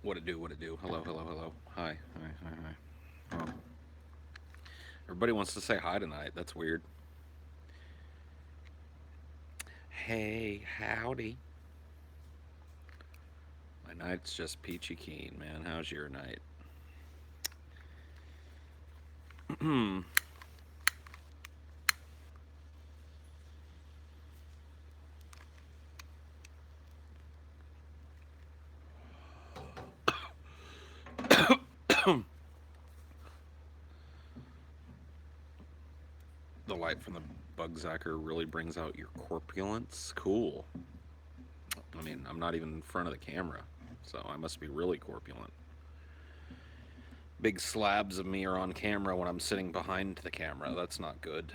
What it do? What it do? Hello, hello, hello. Hi, hi, hi, hi. Oh, everybody wants to say hi tonight. That's weird. Hey, howdy. My night's just peachy keen, man. How's your night? The light from the bug zacker really brings out your corpulence. Cool. I mean, I'm not even in front of the camera, so I must be really corpulent. Big slabs of me are on camera when I'm sitting behind the camera. That's not good.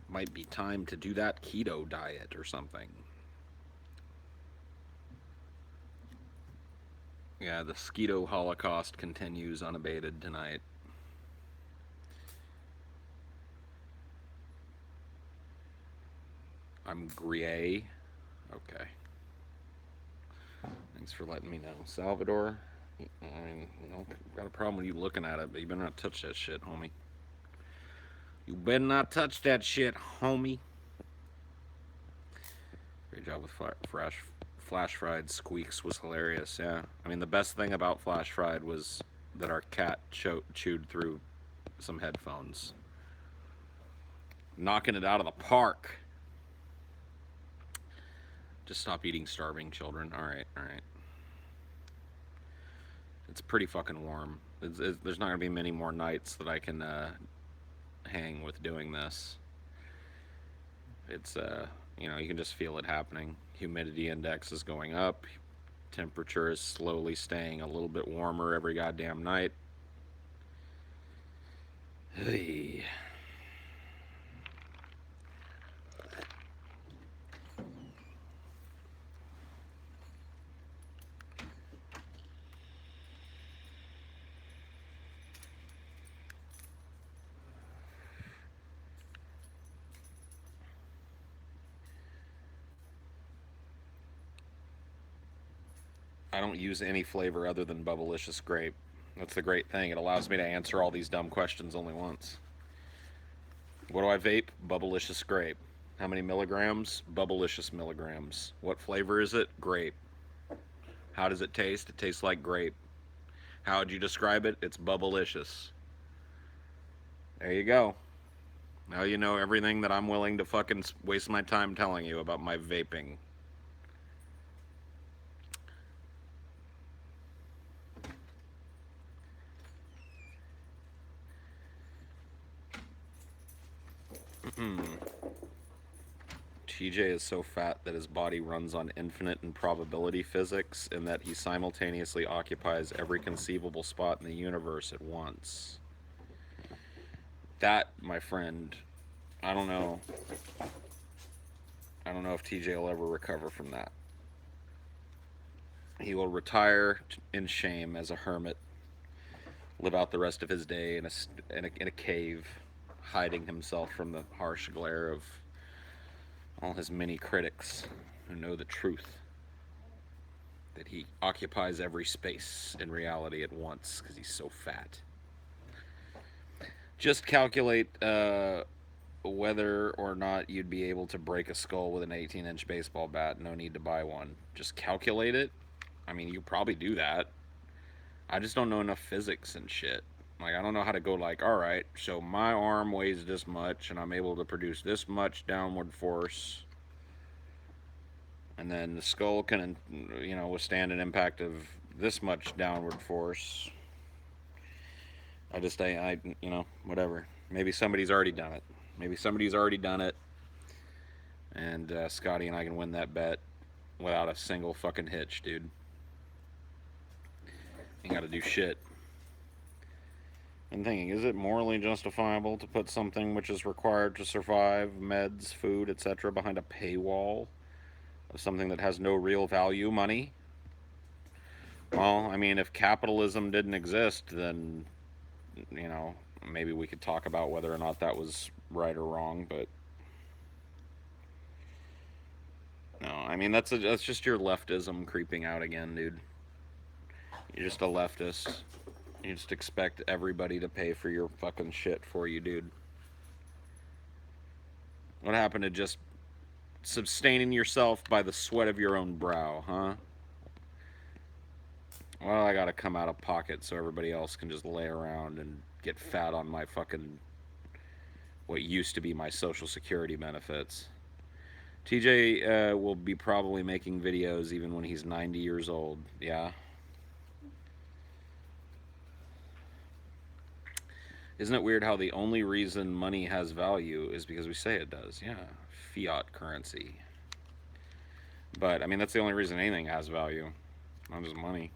Might be time to do that keto diet or something. Yeah, the Skeeto Holocaust continues unabated tonight. I'm Grier. Okay. Thanks for letting me know. Salvador, I mean, got a problem with you looking at it, but you better not touch that shit, homie. You better not touch that shit, homie. Great job with Flash Fried Squeaks was hilarious, yeah. I mean, the best thing about Flash Fried was that our cat chewed through some headphones. Knocking it out of the park. Just stop eating starving children. Alright, alright. It's pretty fucking warm. There's not gonna be many more nights that I can hang with doing this. It's you can just feel it happening. Humidity index is going up. Temperature is slowly staying a little bit warmer every goddamn night. Hey. I don't use any flavor other than Bubblicious grape. That's the great thing. It allows me to answer all these dumb questions only once. What do I vape? Bubblicious grape. How many milligrams? Bubblicious milligrams. What flavor is it? Grape. How does it taste? It tastes like grape. How would you describe it? It's bubblicious. There you go. Now you know everything that I'm willing to fucking waste my time telling you about my vaping. TJ is so fat that his body runs on infinite improbability physics, and that he simultaneously occupies every conceivable spot in the universe at once. That, my friend, I don't know. I don't know if TJ will ever recover from that. He will retire in shame as a hermit, live out the rest of his day in a cave, hiding himself from the harsh glare of all his many critics who know the truth that he occupies every space in reality at once because he's so fat. Just calculate whether or not you'd be able to break a skull with an 18-inch baseball bat. No need to buy one. Just calculate it. I mean, you probably do that. I just don't know enough physics and shit. Like, I don't know how to go, like, all right, so my arm weighs this much, and I'm able to produce this much downward force, and then the skull can, withstand an impact of this much downward force. Whatever. Maybe somebody's already done it. Maybe somebody's already done it, and Scotty and I can win that bet without a single fucking hitch, dude. You gotta do shit. I'm thinking, is it morally justifiable to put something which is required to survive, meds, food, etc., behind a paywall of something that has no real value, money? Well, I mean, if capitalism didn't exist, then, you know, maybe we could talk about whether or not that was right or wrong, but no, I mean, that's just your leftism creeping out again, dude. You're just a leftist. You just expect everybody to pay for your fucking shit for you, dude. What happened to just sustaining yourself by the sweat of your own brow, huh? Well, I gotta come out of pocket so everybody else can just lay around and get fat on my fucking what used to be my social security benefits. TJ will be probably making videos even when he's 90 years old. Yeah. Isn't it weird how the only reason money has value is because we say it does? Yeah. Fiat currency. But, I mean, that's the only reason anything has value, not just money.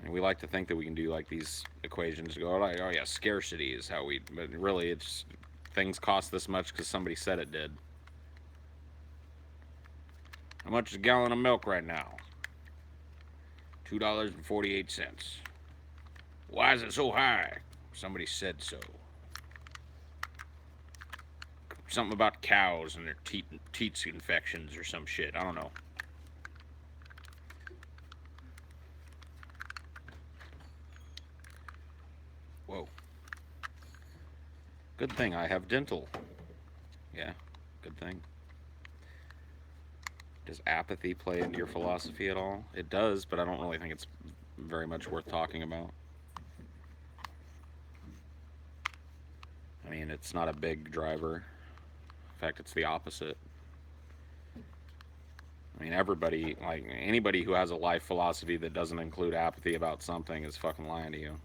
And we like to think that we can do like these equations to go, like, oh yeah, scarcity is how we, but really it's things cost this much because somebody said it did. How much is a gallon of milk right now? $2.48. Why is it so high? Somebody said so. Something about cows and their teats infections or some shit. I don't know. Whoa. Good thing I have dental. Yeah, good thing. Does apathy play into your philosophy at all? It does, but I don't really think it's very much worth talking about. I mean, it's not a big driver. In fact, it's the opposite. I mean, everybody, like anybody who has a life philosophy that doesn't include apathy about something is fucking lying to you.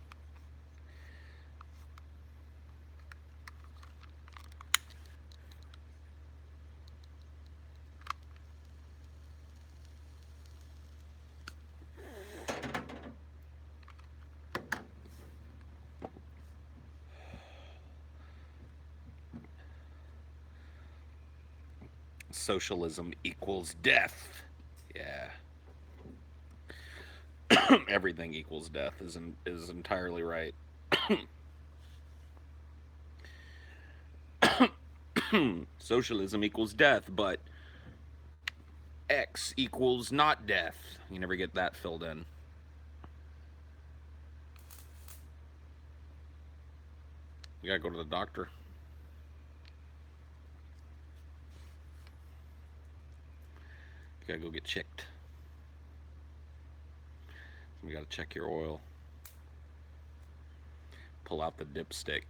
Socialism equals death. Yeah. Everything equals death is entirely right. Socialism equals death, but X equals not death. You never get that filled in. You gotta go to the doctor. You gotta go get checked. You gotta check your oil. Pull out the dipstick.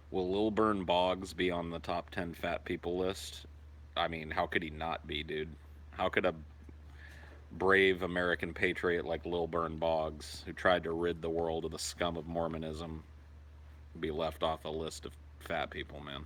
Will Lilburn Boggs be on the top 10 fat people list? I mean, how could he not be, dude? How could a brave American patriot like Lilburn Boggs, who tried to rid the world of the scum of Mormonism, be left off a list of fat people, man?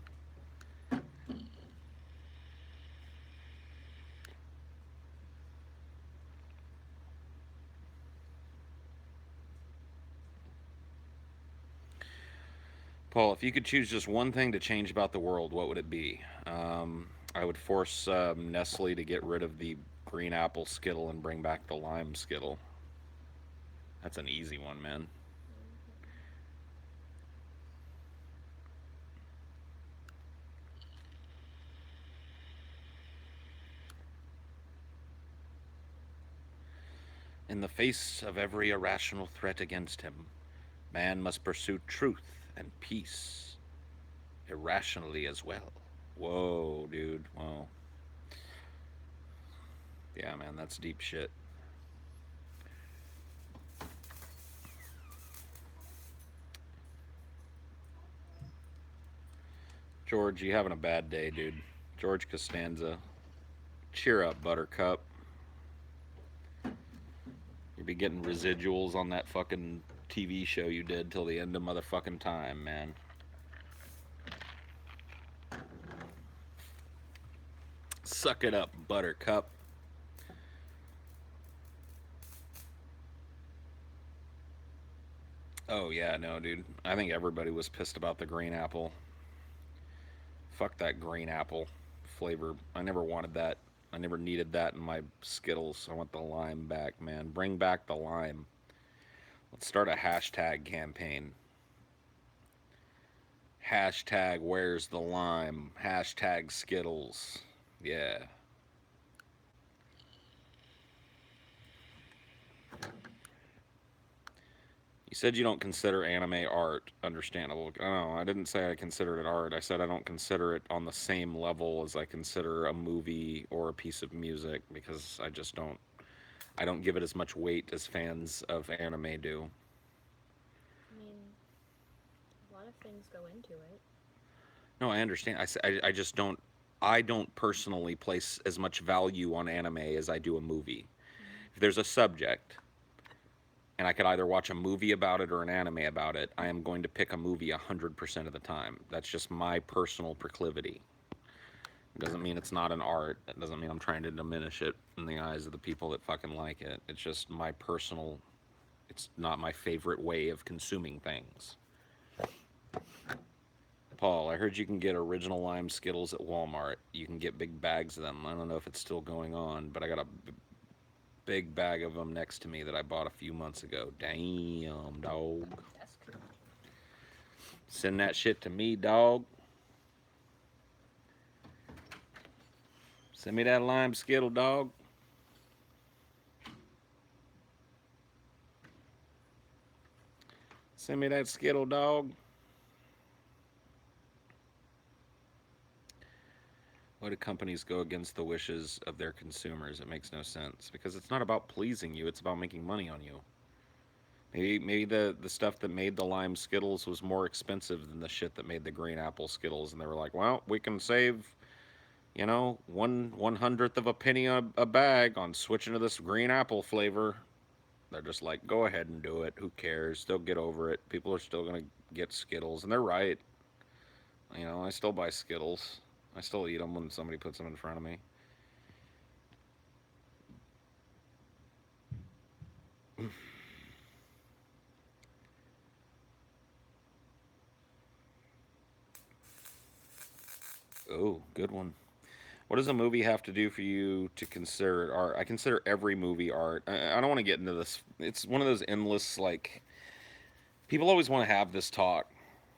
Paul, if you could choose just one thing to change about the world, what would it be? I would force Nestle to get rid of the green apple Skittle and bring back the lime Skittle. That's an easy one, man. In the face of every irrational threat against him, man must pursue truth and peace, irrationally as well. Whoa, dude. Whoa. Yeah, man, that's deep shit. George, you having a bad day, dude. George Costanza. Cheer up, Buttercup. You'll be getting residuals on that fucking TV show you did till the end of motherfucking time, man. Suck it up, Buttercup. Oh, yeah, no, dude. I think everybody was pissed about the green apple. Fuck that green apple flavor. I never wanted that. I never needed that in my Skittles. I want the lime back, man. Bring back the lime. Let's start a hashtag campaign. Hashtag where's the lime? Hashtag Skittles. Yeah. You said you don't consider anime art. Understandable. No, I didn't say I considered it art. I said I don't consider it on the same level as I consider a movie or a piece of music because I just don't. I don't give it as much weight as fans of anime do. I mean, a lot of things go into it. No, I understand. I just don't. I don't personally place as much value on anime as I do a movie. Mm. If there's a subject and I could either watch a movie about it or an anime about it, I am going to pick a movie 100% of the time. That's just my personal proclivity. It doesn't mean it's not an art. That doesn't mean I'm trying to diminish it in the eyes of the people that fucking like it. It's just my personal. It's not my favorite way of consuming things. Paul, I heard you can get original lime Skittles at Walmart. You can get big bags of them. I don't know if it's still going on, but I got a big bag of them next to me that I bought a few months ago. Damn, dog. That's cool. Send that shit to me, dog. Send me that lime Skittle, dog. Send me that Skittle, dog. Why do companies go against the wishes of their consumers? It makes no sense because it's not about pleasing you; it's about making money on you. Maybe the stuff that made the lime Skittles was more expensive than the shit that made the green apple Skittles, and they were like, "Well, we can save, one hundredth of a penny a bag on switching to this green apple flavor." They're just like, "Go ahead and do it. Who cares? They'll get over it. People are still gonna get Skittles," and they're right. I still buy Skittles. I still eat them when somebody puts them in front of me. Oh, good one. What does a movie have to do for you to consider it art? I consider every movie art. I don't want to get into this. It's one of those endless, like, people always want to have this talk.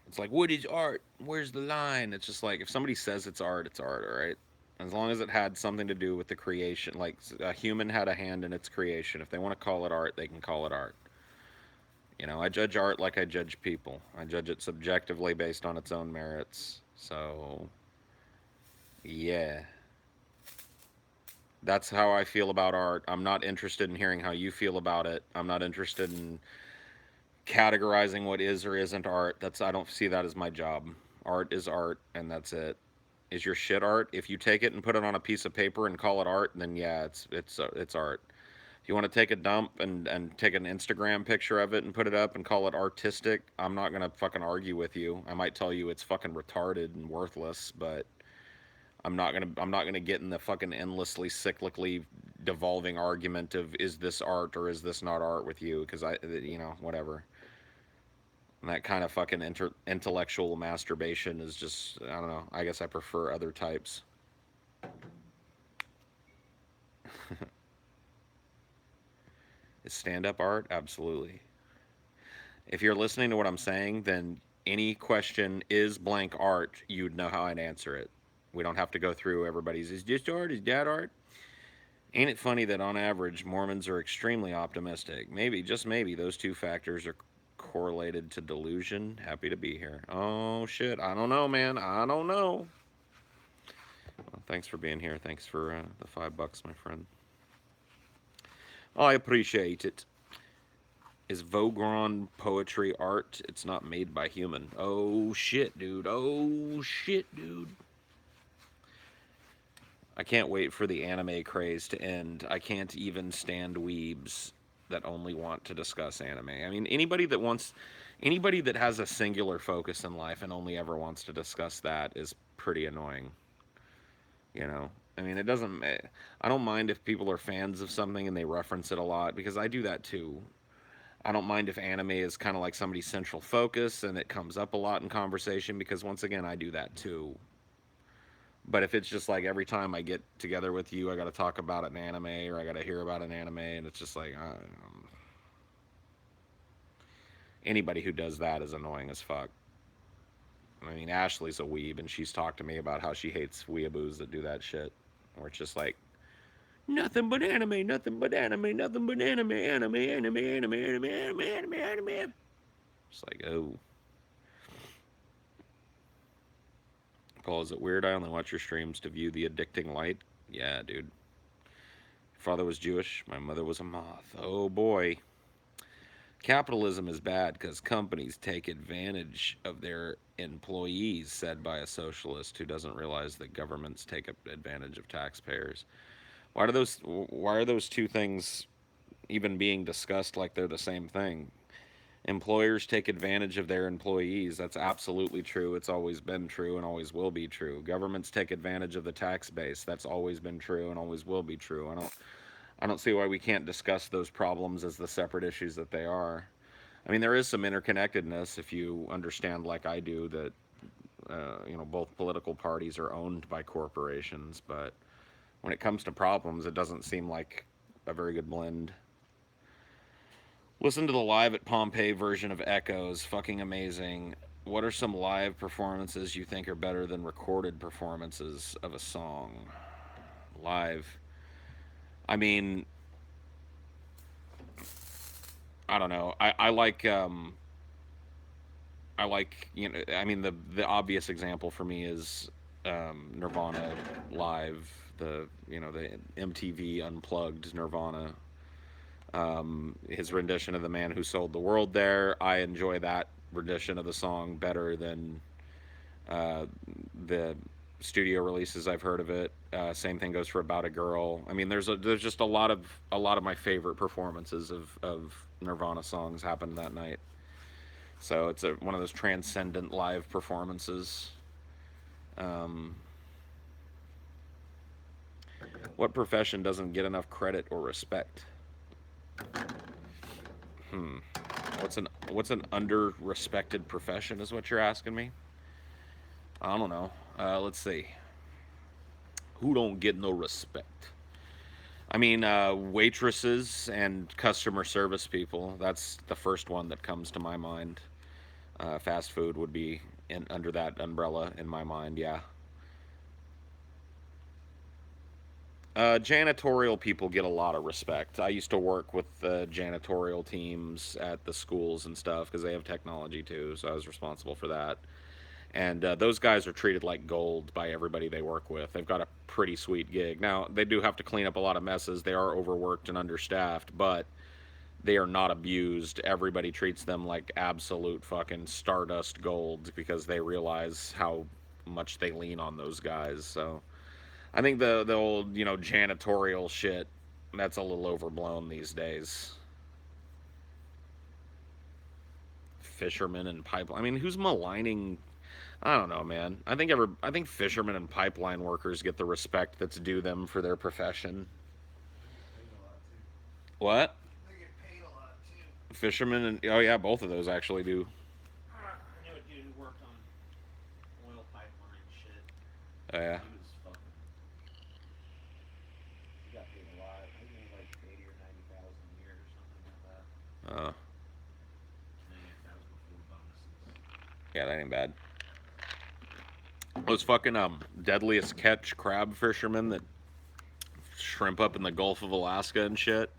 It's like, what is art? Where's the line? It's just like, if somebody says it's art, all right? As long as it had something to do with the creation, like a human had a hand in its creation. If they want to call it art, they can call it art. I judge art like I judge people. I judge it subjectively based on its own merits. So, yeah. That's how I feel about art. I'm not interested in hearing how you feel about it. I'm not interested in categorizing what is or isn't art. I don't see that as my job. Art is art, and that's it. Is your shit art? If you take it and put it on a piece of paper and call it art, then yeah, it's art. If you want to take a dump and take an Instagram picture of it and put it up and call it artistic, I'm not gonna fucking argue with you. I might tell you it's fucking retarded and worthless, but I'm not gonna get in the fucking endlessly cyclically devolving argument of is this art or is this not art with you, because whatever. And that kind of fucking intellectual masturbation is just, I don't know. I guess I prefer other types. Is stand up art? Absolutely. If you're listening to what I'm saying, then any question is blank art, you'd know how I'd answer it. We don't have to go through everybody's, is this art? Is that art? Ain't it funny that on average Mormons are extremely optimistic? Maybe, just maybe, those two factors are correlated to delusion. Happy to be here. Oh shit, I don't know, man. I don't know. Well, thanks for being here. Thanks for the $5, my friend. I appreciate it. Is Vogron poetry art? It's not made by human. Oh shit, dude. Oh shit, dude. I can't wait for the anime craze to end. I can't even stand weebs that only want to discuss anime. I mean, anybody that has a singular focus in life and only ever wants to discuss that is pretty annoying. You know, I mean, it doesn't. I don't mind if people are fans of something and they reference it a lot because I do that too. I don't mind if anime is kind of like somebody's central focus and it comes up a lot in conversation because once again, I do that too. But if it's just like every time I get together with you, I got to talk about an anime or I got to hear about an anime, and it's just like anybody who does that is annoying as fuck. I mean, Ashley's a weeb, and she's talked to me about how she hates weeaboos that do that shit. Where it's just like nothing but anime, nothing but anime, nothing but anime, anime, anime, anime, anime, anime, anime, anime. It's like, oh. Paul, is it weird I only watch your streams to view the addicting light? Yeah, dude. Father was Jewish. My mother was a moth. Oh boy. Capitalism is bad because companies take advantage of their employees, said by a socialist who doesn't realize that governments take advantage of taxpayers. Why are those two things even being discussed like they're the same thing? Employers take advantage of their employees. That's absolutely true. It's always been true and always will be true. Governments take advantage of the tax base. That's always been true and always will be true. I don't see why we can't discuss those problems as the separate issues that they are. I mean, there is some interconnectedness if you understand, like I do, that both political parties are owned by corporations. But when it comes to problems, it doesn't seem like a very good blend. Listen to the live at Pompeii version of Echoes. Fucking amazing. What are some live performances you think are better than recorded performances of a song? Live. I mean, I don't know. I mean, the obvious example for me is Nirvana live, the MTV Unplugged Nirvana. His rendition of "The Man Who Sold the World." There, I enjoy that rendition of the song better than uh, the studio releases I've heard of it. Same thing goes for "About a Girl." I mean, there's just a lot of my favorite performances of Nirvana songs happened that night. So it's one of those transcendent live performances. Um, what profession doesn't get enough credit or respect? Hmm. What's an under respected profession is what you're asking me? I don't know. Let's see. Who don't get no respect? I mean, waitresses and customer service people. That's the first one that comes to my mind. Fast food would be under that umbrella in my mind. Yeah. Janitorial people get a lot of respect. I used to work with the janitorial teams at the schools and stuff because they have technology too, so I was responsible for that. And those guys are treated like gold by everybody they work with. They've got a pretty sweet gig. Now, they do have to clean up a lot of messes. They are overworked and understaffed, but they are not abused. Everybody treats them like absolute fucking stardust gold because they realize how much they lean on those guys. So I think the old janitorial shit, that's a little overblown these days. Fishermen and pipeline. I mean, who's maligning? I don't know, man. I think fishermen and pipeline workers get the respect that's due them for their profession. What? They get paid a lot too. Fishermen and oh yeah, both of those actually do. I knew a dude who worked on oil pipeline shit. Oh yeah. He was fucking. He got paid a lot. I think he made like 80 or 90,000 a year or something like that. Uh, And that was before bonuses. yeah, that ain't bad. Those fucking deadliest catch crab fishermen that shrimp up in the Gulf of Alaska and shit.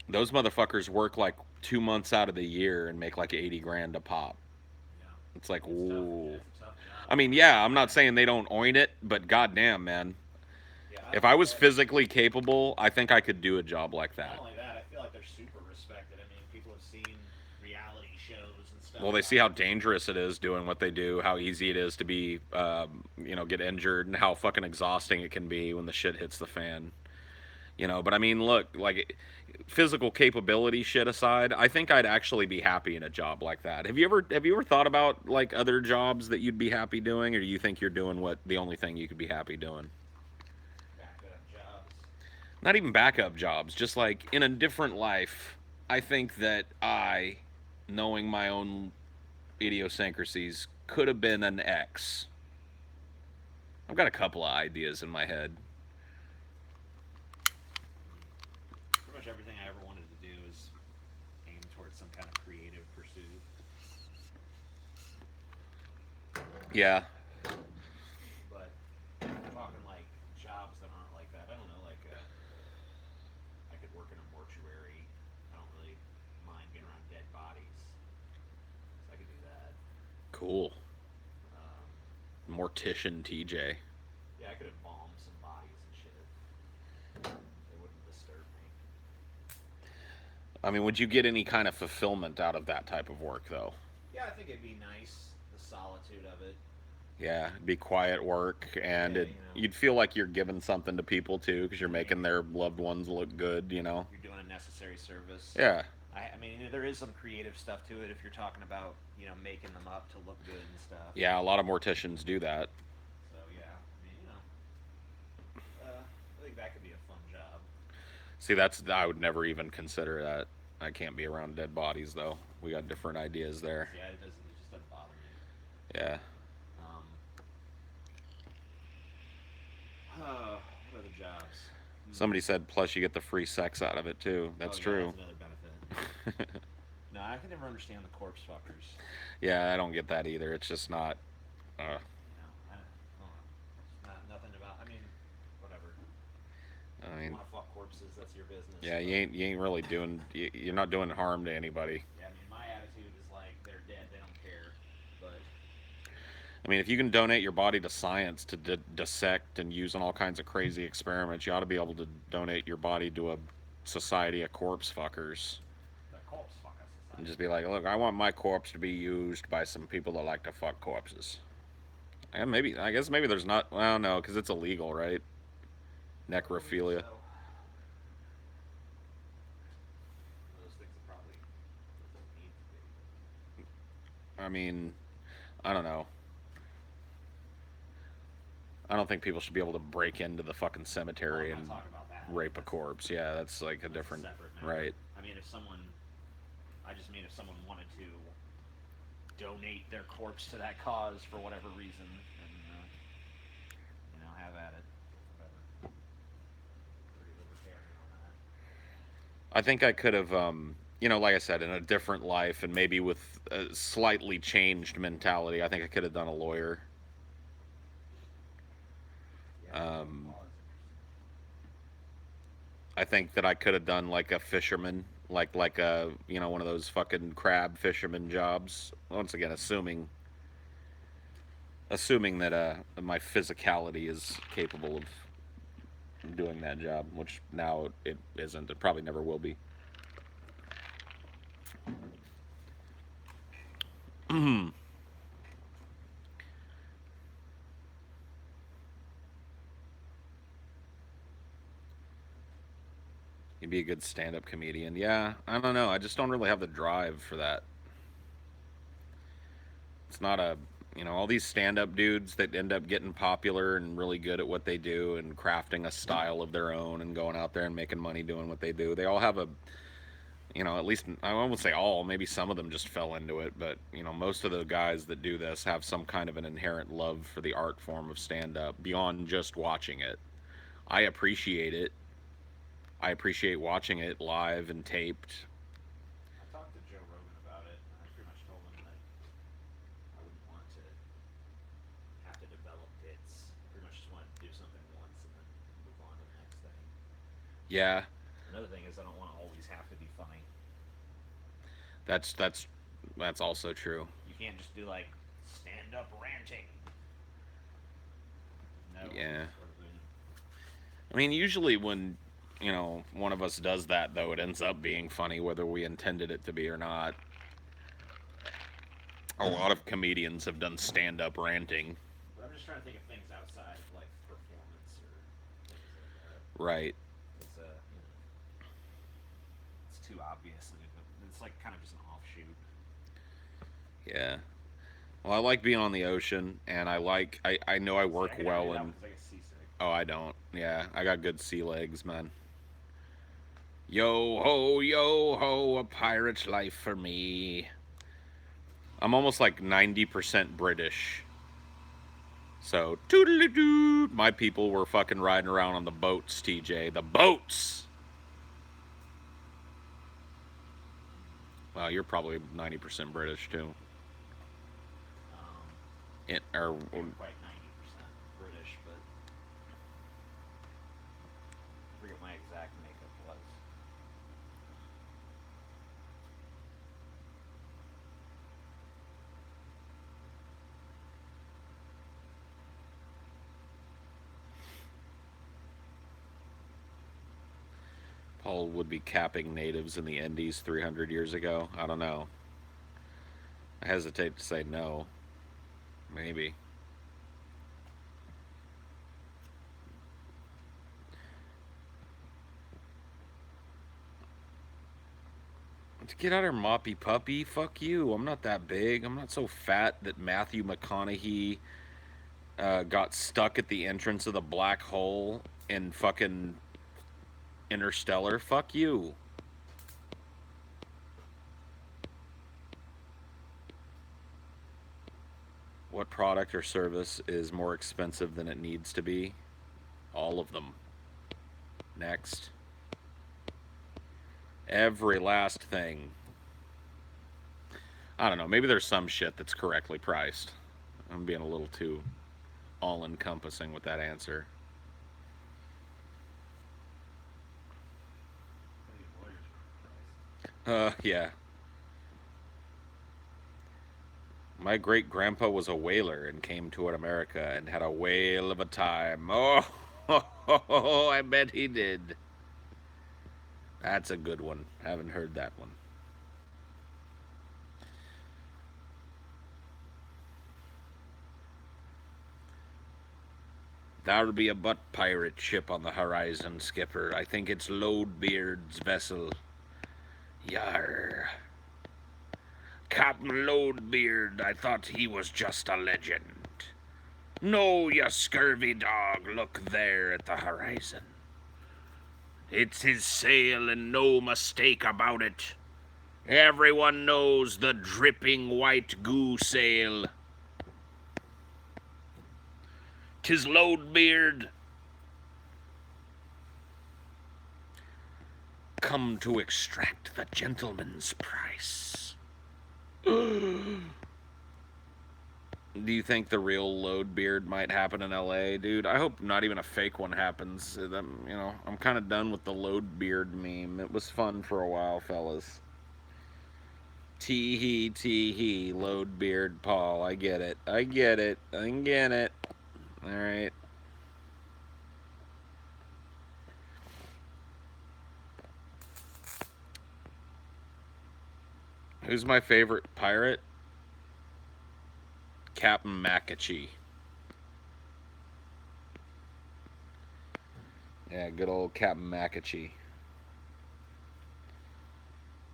Those motherfuckers work like 2 months out of the year and make like 80 grand a pop. Yeah. It's like, It's tough. ooh. Yeah, it's a tough job. I mean, yeah, I'm not saying they don't own it, but goddamn, man. Yeah. If I was physically capable, I think I could do a job like Not that. only that, I feel like they're super respected. I mean, people have seen reality shows and stuff. Well, they see how dangerous it is doing what they do, how easy it is to be, get injured, and how fucking exhausting it can be when the shit hits the fan. But I mean, look, like physical capability shit aside, I think I'd actually be happy in a job like that. Have you ever thought about like other jobs that you'd be happy doing, or do you think you're doing what the only thing you could be happy doing? backup jobs. Not even backup jobs, just like in a different life. I think that knowing my own idiosyncrasies, could have been an X. I've got a couple of ideas in my head. Pretty much everything I ever wanted to do is aimed towards some kind of creative pursuit. Yeah. But talking like jobs that aren't like that, I don't know. Like I could work in a mortuary. I don't really mind being around dead bodies. Cool. Um, Mortician TJ. yeah, I could embalm some bodies and shit. It wouldn't disturb me. I mean, would you get any kind of fulfillment out of that type of work, though? Yeah, I think it'd be nice, the solitude of it. Yeah, it'd be quiet work, and Yeah, you know, you'd feel like you're giving something to people too, because you're yeah, making their loved ones look good. you're doing a necessary service. Yeah. I mean, there is some creative stuff to it if you're talking about, making them up to look good and stuff. Yeah, a lot of morticians do that. So yeah, I mean, I think that could be a fun job. See, I would never even consider that. I can't be around dead bodies though. We got different ideas there. Yeah, it just doesn't bother me. Yeah. Um, what other jobs? Somebody said plus you get the free sex out of it too. That's Oh, yeah, true. that's another benefit. No, I can never understand the corpse fuckers. Yeah, I don't get that either. It's just not. Uh, I don't know. It's nothing about. I mean, whatever. I You mean, want to fuck corpses? That's your business. yeah, but, you ain't really doing. You're not doing harm to anybody. Yeah, I mean, my attitude is like they're dead. They don't care. But I mean, if you can donate your body to science to dissect and use in all kinds of crazy experiments, you ought to be able to donate your body to a society of corpse fuckers. the corpse fucker And society. just be like, look, I want my corpse to be used by some people that like to fuck corpses. And I guess maybe there's not. Well, no, because it's illegal, right? Necrophilia. So, those things are probably doesn't need to be. I mean, I don't know. I don't think people should be able to break into the fucking cemetery Well, I'm and not talking about that. rape a That's- corpse. Yeah, that's like a that's different. separate matter. Right. I mean, I just mean if someone wanted to donate their corpse to that cause for whatever reason, and have at it. Whatever. Pretty libertarian on that. I think I could have, like I said, in a different life and maybe with a slightly changed mentality, I think I could have done a lawyer. Yeah. Um, I think that I could have done like a fisherman, like a one of those fucking crab fisherman jobs. Once again, assuming that my physicality is capable of doing that job, which now it isn't. It probably never will be. You'd be a good stand-up comedian. Yeah, I don't know. I just don't really have the drive for that. It's not all these stand-up dudes that end up getting popular and really good at what they do and crafting a style of their own and going out there and making money doing what they do. They all have at least I won't say all, maybe some of them just fell into it, but most of the guys that do this have some kind of an inherent love for the art form of stand-up beyond just watching it. I appreciate it. I appreciate watching it live and taped. I talked to Joe Rogan about it, and I pretty much told him that I wouldn't want to have to develop bits. I pretty much just want to do something once and then move on to the next thing. Yeah, Another thing is I don't want to always have to be funny. that's also true. You can't just do like stand up ranting. No. Yeah. I mean, usually when one of us does that, though, it ends up being funny, whether we intended it to be or not. A lot of comedians have done stand-up ranting. But I'm just trying to think of things outside of like performance or things like that. Right. It's too obvious. It's like kind of just an offshoot. Yeah. Well, I like being on the ocean, and I know I work I can well do that in. because I get seasick. Oh, I don't. Yeah, I got good sea legs, man. Yo ho, a pirate's life for me. I'm almost like 90% British. So, toodly doo. My people were fucking riding around on the boats, TJ. The boats! Well, you're probably 90% British, too. I'm quite 90% British, but I forget my exact makeup was. Paul would be capping natives in the Indies 300 years ago. I don't know. I hesitate to say no. Maybe. Get out of here, moppy puppy. Fuck you. I'm not that big. I'm not so fat that Matthew McConaughey got stuck at the entrance of the black hole in fucking Interstellar. Fuck you. What product or service is more expensive than it needs to be? All of them. Next. Every last thing. I don't know. Maybe there's some shit that's correctly priced. I'm being a little too all-encompassing with that answer. Yeah. My great grandpa was a whaler and came to America and had a whale of a time. Oh, I bet he did. That's a good one. Haven't heard that one. There'll be a butt pirate ship on the horizon, Skipper. I think it's Loadbeard's vessel. Yar. Captain Loadbeard, I thought he was just a legend. No, you scurvy dog, look there at the horizon. It's his sail and no mistake about it. Everyone knows the dripping white goo sail. 'Tis Loadbeard. Come to extract the gentleman's price. Do you think the real Loadbeard might happen in LA, dude? I hope not even a fake one happens. I'm kind of done with the Loadbeard meme. It was fun for a while, fellas. Tee-hee, Loadbeard Paul. I get it. I get it. All right. Who's my favorite pirate? Captain McAchee. Yeah, good old Captain McAchee.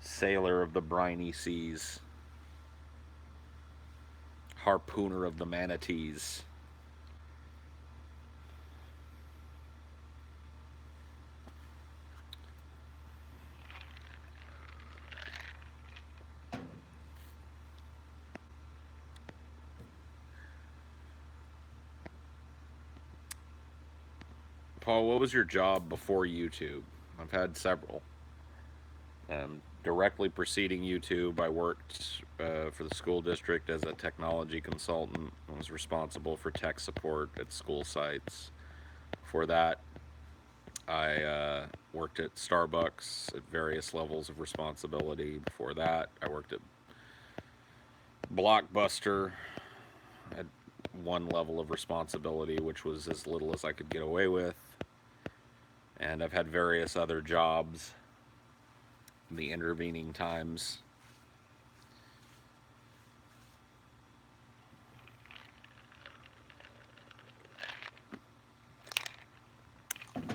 Sailor of the briny seas. Harpooner of the manatees. Paul, what was your job before YouTube? I've had several. Directly preceding YouTube, I worked for the school district as a technology consultant. I was responsible for tech support at school sites. Before that, I worked at Starbucks at various levels of responsibility. Before that, I worked at Blockbuster at one level of responsibility, which was as little as I could get away with. And I've had various other jobs in the intervening times. If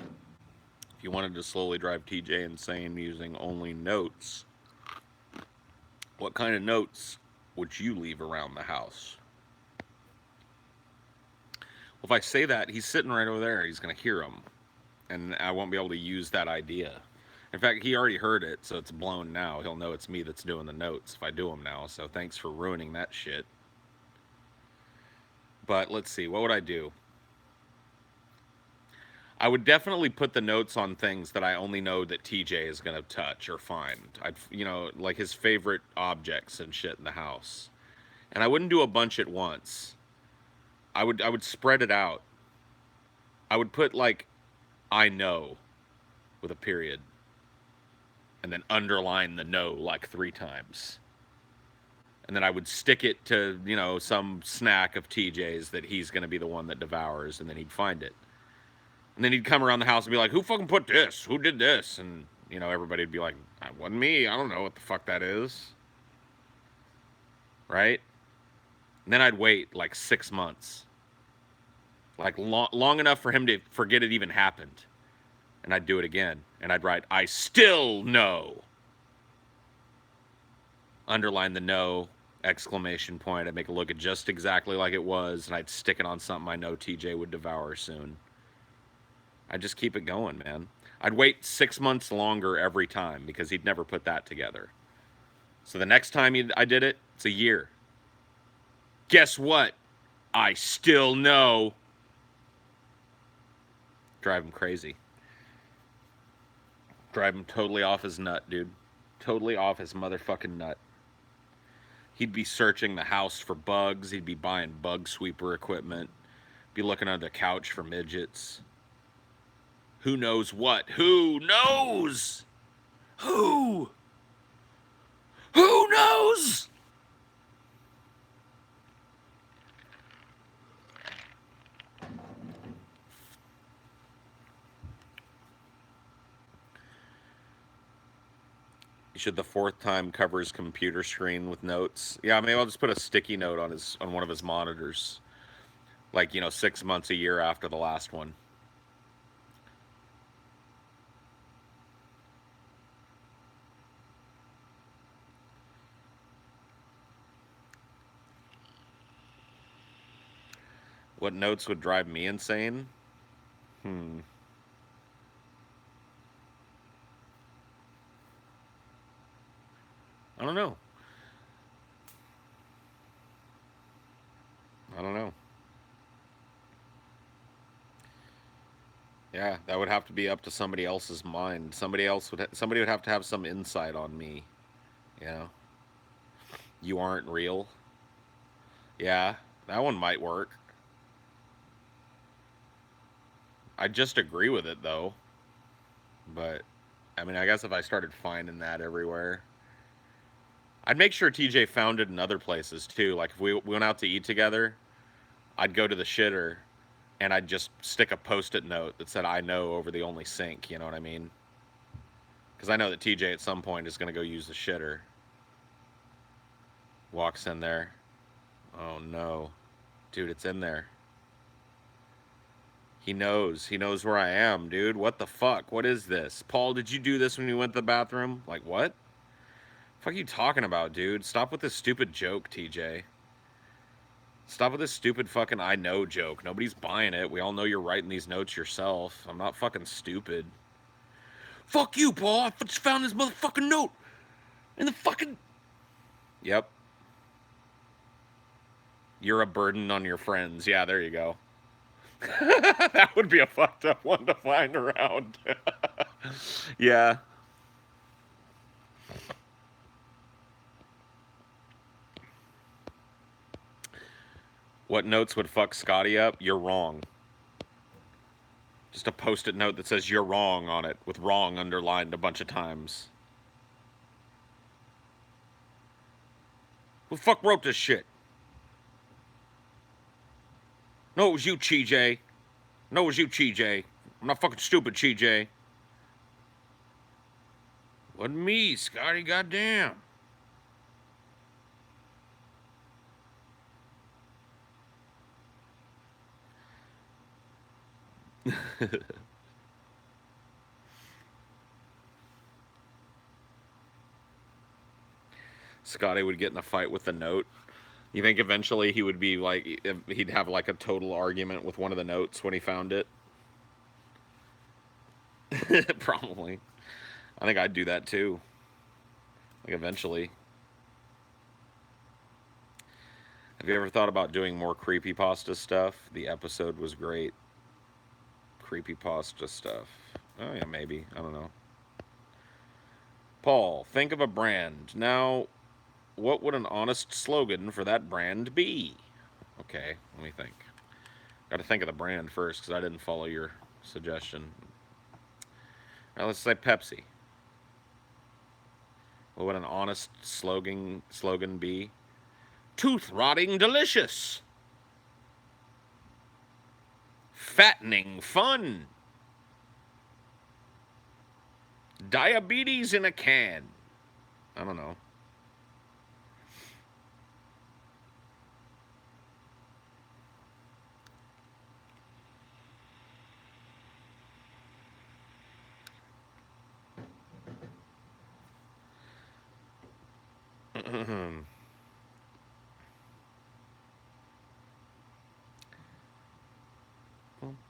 you wanted to slowly drive TJ insane using only notes, what kind of notes would you leave around the house? Well, if I say that, he's sitting right over there. He's going to hear them. And I won't be able to use that idea. In fact, he already heard it, so it's blown now. He'll know it's me that's doing the notes if I do them now. So thanks for ruining that shit. But let's see. What would I do? I would definitely put the notes on things that I only know that TJ is going to touch or find. Like his favorite objects and shit in the house. And I wouldn't do a bunch at once. I would spread it out. I would put like I know with a period and then underline the no like 3 times. And then I would stick it to, some snack of TJ's that he's going to be the one that devours, and then he'd find it. And then he'd come around the house and be like, who fucking put this? Who did this? And you know, everybody'd be like, "That wasn't me. I don't know what the fuck that is." Right? And then I'd wait like 6 months, like long enough for him to forget it even happened. And I'd do it again. And I'd write, "I still know." Underline the no, exclamation point. I'd make it look just exactly like it was, and I'd stick it on something I know TJ would devour soon. I'd just keep it going, man. I'd wait 6 months longer every time because he'd never put that together. So the next time I did it, it's a year. Guess what? I still know. Drive him crazy. Drive him totally off his nut, dude. Totally off his motherfucking nut. He'd be searching the house for bugs. He'd be buying bug sweeper equipment. Be looking under the couch for midgets. Who knows what? Who knows? Who? Who knows? Should the fourth time cover his computer screen with notes? Yeah, maybe I'll just put a sticky note on one of his monitors, like 6 months, a year after the last one. What notes would drive me insane? I don't know. I don't know. Yeah, that would have to be up to somebody else's mind. Somebody would have to have some insight on me. You know, you aren't real. Yeah, that one might work. I just agree with it though. But I mean, I guess if I started finding that everywhere, I'd make sure TJ found it in other places too. Like if we went out to eat together, I'd go to the shitter and I'd just stick a post-it note that said "I know" over the only sink. You know what I mean? Because I know that TJ at some point is going to go use the shitter. Walks in there. Oh no, dude, it's in there. He knows. He knows where I am, dude. What the fuck? What is this? Paul, did you do this when you went to the bathroom? Like, what? Fuck you talking about, dude? Stop with this stupid joke, TJ. Stop with this stupid fucking "I know" joke. Nobody's buying it. We all know you're writing these notes yourself. I'm not fucking stupid. Fuck you, Paul. I just found this motherfucking note in the fucking... Yep. You're a burden on your friends. Yeah, there you go. That would be a fucked up one to find around. Yeah. What notes would fuck Scotty up? You're wrong. Just a post-it note that says "you're wrong" on it, with "wrong" underlined a bunch of times. Who the fuck wrote this shit? No, it was you, CJ. No, it was you, CJ. I'm not fucking stupid, CJ. Wasn't me, Scotty, goddamn. Scotty would get in a fight with the note. You think eventually he would be like, he'd have like a total argument with one of the notes when he found it? Probably. I think I'd do that too. Like eventually. Have you ever thought about doing more creepypasta stuff? The episode was great. Creepypasta stuff. Oh yeah, maybe. I don't know. Paul, think of a brand. Now, what would an honest slogan for that brand be? Okay, let me think. Got to think of the brand first because I didn't follow your suggestion. Now let's say Pepsi. What would an honest slogan be? Tooth rotting delicious. Fattening fun. Diabetes in a can. I don't know.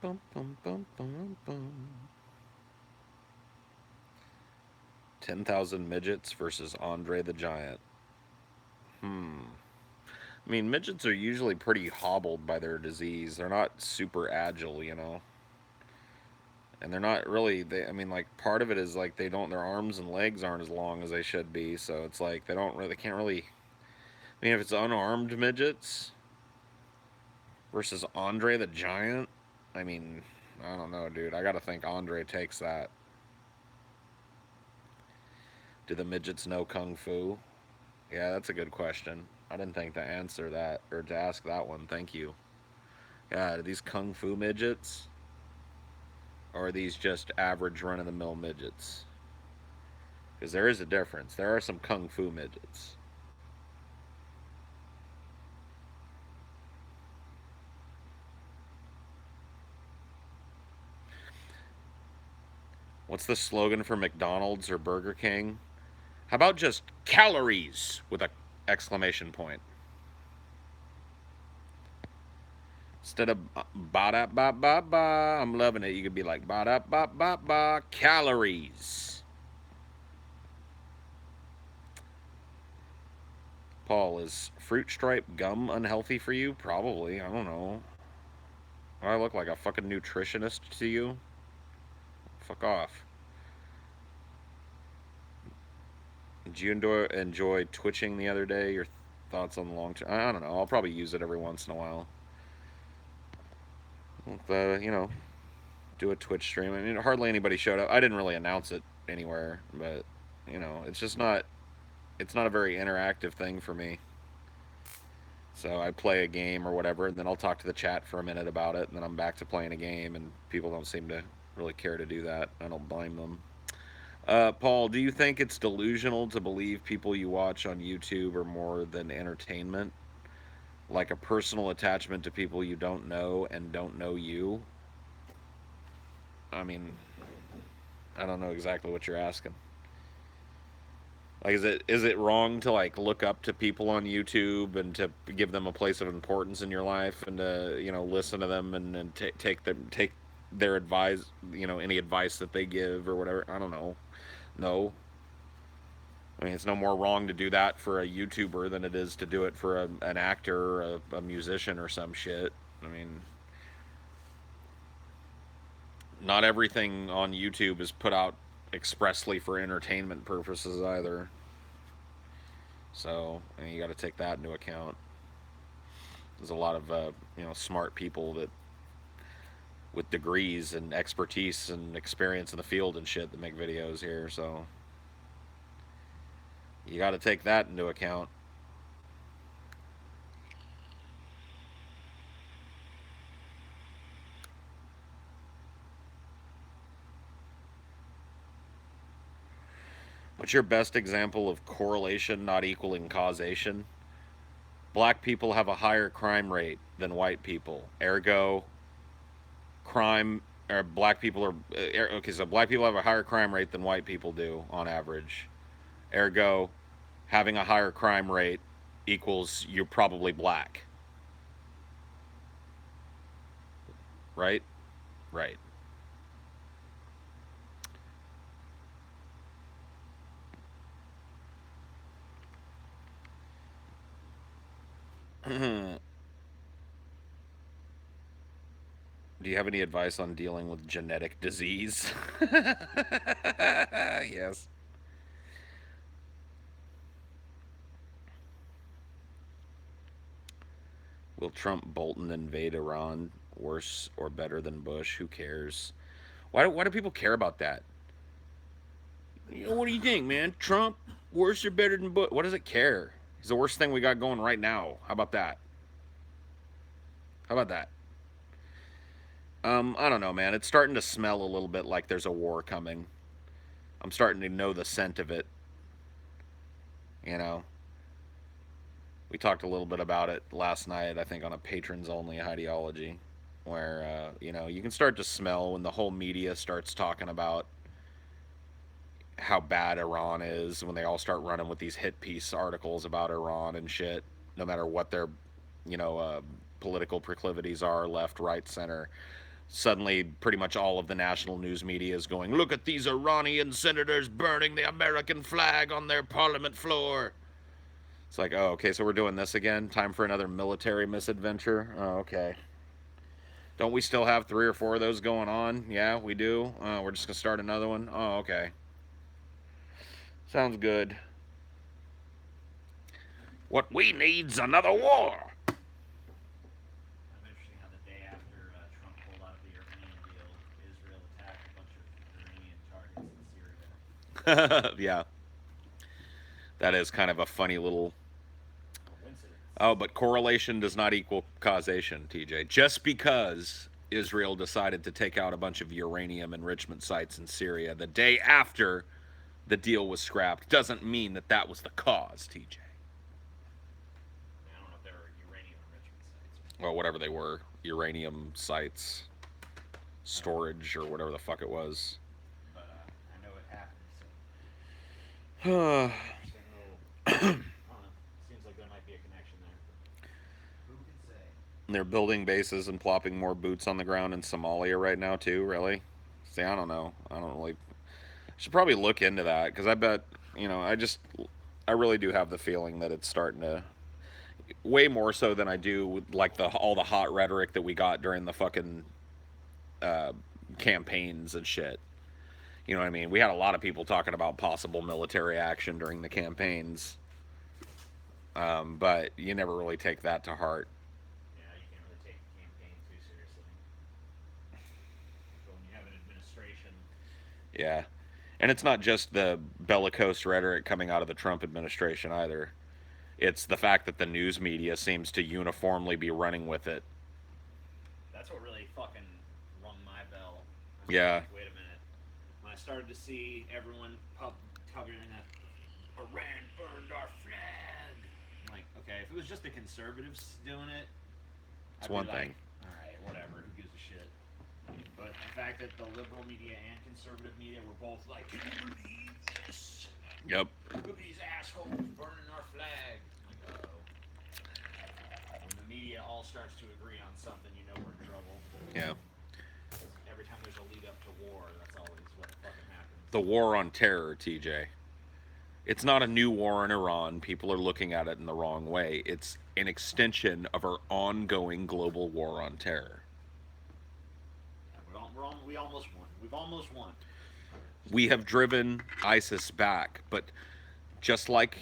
Bum, bum, bum, bum, bum, bum. 10,000 midgets versus Andre the Giant. I mean, midgets are usually pretty hobbled by their disease. They're not super agile, you know. And they're not really I mean, like, part of it is like they don't their arms and legs aren't as long as they should be, so it's like they can't really. I mean, if it's unarmed midgets versus Andre the Giant, I mean, I don't know, dude. I got to think Andre takes that. Do the midgets know kung fu? Yeah, that's a good question. I didn't think to answer that or to ask that one. Thank you. Yeah, are these kung fu midgets? Or are these just average run of the mill midgets? Because there is a difference. There are some kung fu midgets. What's the slogan for McDonald's or Burger King? How about just calories with a exclamation point? Instead of ba da ba ba ba, I'm loving it. You could be like ba da ba ba ba, calories. Paul, is fruit stripe gum unhealthy for you? Probably. I don't know. Do I look like a fucking nutritionist to you? Fuck off. Did you enjoy twitching the other day? Your thoughts on the long term? I don't know. I'll probably use it every once in a while. You know, do a Twitch stream. I mean, hardly anybody showed up. I didn't really announce it anywhere, but you know, it's just not. It's not a very interactive thing for me. So I play a game or whatever, and then I'll talk to the chat for a minute about it, and then I'm back to playing a game. And people don't seem to really care to do that. I don't blame them. Paul, do you think it's delusional to believe people you watch on YouTube are more than entertainment? Like a personal attachment to people you don't know and don't know you? I mean, I don't know exactly what you're asking. Like, is it wrong to like look up to people on YouTube and to give them a place of importance in your life and to listen to them and take their advice, any advice that they give or whatever? I don't know. No, I mean, it's no more wrong to do that for a YouTuber than it is to do it for an actor or a musician or some shit. I mean, not everything on YouTube is put out expressly for entertainment purposes either. So, I mean, you got to take that into account. There's a lot of smart people that with degrees and expertise and experience in the field and shit that make videos here. So you got to take that into account. What's your best example of correlation not equaling causation? Black people have a higher crime rate than white people. Ergo, crime or black people are okay. So black people have a higher crime rate than white people do on average. Ergo, having a higher crime rate equals you're probably black. Right? Right. Do you have any advice on dealing with genetic disease? Yes. Will Trump Bolton invade Iran worse or better than Bush? Who cares? Why do people care about that? What do you think, man? Trump worse or better than Bush? What does it care? He's the worst thing we got going right now. How about that? How about that? I don't know, man. It's starting to smell a little bit like there's a war coming. I'm starting to know the scent of it. You know, we talked a little bit about it last night, I think, on a patrons only Highdeology, where, you can start to smell when the whole media starts talking about how bad Iran is, when they all start running with these hit piece articles about Iran and shit, no matter what their, you know, uh, political proclivities are, left, right, center. Suddenly, pretty much all of the national news media is going, look at these Iranian senators burning the American flag on their parliament floor. It's like, oh, okay, so we're doing this again? Time for another military misadventure? Oh, okay. Don't we still have 3 or 4 of those going on? Yeah, we do. We're just going to start another one? Oh, okay. Sounds good. What we need's another war. I'm interesting how the day after Trump pulled out of the Iranian deal, Israel attacked a bunch of Iranian targets in Syria. Yeah, that is kind of a funny little. Coincidence. Oh, but correlation does not equal causation, TJ. Just because Israel decided to take out a bunch of uranium enrichment sites in Syria the day after the deal was scrapped doesn't mean that that was the cause, TJ. I don't know if there were uranium enrichment sites. Well, whatever they were, uranium sites, storage, or whatever the fuck it was. But I know it happened. So interesting little. I don't know. Seems like there might be a connection there. But who can say? They're building bases and plopping more boots on the ground in Somalia right now, too, really? See, I don't know. I don't really. Should probably look into that because I bet, I really do have the feeling that it's starting to. Way more so than I do like all the hot rhetoric that we got during the fucking uh, campaigns and shit. You know what I mean? We had a lot of people talking about possible military action during the campaigns, but you never really take that to heart. Yeah, you can't really take the campaign too seriously. But when you have an administration, Yeah. And it's not just the bellicose rhetoric coming out of the Trump administration either. It's the fact that the news media seems to uniformly be running with it. that's what really fucking rung my bell. I was Yeah. like, wait a minute. When I started to see everyone covering that Iran burned our flag, I'm like, okay, if it was just the conservatives doing it, It's I'd one be thing. like, all right, whatever, who gives a shit? But the fact that the liberal media and conservative media were both like, can you believe this? Yep. Look at these assholes burning our flag. I'm like, oh. When the media all starts to agree on something, you know we're in trouble. Yeah. Every time there's a lead up to war, that's always what fucking happens. The war on terror, TJ. It's not a new war in Iran. People are looking at it in the wrong way. It's an extension of our ongoing global war on terror. We almost won. We've almost won. We have driven ISIS back, but just like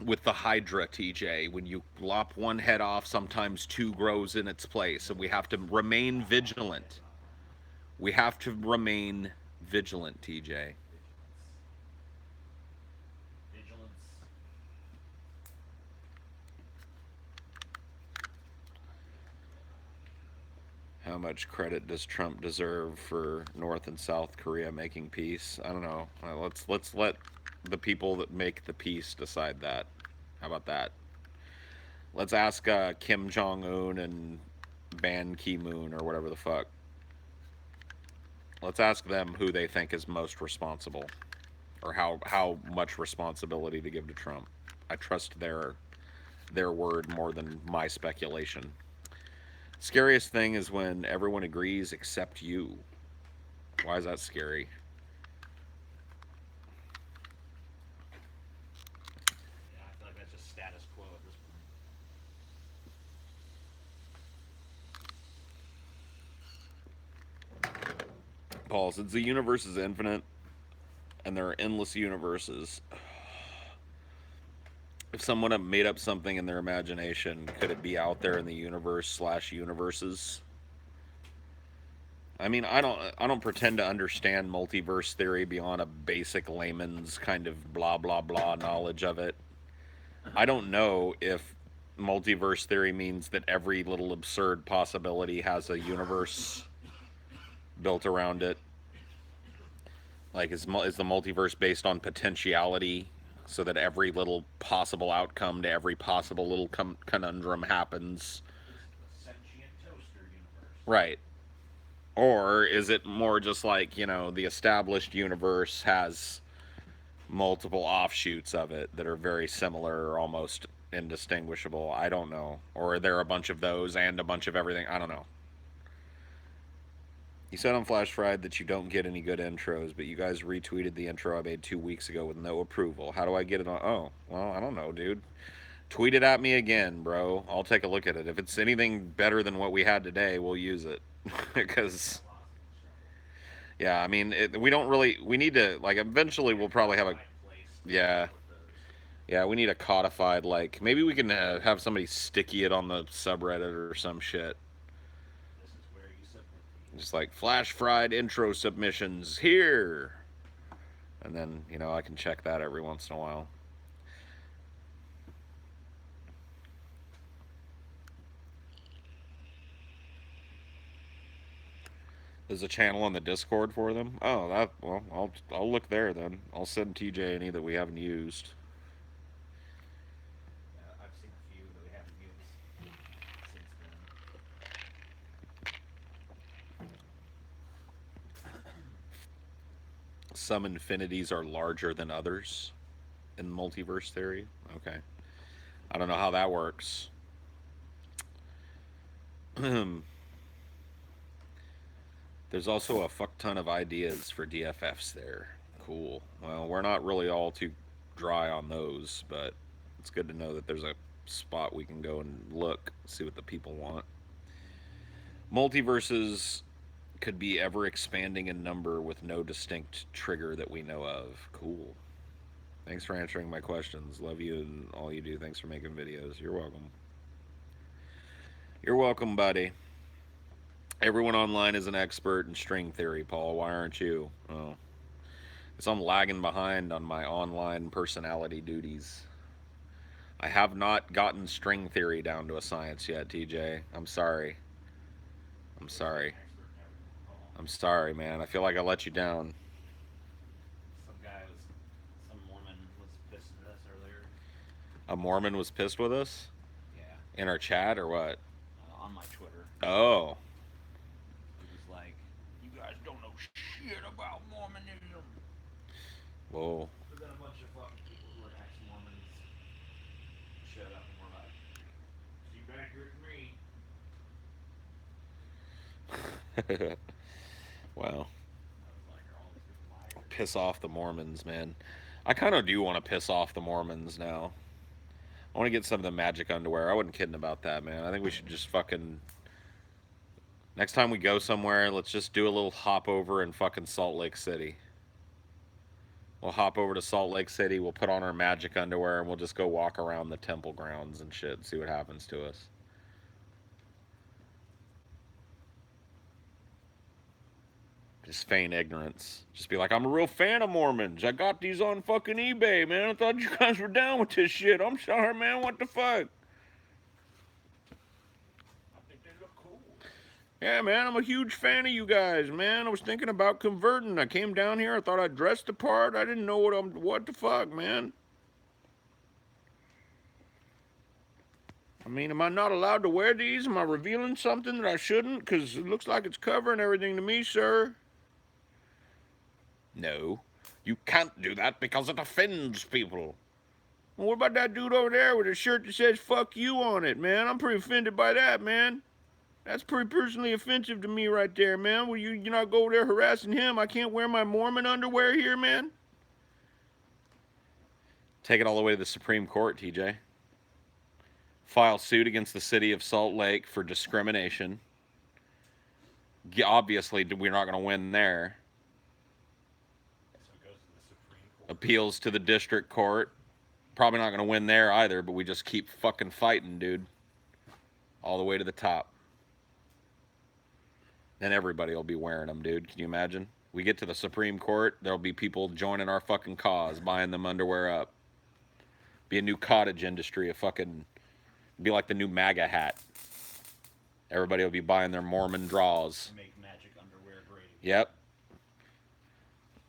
with the Hydra, TJ, when you lop one head off, sometimes two grows in its place, and we have to remain vigilant. We have to remain vigilant, TJ. Vigilance. How much credit does Trump deserve for North and South Korea making peace? I don't know. Let's let the people that make the peace decide that. How about that? Let's ask Kim Jong Un and Ban Ki Moon or whatever the fuck. Let's ask them who they think is most responsible, or how much responsibility to give to Trump. I trust their word more than my speculation. Scariest thing is when everyone agrees except you. Why is that scary? Yeah, I feel like that's just status quo at this point. Paul, since the universe is infinite and there are endless universes, if someone had made up something in their imagination, could it be out there in the universe / universes? I mean, I don't pretend to understand multiverse theory beyond a basic layman's kind of blah blah blah knowledge of it. I don't know if multiverse theory means that every little absurd possibility has a universe built around it. Like, is the multiverse based on potentiality, so that every little possible outcome to every possible little conundrum happens? It's the sentient toaster universe. Right. Or is it more just like, the established universe has multiple offshoots of it that are very similar or almost indistinguishable? I don't know. Or are there a bunch of those and a bunch of everything? I don't know. You said on Flash Friday that you don't get any good intros, but you guys retweeted the intro I made 2 weeks ago with no approval. How do I get it on? Oh, well, I don't know, dude. Tweet it at me again, bro. I'll take a look at it. If it's anything better than what we had today, we'll use it. Because, yeah, I mean, we don't really. We need to, like, eventually we'll probably have a. Yeah. Yeah, we need a codified, like, maybe we can have somebody sticky it on the subreddit or some shit. This is where you submit. Just like flash fried intro submissions here. And then, I can check that every once in a while. There's a channel on the Discord for them. Oh, I'll look there then. I'll send TJ any that we haven't used. I've seen a few that we haven't used since then. Some infinities are larger than others in multiverse theory. Okay. I don't know how that works. There's also a fuck ton of ideas for DFFs there. Cool. Well, we're not really all too dry on those, but it's good to know that there's a spot we can go and look, see what the people want. Multiverses could be ever expanding in number with no distinct trigger that we know of. Cool. Thanks for answering my questions. Love you and all you do. Thanks for making videos. You're welcome. You're welcome, buddy. Everyone online is an expert in string theory, Paul. Why aren't you? Oh. Because I'm lagging behind on my online personality duties. I have not gotten string theory down to a science yet, TJ. I'm sorry. I'm sorry. I'm sorry, man. I feel like I let you down. Some Mormon was pissed at us earlier. A Mormon was pissed with us? Yeah. In our chat or what? On my Twitter. Oh. He was like, "You guys don't know shit about Mormonism." Whoa. But then a bunch of fucking people who are ex-Mormons showed up and were like, "See back here to me." Wow. Piss off the Mormons, man. I kind of do want to piss off the Mormons now. I want to get some of the magic underwear. I wasn't kidding about that, man. I think we should just fucking... Next time we go somewhere, let's just do a little hop over in fucking Salt Lake City. We'll hop over to Salt Lake City, we'll put on our magic underwear, and we'll just go walk around the temple grounds and shit, see what happens to us. Just feign ignorance. Just be like, I'm a real fan of Mormons. I got these on fucking eBay, man. I thought you guys were down with this shit. I'm sorry, man. What the fuck? I think they look cool. Yeah, man. I'm a huge fan of you guys, man. I was thinking about converting. I came down here. I thought I dressed the part. I didn't know what the fuck, man. I mean, am I not allowed to wear these? Am I revealing something that I shouldn't? Because it looks like it's covering everything to me, sir. No, you can't do that because it offends people. Well, what about that dude over there with a shirt that says fuck you on it, man? I'm pretty offended by that, man. That's pretty personally offensive to me right there, man. Will you not go over there harassing him? I can't wear my Mormon underwear here, man. Take it all the way to the Supreme Court, TJ. File suit against the city of Salt Lake for discrimination. Obviously, we're not going to win there. Appeals to the district court. Probably not going to win there either, but we just keep fucking fighting, dude. All the way to the top. Then everybody will be wearing them, dude. Can you imagine? We get to the Supreme Court, there'll be people joining our fucking cause, buying them underwear up. Be a new cottage industry, be like the new MAGA hat. Everybody will be buying their Mormon draws. Make magic underwear great. Yep.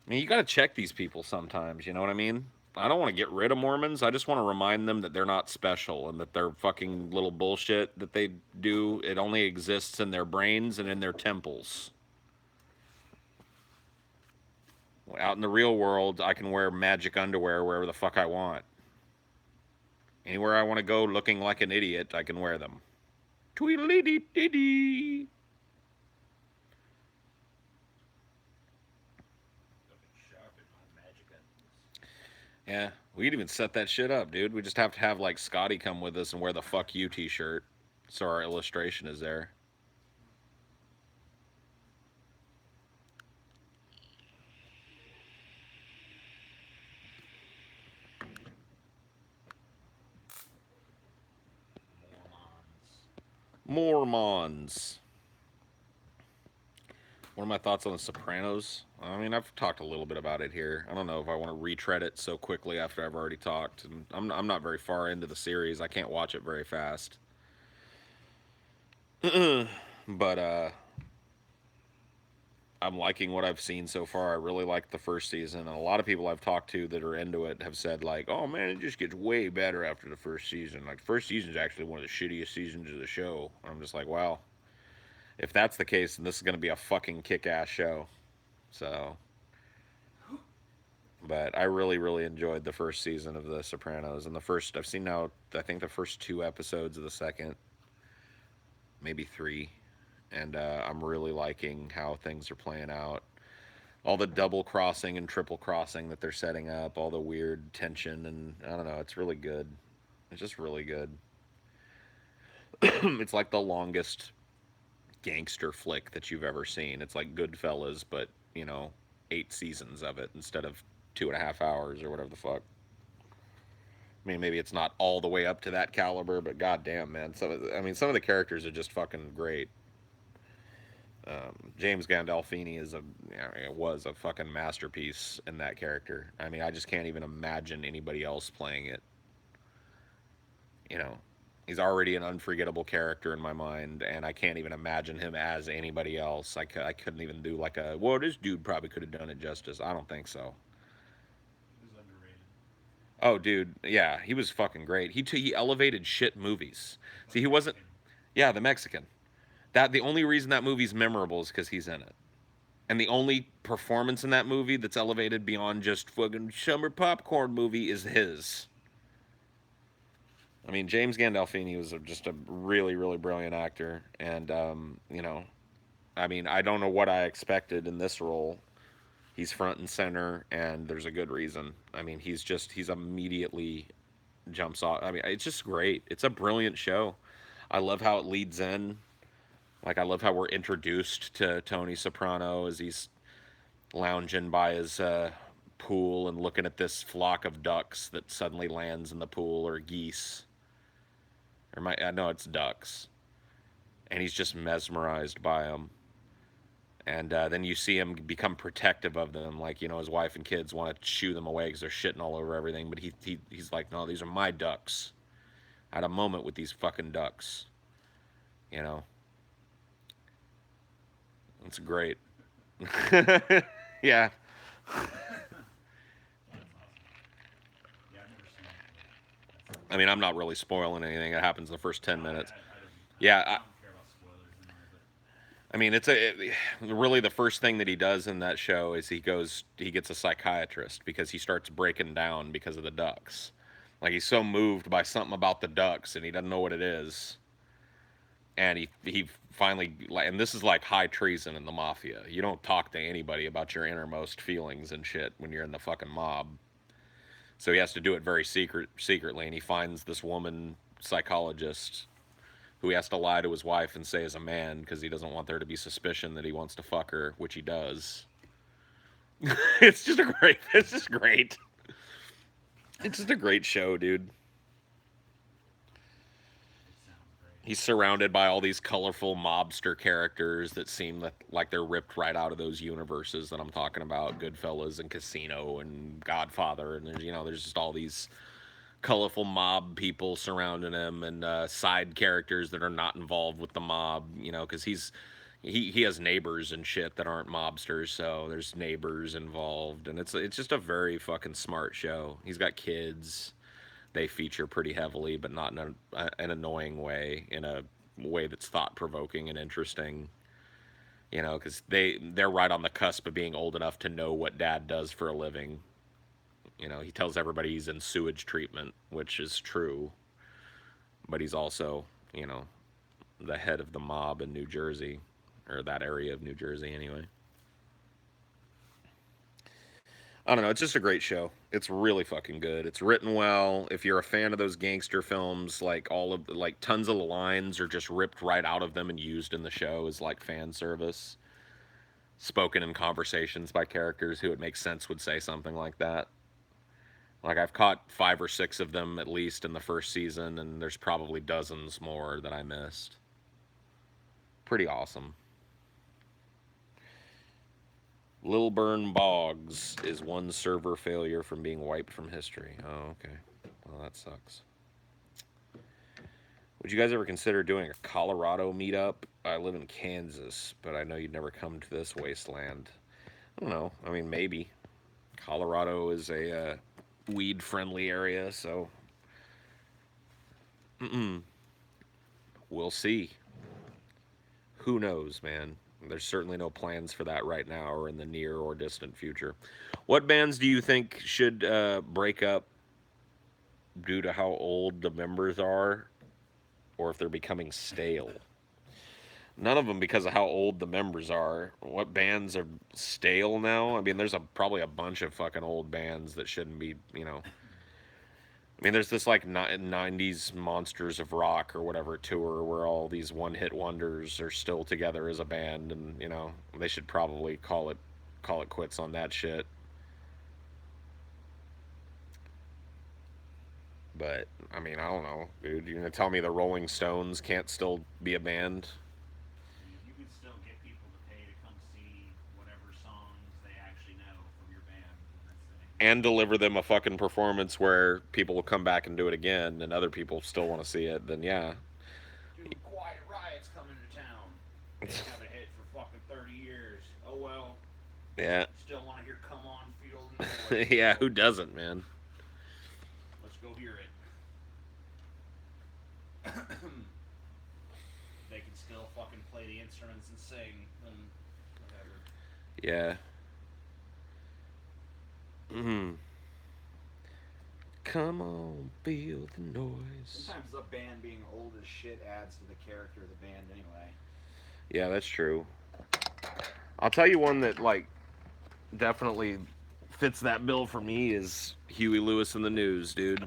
I mean, you got to check these people sometimes. You know what I mean? I don't want to get rid of Mormons. I just want to remind them that they're not special and that their fucking little bullshit that they do, it only exists in their brains and in their temples. Out in the real world, I can wear magic underwear wherever the fuck I want. Anywhere I want to go looking like an idiot, I can wear them. Tweedledee dee dee dee. Looking sharp in my magic ends. Yeah, we could even set that shit up, dude. We just have to have like Scotty come with us and wear the "fuck you" T-shirt, so our illustration is there. Mormons. Mormons. What are my thoughts on The Sopranos? I mean, I've talked a little bit about it here. I don't know if I want to retread it so quickly after I've already talked. And I'm not very far into the series. I can't watch it very fast. But I'm liking what I've seen so far. I really like the first season, and a lot of people I've talked to that are into it have said like, "Oh man, it just gets way better after the first season. Like, first season's actually one of the shittiest seasons of the show." And I'm just like, "Wow, if that's the case, then this is gonna be a fucking kick-ass show." So, but I really, really enjoyed the first season of The Sopranos, and the first I've seen now. I think the first two episodes of the second, maybe three, and I'm really liking how things are playing out. All the double crossing and triple crossing that they're setting up, all the weird tension, and I don't know, it's really good. It's just really good. It's like the longest gangster flick that you've ever seen. It's like Goodfellas, but 8 seasons of it instead of 2.5 hours or whatever the fuck. I mean, maybe it's not all the way up to that caliber, but goddamn, man, some of the characters are just fucking great. James Gandolfini was a fucking masterpiece in that character. I mean, I just can't even imagine anybody else playing it. You know, he's already an unforgettable character in my mind, and I can't even imagine him as anybody else. I couldn't even do like well, this dude probably could have done it justice. I don't think so. He was underrated. Oh, dude, yeah, he was fucking great. He elevated shit movies. See, he wasn't. Mexican. Yeah, the Mexican. That the only reason that movie's memorable is because he's in it. And the only performance in that movie that's elevated beyond just fucking summer popcorn movie is his. I mean, James Gandolfini was just a really, really brilliant actor, and I mean, I don't know what I expected in this role. He's front and center, and there's a good reason. I mean, he's immediately jumps off. I mean, it's just great. It's a brilliant show. I love how it leads in. Like, I love how we're introduced to Tony Soprano as he's lounging by his pool and looking at this flock of ducks that suddenly lands in the pool, or geese. I know it's ducks. And he's just mesmerized by them. And then you see him become protective of them, like his wife and kids want to shoo them away because they're shitting all over everything. But he's like, no, these are my ducks. I had a moment with these fucking ducks. You know, it's great. Yeah, That's awesome. Yeah, I've never seen it, but that I sounds mean, I'm cool. not really spoiling anything. It happens in the first ten No, minutes. I don't. Yeah, I don't care about spoilers anyway. But I mean, really the first thing that he does in that show is he gets a psychiatrist because he starts breaking down because of the ducks. Like, he's so moved by something about the ducks and he doesn't know what it is. And he finally, and this is like high treason in the mafia. You don't talk to anybody about your innermost feelings and shit when you're in the fucking mob. So he has to do it very secretly, and he finds this woman psychologist who he has to lie to his wife and say is a man because he doesn't want there to be suspicion that he wants to fuck her, which he does. It's just great. It's just a great show, dude. it sounds great. He's surrounded by all these colorful mobster characters that seem like they're ripped right out of those universes that I'm talking about, Goodfellas and Casino and Godfather, and there's just all these colorful mob people surrounding him, and side characters that are not involved with the mob, because he has neighbors and shit that aren't mobsters, so there's neighbors involved, and it's just a very fucking smart show. He's got kids. They feature pretty heavily, but not in an annoying way, in a way that's thought provoking and interesting. You know, because they're right on the cusp of being old enough to know what dad does for a living. You know, he tells everybody he's in sewage treatment, which is true, but he's also, you know, the head of the mob in New Jersey, or that area of New Jersey anyway. I don't know. It's just a great show. It's really fucking good. It's written well. If you're a fan of those gangster films, like tons of the lines are just ripped right out of them and used in the show as like fan service, spoken in conversations by characters who it makes sense would say something like that. Like I've caught 5 or 6 of them at least in the first season, and there's probably dozens more that I missed. Pretty awesome. Lilburn Boggs is one server failure from being wiped from history. Oh, okay. Well, that sucks. Would you guys ever consider doing a Colorado meetup? I live in Kansas, but I know you'd never come to this wasteland. I don't know. I mean, maybe. Colorado is a weed-friendly area, so we'll see. Who knows, man? There's certainly no plans for that right now or in the near or distant future. What bands do you think should break up due to how old the members are, or if they're becoming stale? None of them because of how old the members are. What bands are stale now? I mean, there's probably a bunch of fucking old bands that shouldn't be, you know. I mean, there's this like 90s Monsters of Rock or whatever tour where all these one-hit wonders are still together as a band, and you know they should probably call it quits on that shit. But I mean, I don't know, dude. You're gonna tell me the Rolling Stones can't still be a band? You can still get people to pay to come see whatever songs they actually know from your band. That's the thing. And deliver them a fucking performance where people will come back and do it again, and other people still want to see it, then yeah. Dude, Quiet Riot's coming to town. They haven't hit for fucking 30 years. Oh well. Yeah. Still want to hear Come On, Feel the Noise. Yeah, who doesn't, man? Let's go hear it. They can still fucking play the instruments and sing and whatever. Yeah. Come on, feel the noise. Sometimes the band being old as shit adds to the character of the band anyway. Yeah, that's true. I'll tell you one that like definitely fits that bill for me is Huey Lewis and the News, dude.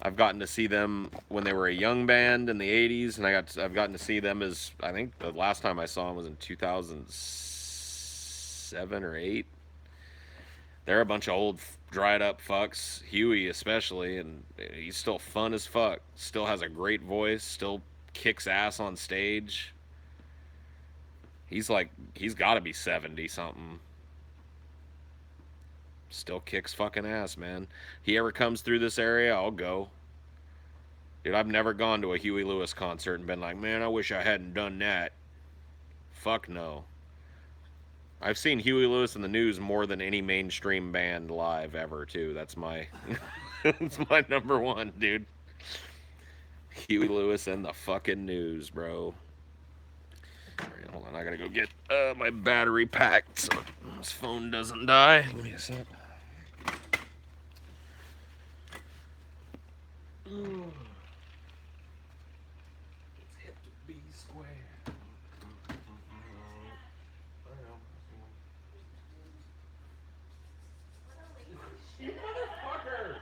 I've gotten to see them when they were a young band in the '80s, and I've gotten to see them as I think the last time I saw them was in 2007 or 8. They're a bunch of old dried up fucks, Huey especially, and he's still fun as fuck. Still has a great voice, still kicks ass on stage. He's got to be 70 something. Still kicks fucking ass, man. He ever comes through this area, I'll go. Dude, I've never gone to a Huey Lewis concert and been like, man, I wish I hadn't done that. Fuck no. I've seen Huey Lewis and the News more than any mainstream band live ever, too. That's my that's my number one, dude. Huey Lewis and the fucking News, bro. Alright, hold on, I gotta go get my battery packed so this phone doesn't die. Give me a sec. It's hip to be square. You motherfucker!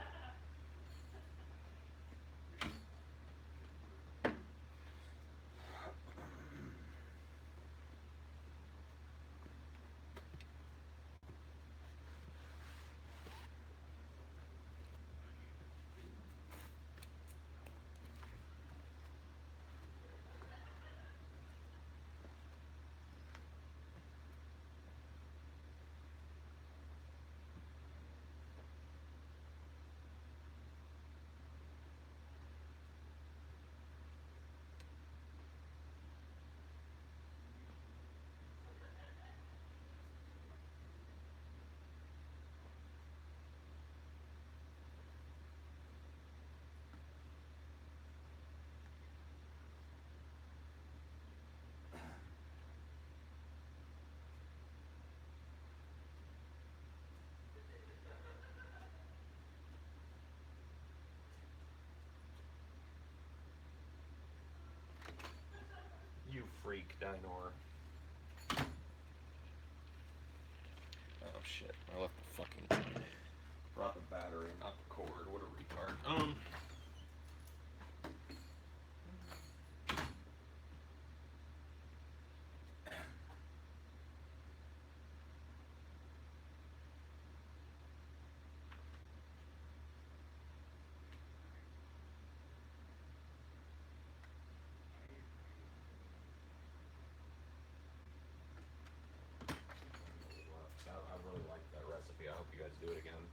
You freak, Dinor. Oh shit! I left the fucking. Brought the battery, not the cord. What a retard. I really like that recipe. I hope you guys do it again.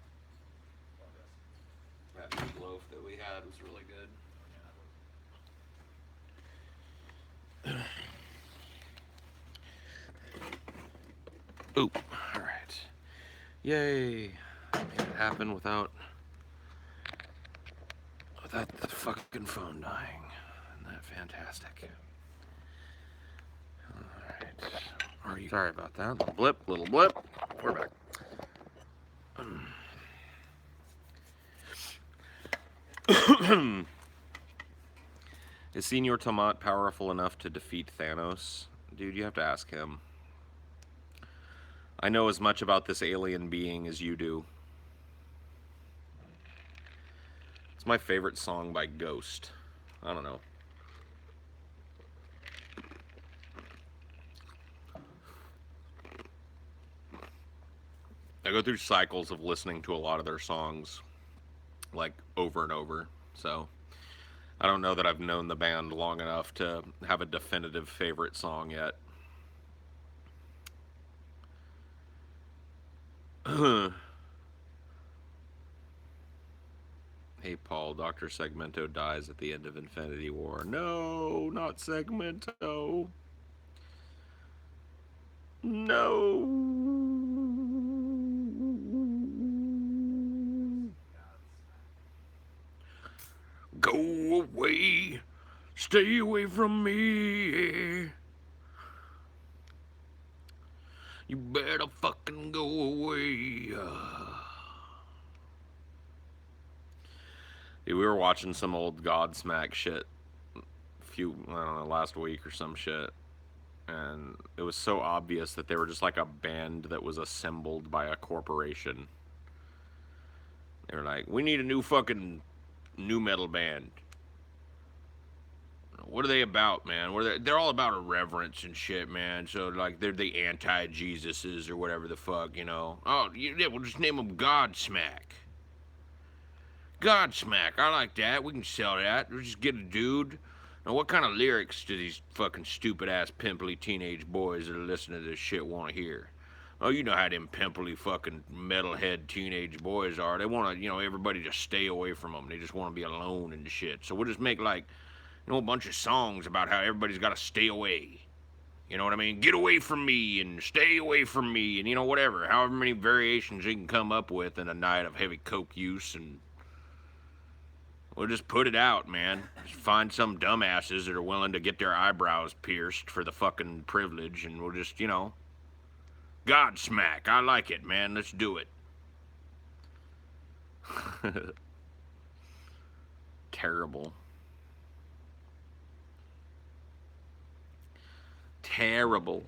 That meatloaf that we had was really good. Oop. Alright. Yay. Made it happen without the fucking phone dying. Isn't that fantastic? Alright. Are you sorry about that? Little blip. We're back. Is Senor Tomat powerful enough to defeat Thanos? Dude, you have to ask him. I know as much about this alien being as you do. It's my favorite song by Ghost. I don't know. I go through cycles of listening to a lot of their songs, like, over and over, so I don't know that I've known the band long enough to have a definitive favorite song yet. Hey Paul, Dr. Segmento dies at the end of Infinity War. No, not Segmento. No. Go away. Stay away from me. You better fucking go away. Dude, we were watching some old Godsmack shit I don't know, last week or some shit. And it was so obvious that they were just like a band that was assembled by a corporation. They were like, we need a new fucking new metal band. What are they about, man? They're all about irreverence and shit, man. So, like, they're the anti-Jesuses or whatever the fuck, you know. Oh, yeah, we'll just name them Godsmack. Godsmack, I like that. We can sell that. We'll just get a dude. Now, what kind of lyrics do these fucking stupid-ass, pimply teenage boys that are listening to this shit want to hear? Oh, you know how them pimply fucking metalhead teenage boys are. They want to, you know, everybody to stay away from them. They just want to be alone and shit. So we'll just make, like, you know, a bunch of songs about how everybody's got to stay away. You know what I mean? Get away from me and stay away from me and, you know, whatever. However many variations you can come up with in a night of heavy coke use, and we'll just put it out, man. Just find some dumbasses that are willing to get their eyebrows pierced for the fucking privilege, and we'll just, you know, Godsmack. I like it, man. Let's do it. Terrible. Terrible.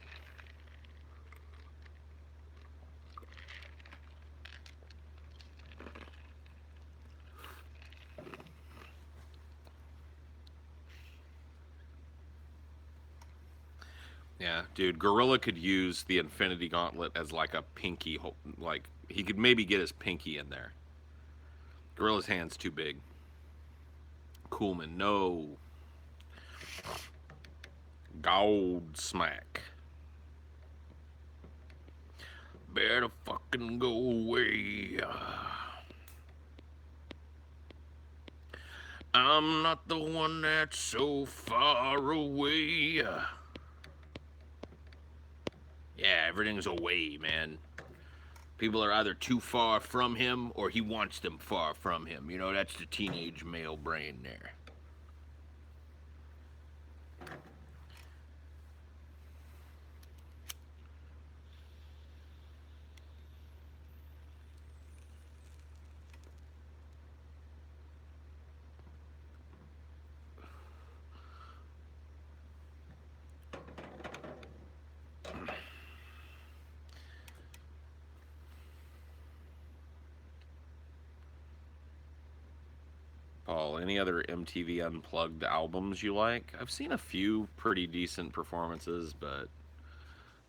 Yeah, dude, Gorilla could use the Infinity Gauntlet as like a pinky, like, he could maybe get his pinky in there. Gorilla's hand's too big. Coolman, no. Godsmack. Better fucking go away. I'm not the one that's so far away. Yeah, everything's away, man. People are either too far from him or he wants them far from him. You know, that's the teenage male brain there. Paul, any other MTV Unplugged albums you like? I've seen a few pretty decent performances, but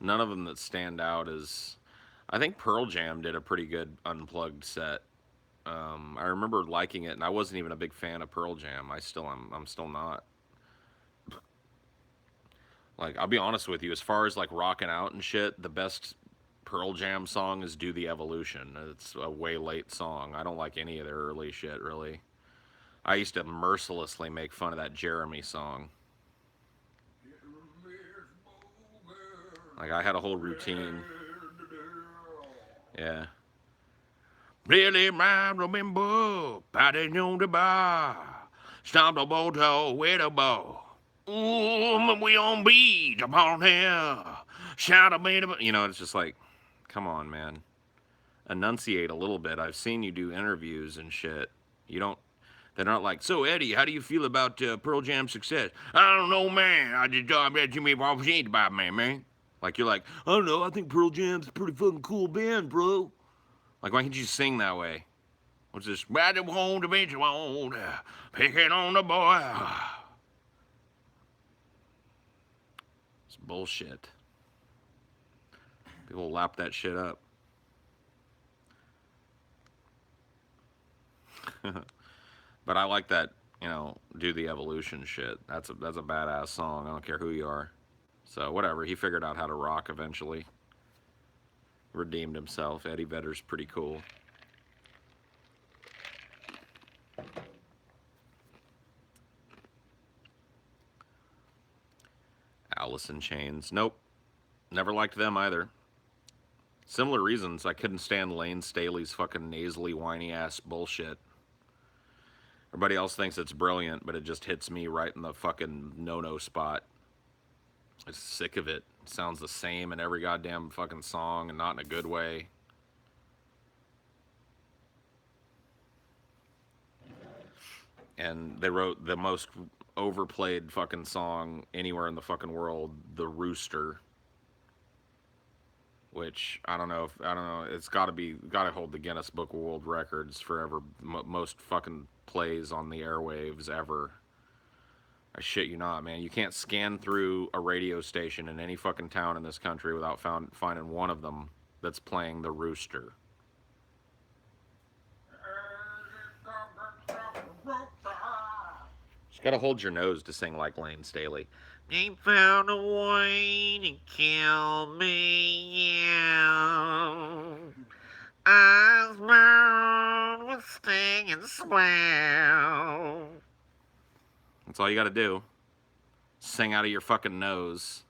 none of them that stand out as. I think Pearl Jam did a pretty good Unplugged set. I remember liking it, and I wasn't even a big fan of Pearl Jam. I'm still not. Like, I'll be honest with you, as far as like rocking out and shit, the best Pearl Jam song is "Do the Evolution." It's a way late song. I don't like any of their early shit really. I used to mercilessly make fun of that Jeremy song. Like, I had a whole routine. Yeah. Really, I remember partying on the bar. Stomped a bottle with a ball. Ooh, we on beat upon here. Shout a bit. You know, it's just like, come on, man. Enunciate a little bit. I've seen you do interviews and shit. You don't. They're not like, so Eddie, how do you feel about Pearl Jam's success? I don't know, man. I just bet you me about man. Like, you're like, I don't know. I think Pearl Jam's a pretty fucking cool band, bro. Like, why can't you sing that way? What's this? Ride home to be on, picking on the boy. It's bullshit. People lap that shit up. But I like that, you know, do the evolution shit. That's a badass song. I don't care who you are. So whatever. He figured out how to rock eventually. Redeemed himself. Eddie Vedder's pretty cool. Alice in Chains. Nope. Never liked them either. Similar reasons. I couldn't stand Lane Staley's fucking nasally, whiny ass bullshit. Everybody else thinks it's brilliant, but it just hits me right in the fucking no-no spot. I'm sick of it. It sounds the same in every goddamn fucking song, and not in a good way. And they wrote the most overplayed fucking song anywhere in the fucking world, "The Rooster," which I don't know. It's got to hold the Guinness Book of World Records forever. Most fucking plays on the airwaves ever. I shit you not, man. You can't scan through a radio station in any fucking town in this country without finding one of them that's playing "The Rooster." Just gotta hold your nose to sing like Lane Staley. They found a way to kill me, yeah. Eyes burned with sting and smell. That's all you gotta do. Sing out of your fucking nose.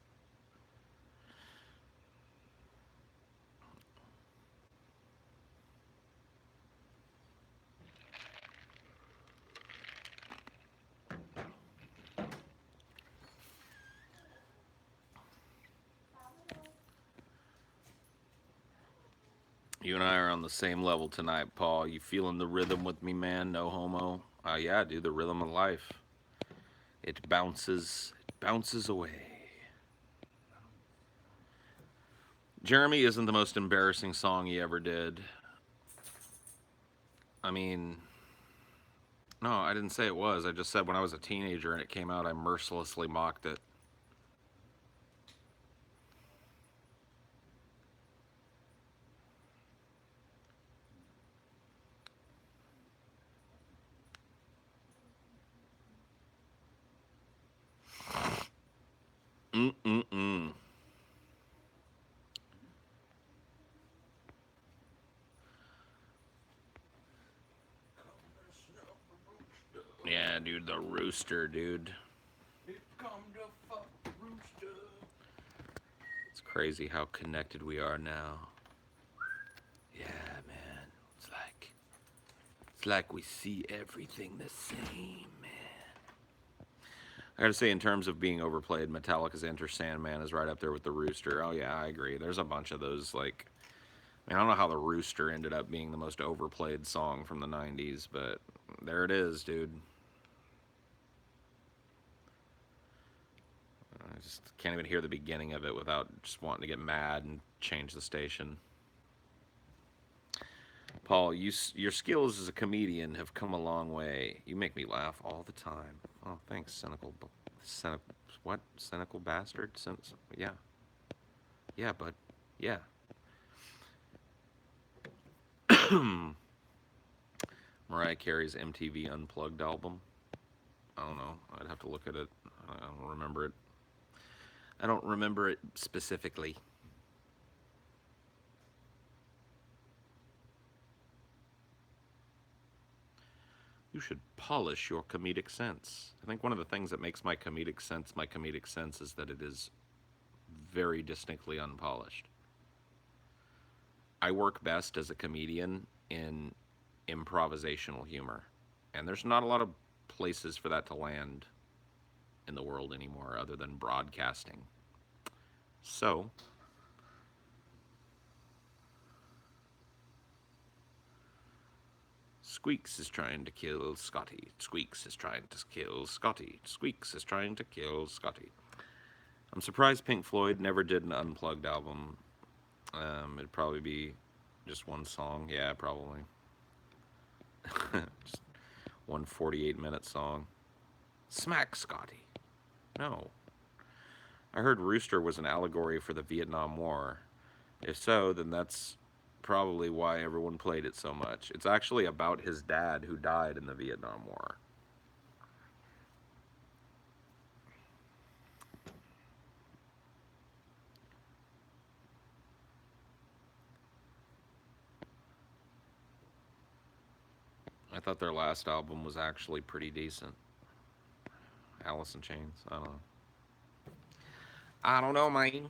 You and I are on the same level tonight, Paul. You feeling the rhythm with me, man? No homo. Yeah, dude, the rhythm of life. It bounces away. Jeremy isn't the most embarrassing song he ever did. I mean, no, I didn't say it was. I just said when I was a teenager and it came out, I mercilessly mocked it. Mm-mm-mm. Yeah, dude, the rooster, dude. It's crazy how connected we are now. Yeah, man. It's like we see everything the same, man. I gotta say, in terms of being overplayed, Metallica's Enter Sandman is right up there with the Rooster. Oh yeah, I agree. There's a bunch of those, like, I mean, I don't know how the Rooster ended up being the most overplayed song from the 90s, but there it is, dude. I just can't even hear the beginning of it without just wanting to get mad and change the station. Paul, your skills as a comedian have come a long way. You make me laugh all the time. Oh, thanks, cynical, what? Cynical bastard? Yeah, yeah, bud, yeah. Mariah Carey's MTV Unplugged album. I don't know. I'd have to look at it. I don't remember it. I don't remember it specifically. You should polish your comedic sense. I think one of the things that makes my comedic sense, is that it is very distinctly unpolished. I work best as a comedian in improvisational humor. And there's not a lot of places for that to land in the world anymore other than broadcasting. So, Squeaks is trying to kill Scotty. Squeaks is trying to kill Scotty. Squeaks is trying to kill Scotty. I'm surprised Pink Floyd never did an unplugged album. It'd probably be just one song. Yeah, probably. Just one 48-minute song. Smack Scotty. No. I heard Rooster was an allegory for the Vietnam War. If so, then that's probably why everyone played it so much. It's actually about his dad who died in the Vietnam War. I thought their last album was actually pretty decent. Alice in Chains. I don't know. I don't know, man.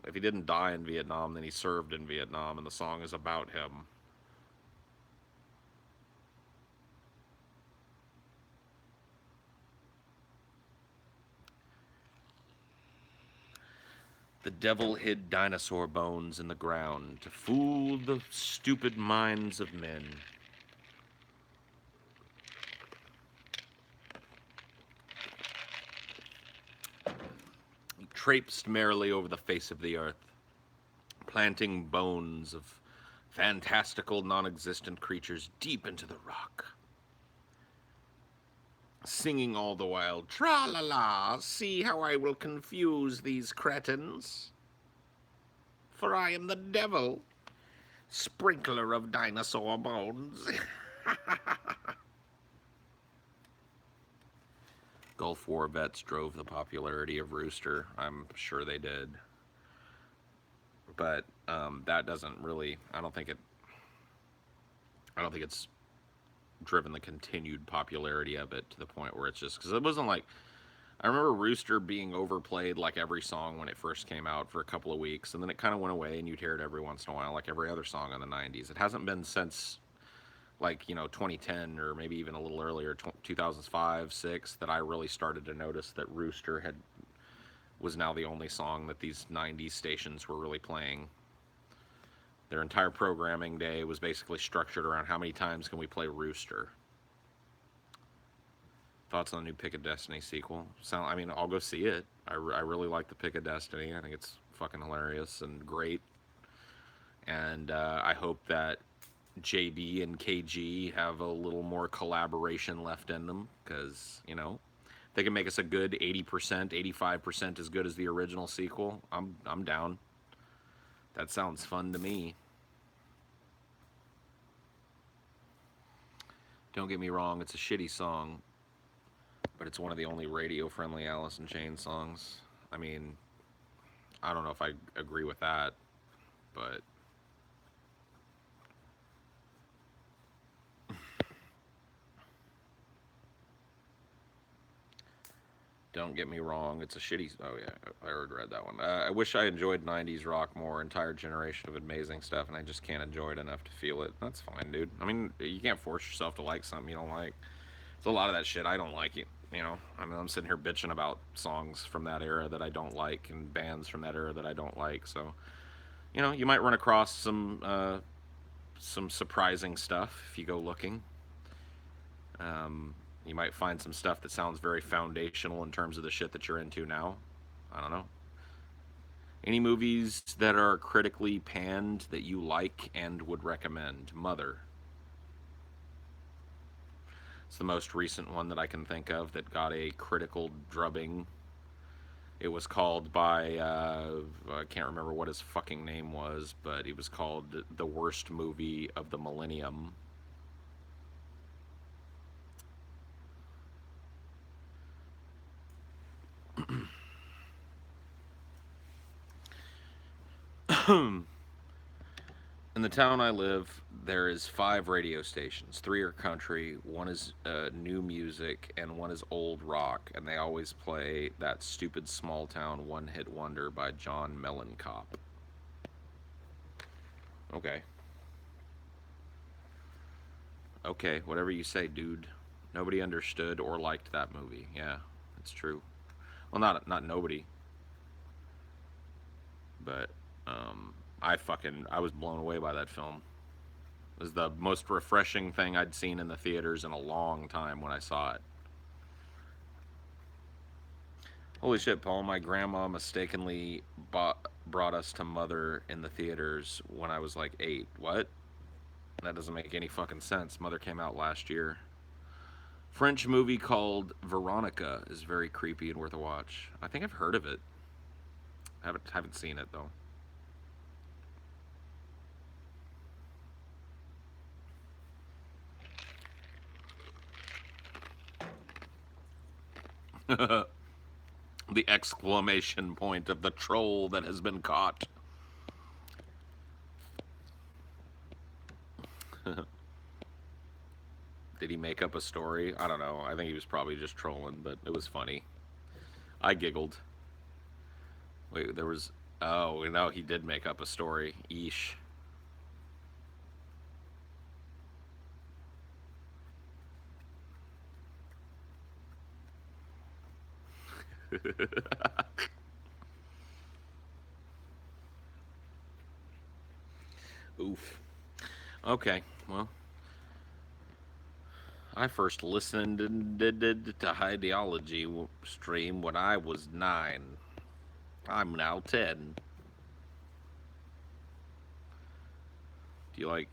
If he didn't die in Vietnam, then he served in Vietnam, and the song is about him. The devil hid dinosaur bones in the ground to fool the stupid minds of men. He traipsed merrily over the face of the earth, planting bones of fantastical, non-existent creatures deep into the rock, singing all the while, "Tra-la-la, see how I will confuse these cretins. For I am the devil, sprinkler of dinosaur bones." Gulf War vets drove the popularity of Rooster. I'm sure they did. But that doesn't really, I don't think it's driven the continued popularity of it to the point where it's just, because it wasn't like, I remember Rooster being overplayed like every song when it first came out for a couple of weeks, and then it kind of went away and you'd hear it every once in a while like every other song in the 90s. It hasn't been since, like, 2010 or maybe even a little earlier, 2005, 6, that I really started to notice that Rooster was now the only song that these 90s stations were really playing. Their entire programming day was basically structured around how many times can we play Rooster. Thoughts on the new Pick of Destiny sequel? I mean, I'll go see it. I really like the Pick of Destiny. I think it's fucking hilarious and great. And I hope that JB and KG have a little more collaboration left in them, because, they can make us a good 80%, 85% as good as the original sequel. I'm down. That sounds fun to me. Don't get me wrong, it's a shitty song, but it's one of the only radio-friendly Alice in Chains songs. I mean, I don't know if I agree with that, but don't get me wrong, it's a shitty... Oh, yeah, I already read that one. I wish I enjoyed 90s rock more. Entire generation of amazing stuff, and I just can't enjoy it enough to feel it. That's fine, dude. I mean, you can't force yourself to like something you don't like. There's a lot of that shit I don't like. I mean, I'm sitting here bitching about songs from that era that I don't like and bands from that era that I don't like. So, you might run across some surprising stuff if you go looking. You might find some stuff that sounds very foundational in terms of the shit that you're into now. I don't know. Any movies that are critically panned that you like and would recommend? Mother. It's the most recent one that I can think of that got a critical drubbing. It was called by, I can't remember what his fucking name was, but he was called the worst movie of the millennium. In the town I live, there is 5 radio stations. 3 are country, one is new music, and one is old rock. And they always play that stupid small town one-hit wonder by John Mellencamp. Okay. Okay, whatever you say, dude. Nobody understood or liked that movie. Yeah, it's true. Well, not nobody, but I was blown away by that film. It was the most refreshing thing I'd seen in the theaters in a long time when I saw it. Holy shit, Paul! My grandma mistakenly brought us to Mother in the theaters when I was like 8. What? That doesn't make any fucking sense. Mother came out last year. French movie called Veronica is very creepy and worth a watch. I think I've heard of it. I haven't seen it though. The exclamation point of the troll that has been caught. Did he make up a story? I don't know. I think he was probably just trolling, but it was funny. I giggled. Wait, there was. Oh, no, he did make up a story. Eesh. Oof. Okay, well, I first listened to Highdeology stream when I was 9. I'm now 10. Do you like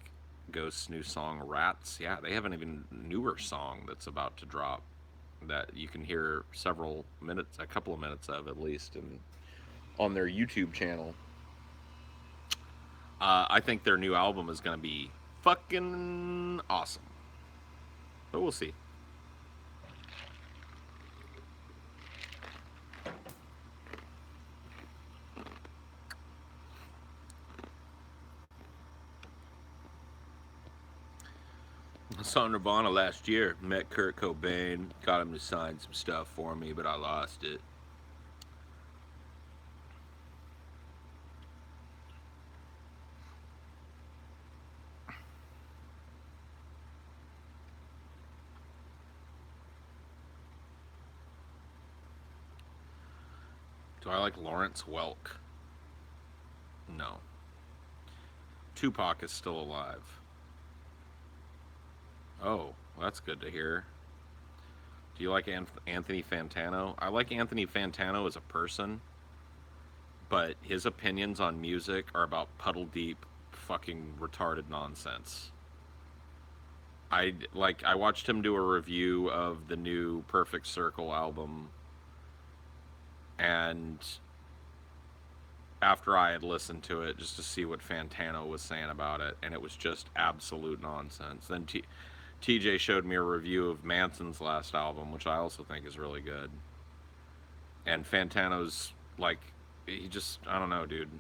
Ghost's new song Rats? Yeah, they have an even newer song that's about to drop that you can hear several minutes, a couple of minutes of at least, and on their YouTube channel. I think their new album is going to be fucking awesome. But we'll see. I saw Nirvana last year. Met Kurt Cobain. Got him to sign some stuff for me, but I lost it. Do I like Lawrence Welk? No. Tupac is still alive. Oh, well, that's good to hear. Do you like Anthony Fantano? I like Anthony Fantano as a person, but his opinions on music are about puddle deep, fucking retarded nonsense. I watched him do a review of the new Perfect Circle album, and after I had listened to it just to see what Fantano was saying about it, and it was just absolute nonsense. Then TJ showed me a review of Manson's last album, which I also think is really good. And Fantano's like, he just, I don't know, dude.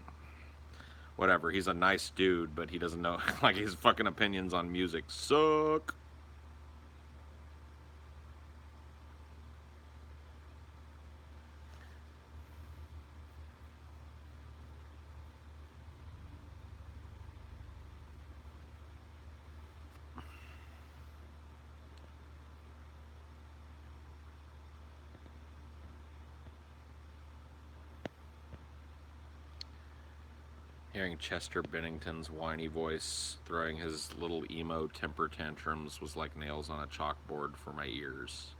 Whatever, he's a nice dude, but he doesn't know, like, his fucking opinions on music suck. Hearing Chester Bennington's whiny voice throwing his little emo temper tantrums was like nails on a chalkboard for my ears.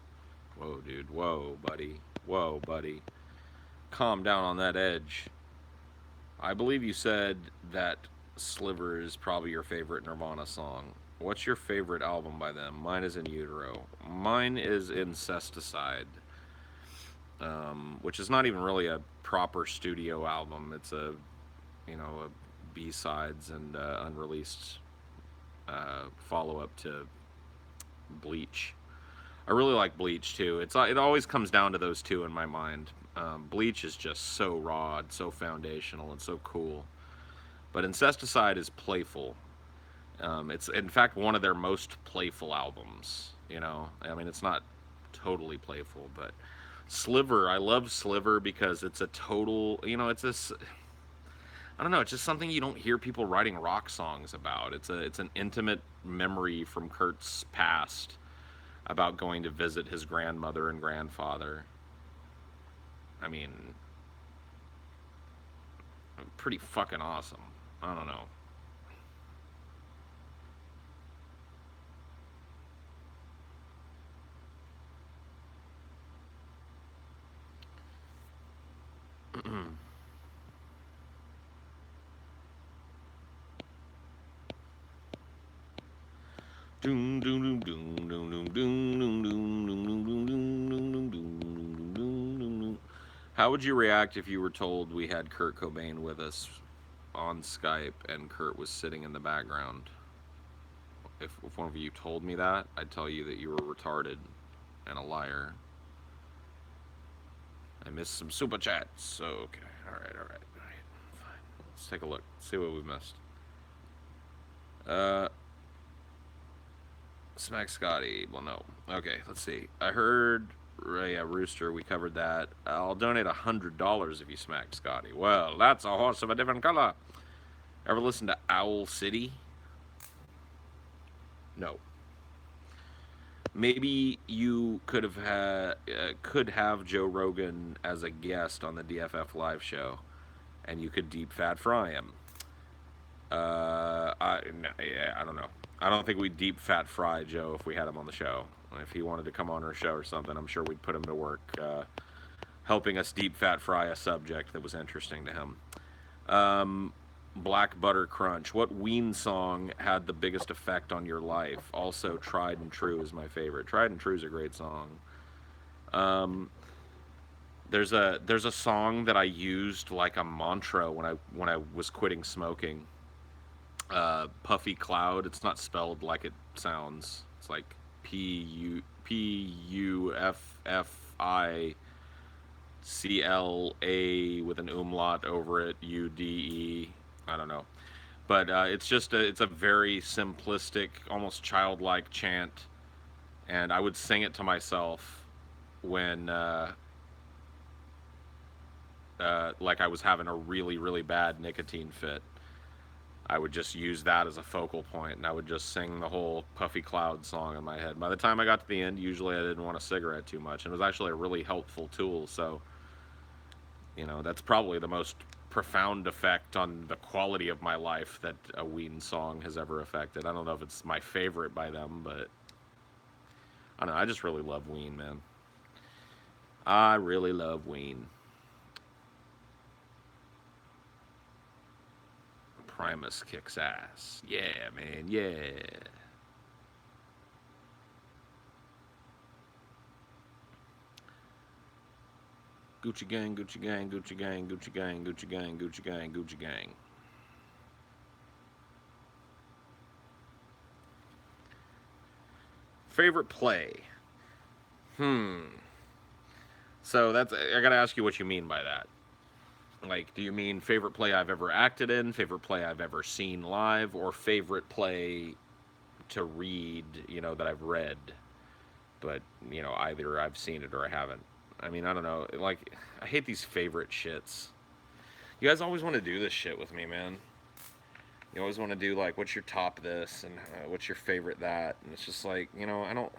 Whoa, dude. Whoa, buddy. Whoa, buddy. Calm down on that edge. I believe you said that Sliver is probably your favorite Nirvana song. What's your favorite album by them? Mine is In Utero. Mine is Incesticide, which is not even really a proper studio album. It's a B sides and unreleased follow up to Bleach. I really like Bleach too. It always comes down to those two in my mind. Bleach is just so raw and so foundational and so cool, but Incesticide is playful. It's in fact one of their most playful albums. I mean, it's not totally playful, but Sliver, I love Sliver because it's a total. It's this. I don't know. It's just something you don't hear people writing rock songs about. It's an intimate memory from Kurt's past about going to visit his grandmother and grandfather. I mean, pretty fucking awesome. I don't know. How would you react if you were told we had Kurt Cobain with us on Skype and Kurt was sitting in the background? If one of you told me that, I'd tell you that you were retarded and a liar. I missed some super chats. Okay. All right. Fine. Let's take a look. See what we missed. Smack Scotty. Well, no. Okay, let's see. I heard, yeah, Rooster. We covered that. I'll donate $100 if you smack Scotty. Well, that's a horse of a different color. Ever listen to Owl City? No. Maybe you could have Joe Rogan as a guest on the DFF live show, and you could deep fat fry him. I don't know. I don't think we'd deep fat fry Joe if we had him on the show. If he wanted to come on our show or something, I'm sure we'd put him to work helping us deep fat fry a subject that was interesting to him. Black Butter Crunch. What Ween song had the biggest effect on your life? Also, Tried and True is my favorite. Tried and True is a great song. There's a song that I used like a mantra when I was quitting smoking. Puffy Cloud. It's not spelled like it sounds. It's like Puffcla with an umlaut over it. Ude. I don't know, but it's a very simplistic, almost childlike chant, and I would sing it to myself when like I was having a really really bad nicotine fit. I would just use that as a focal point, and I would just sing the whole Puffy Cloud song in my head. By the time I got to the end, usually I didn't want a cigarette too much, and it was actually a really helpful tool. So, that's probably the most profound effect on the quality of my life that a Ween song has ever affected. I don't know if it's my favorite by them, but I don't know. I just really love Ween, man. I really love Ween. Primus kicks ass. Yeah, man. Yeah. Gucci gang, Gucci gang, Gucci gang, Gucci gang, Gucci gang, Gucci gang, Gucci gang. Favorite play? So I gotta ask you what you mean by that. Like, do you mean favorite play I've ever acted in, favorite play I've ever seen live, or favorite play to read, that I've read, but, either I've seen it or I haven't? I mean, I don't know. Like, I hate these favorite shits. You guys always want to do this shit with me, man. You always want to do, like, what's your top this, and what's your favorite that, and it's just like, I don't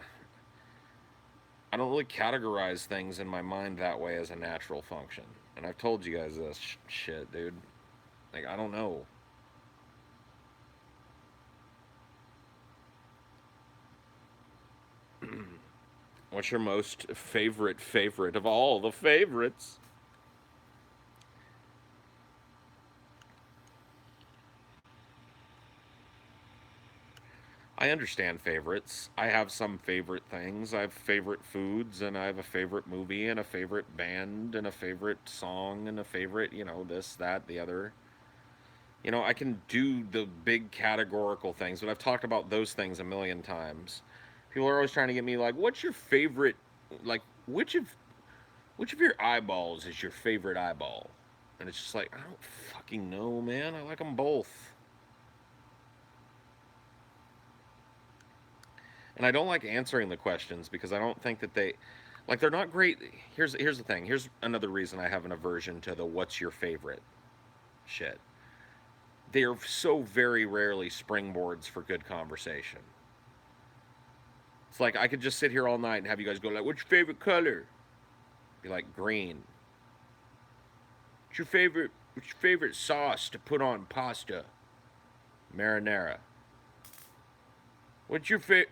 really categorize things in my mind that way as a natural function. And I've told you guys this shit, dude. Like, I don't know. What's your most favorite of all the favorites? I understand favorites. I have some favorite things. I have favorite foods, and I have a favorite movie, and a favorite band, and a favorite song, and a favorite, this, that, the other. I can do the big categorical things, but I've talked about those things a million times. People are always trying to get me like, what's your favorite, like, which of your eyeballs is your favorite eyeball? And it's just like, I don't fucking know, man. I like them both. And I don't like answering the questions because I don't think that they're not great. Here's the thing. Here's another reason I have an aversion to the what's your favorite shit. They are so very rarely springboards for good conversation. It's like I could just sit here all night and have you guys go like, "What's your favorite color?" Be like, "Green." What's your favorite sauce to put on pasta? Marinara. What's your favorite?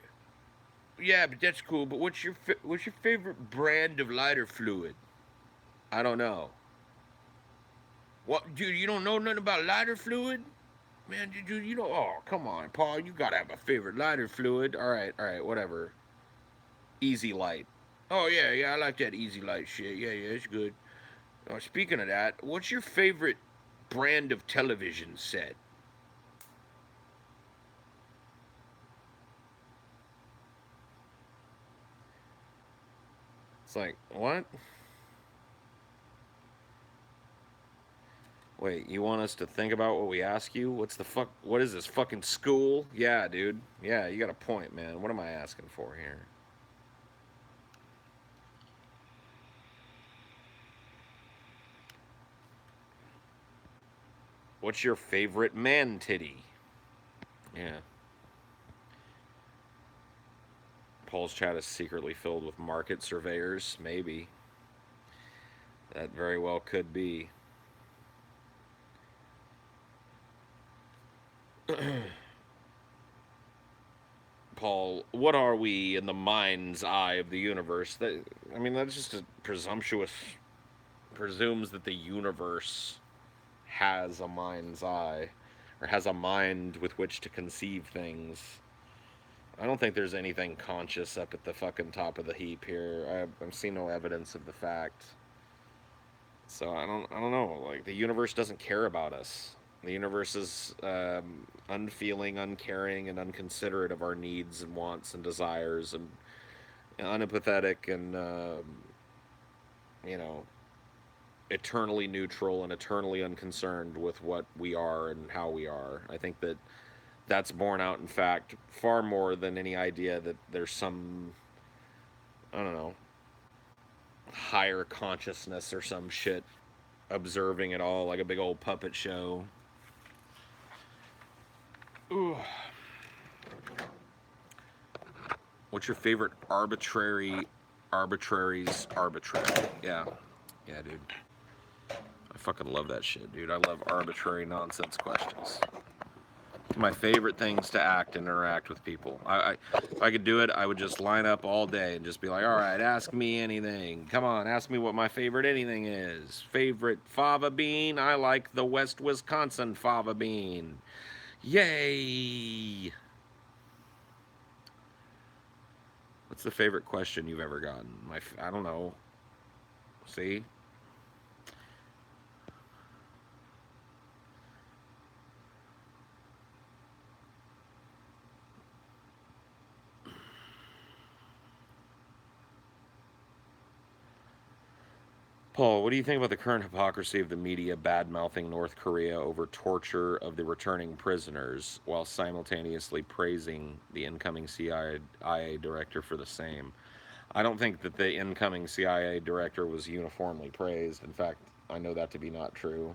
Yeah, but that's cool. But what's your favorite brand of lighter fluid? I don't know. What, dude? You don't know nothing about lighter fluid, man? Dude, you know? Oh, come on, Paul. You gotta have a favorite lighter fluid. All right, whatever. Easy light. Oh yeah, yeah, I like that easy light shit. Yeah, yeah, it's good. Speaking of that, what's your favorite brand of television set? It's like, what? Wait, you want us to think about what we ask you? What's the fuck? What is this, fucking school? Yeah, dude. Yeah, you got a point, man. What am I asking for here? What's your favorite man titty? Yeah. Paul's chat is secretly filled with market surveyors. Maybe. That very well could be. Paul, what are we in the mind's eye of the universe? I mean, that's just a presumptuous, presumes that the universe has a mind's eye, or has a mind with which to conceive things. I don't think there's anything conscious up at the fucking top of the heap here. I've seen no evidence of the fact. So I don't know. Like, the universe doesn't care about us. The universe is unfeeling, uncaring, and unconsiderate of our needs and wants and desires, and unempathetic, and you know, eternally neutral and eternally unconcerned with what we are and how we are. I think that that's borne out in fact far more than any idea that there's some, I don't know, higher consciousness or some shit observing it all like a big old puppet show. Ooh. What's your favorite arbitrary's arbitrary? Yeah. Yeah, dude. I fucking love that shit, dude. I love arbitrary nonsense questions. My favorite things to act and interact with people. If I could do it, I would just line up all day and just be like, all right, ask me anything. Come on, ask me what my favorite anything is. Favorite fava bean? I like the West Wisconsin fava bean. Yay! What's the favorite question you've ever gotten? I don't know. See? Paul, what do you think about the current hypocrisy of the media bad-mouthing North Korea over torture of the returning prisoners while simultaneously praising the incoming CIA director for the same? I don't think that the incoming CIA director was uniformly praised. In fact, I know that to be not true.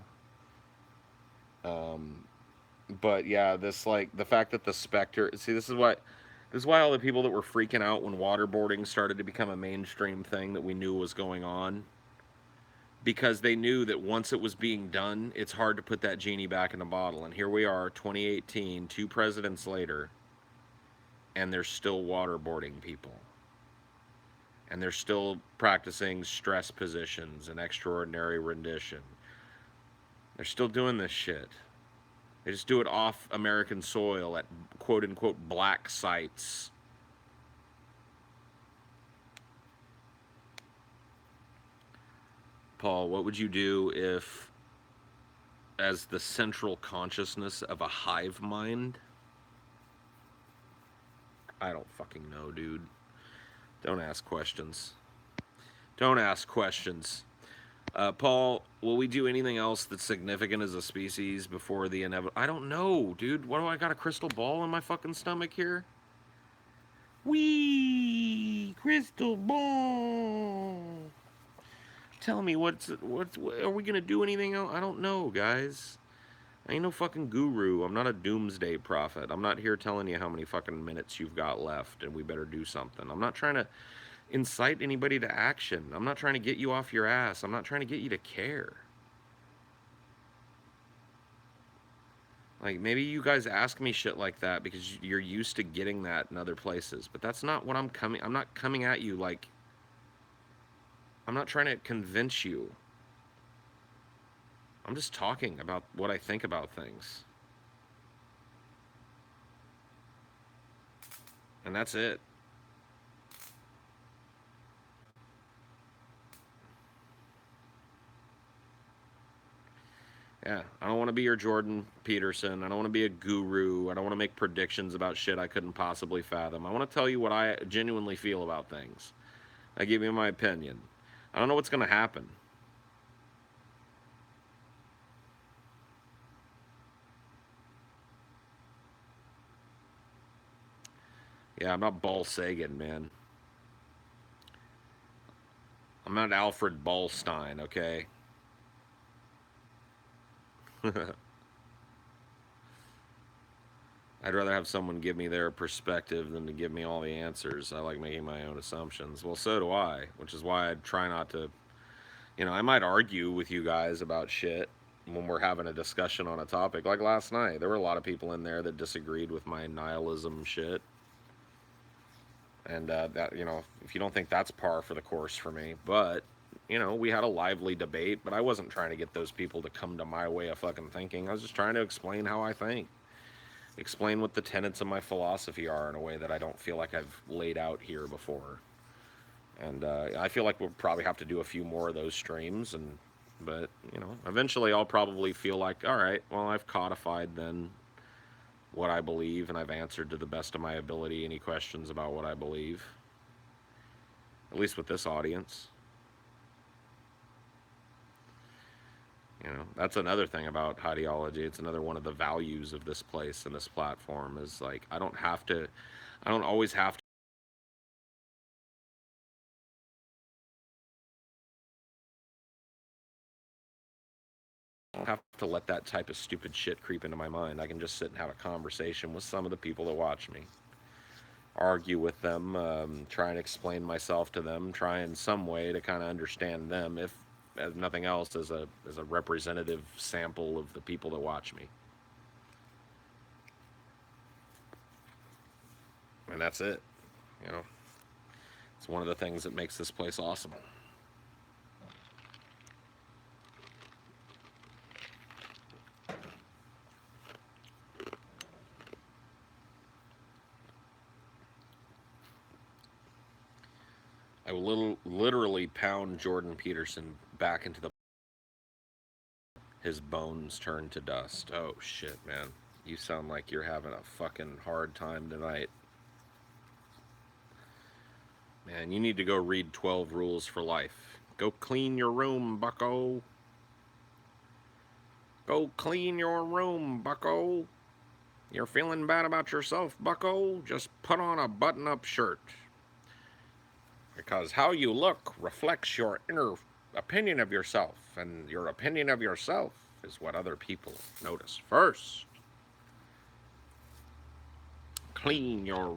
Um, but yeah, this, like, the fact that the Spectre. See, this is why all the people that were freaking out when waterboarding started to become a mainstream thing that we knew was going on, because they knew that once it was being done, it's hard to put that genie back in the bottle. And here we are, 2018, 2 presidents later, and they're still waterboarding people. And they're still practicing stress positions and extraordinary rendition. They're still doing this shit. They just do it off American soil at quote unquote black sites. Paul, what would you do if, as the central consciousness of a hive mind? I don't fucking know, dude. Don't ask questions. Don't ask questions. Paul, will we do anything else that's significant as a species before the inevitable? I don't know, dude. What do I got, a crystal ball in my fucking stomach here? Wee crystal ball. Tell me what's are we gonna do anything else? I don't know, guys. I ain't no fucking guru. I'm not a doomsday prophet. I'm not here telling you how many fucking minutes you've got left and we better do something. I'm not trying to incite anybody to action. I'm not trying to get you off your ass. I'm not trying to get you to care. Like, maybe you guys ask me shit like that because you're used to getting that in other places. But that's not what I'm not coming at you like, I'm not trying to convince you. I'm just talking about what I think about things. And that's it. Yeah, I don't want to be your Jordan Peterson. I don't want to be a guru. I don't want to make predictions about shit I couldn't possibly fathom. I want to tell you what I genuinely feel about things. I give you my opinion. I don't know what's going to happen. Yeah, I'm not Ball Sagan, man. I'm not Alfred Ballstein, okay? I'd rather have someone give me their perspective than to give me all the answers. I like making my own assumptions. Well, so do I, which is why I try not to. I might argue with you guys about shit when we're having a discussion on a topic. Like last night, there were a lot of people in there that disagreed with my nihilism shit. And that, if you don't think that's par for the course for me, but we had a lively debate, but I wasn't trying to get those people to come to my way of fucking thinking. I was just trying to explain how I think, explain what the tenets of my philosophy are in a way that I don't feel like I've laid out here before. And I feel like we'll probably have to do a few more of those streams, but eventually I'll probably feel like, all right, well, I've codified then what I believe, and I've answered to the best of my ability any questions about what I believe. At least with this audience. That's another thing about Highdeology. It's another one of the values of this place and this platform is like, I don't always have to let that type of stupid shit creep into my mind. I can just sit and have a conversation with some of the people that watch me, argue with them, try and explain myself to them, try in some way to kind of understand them, if as nothing else, as a representative sample of the people that watch me. And that's it. It's one of the things that makes this place awesome. I will literally pound Jordan Peterson back into the. His bones turn to dust. Oh shit, man. You sound like you're having a fucking hard time tonight. Man, you need to go read 12 Rules for Life. Go clean your room, bucko. Go clean your room, bucko. You're feeling bad about yourself, bucko? Just put on a button-up shirt. Because how you look reflects your inner opinion of yourself, and your opinion of yourself is what other people notice first. Clean your.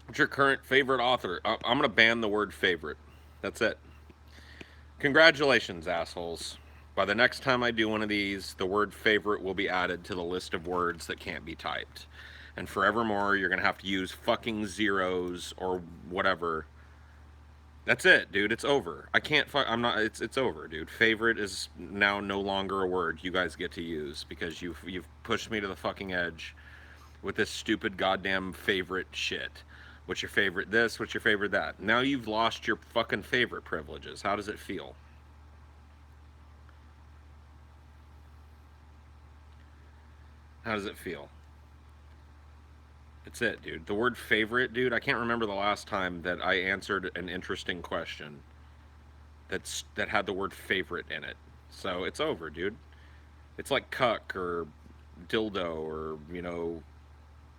What's your current favorite author? I'm going to ban the word favorite. That's it. Congratulations, assholes. By the next time I do one of these, the word favorite will be added to the list of words that can't be typed. And forevermore, you're going to have to use fucking zeros or whatever. That's it, dude. It's over. I can't I'm not it's over, dude. Favorite is now no longer a word you guys get to use because you've pushed me to the fucking edge with this stupid goddamn favorite shit. What's your favorite this? What's your favorite that? Now you've lost your fucking favorite privileges. How does it feel? How does it feel? It's it, dude. The word favorite, dude, I can't remember the last time that I answered an interesting question that had the word favorite in it. So it's over, dude. It's like cuck or dildo or, nigger,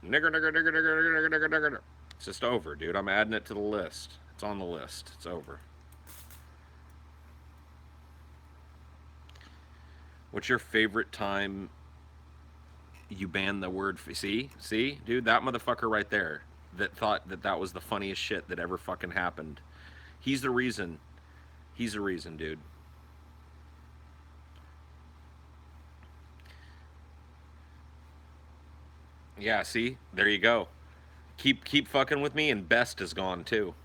nigger, nigger, nigger, nigger, nigger, nigger, nigger. It's just over, dude. I'm adding it to the list. It's on the list. It's over. What's your favorite time you banned the word? See, dude, that motherfucker right there that thought that was the funniest shit that ever fucking happened. He's the reason. He's the reason, dude. Yeah, see, there you go. Keep fucking with me, and best is gone too.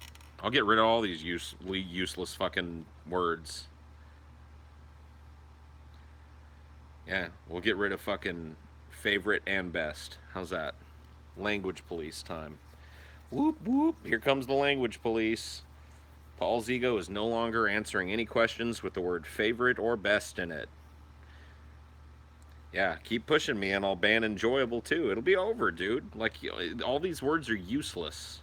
I'll get rid of all these useless fucking words. Yeah, we'll get rid of fucking favorite and best. How's that? Language police time. Whoop whoop. Here comes the language police. Paul's ego is no longer answering any questions with the word favorite or best in it. Yeah, keep pushing me and I'll ban enjoyable too. It'll be over, dude. Like, all these words are useless.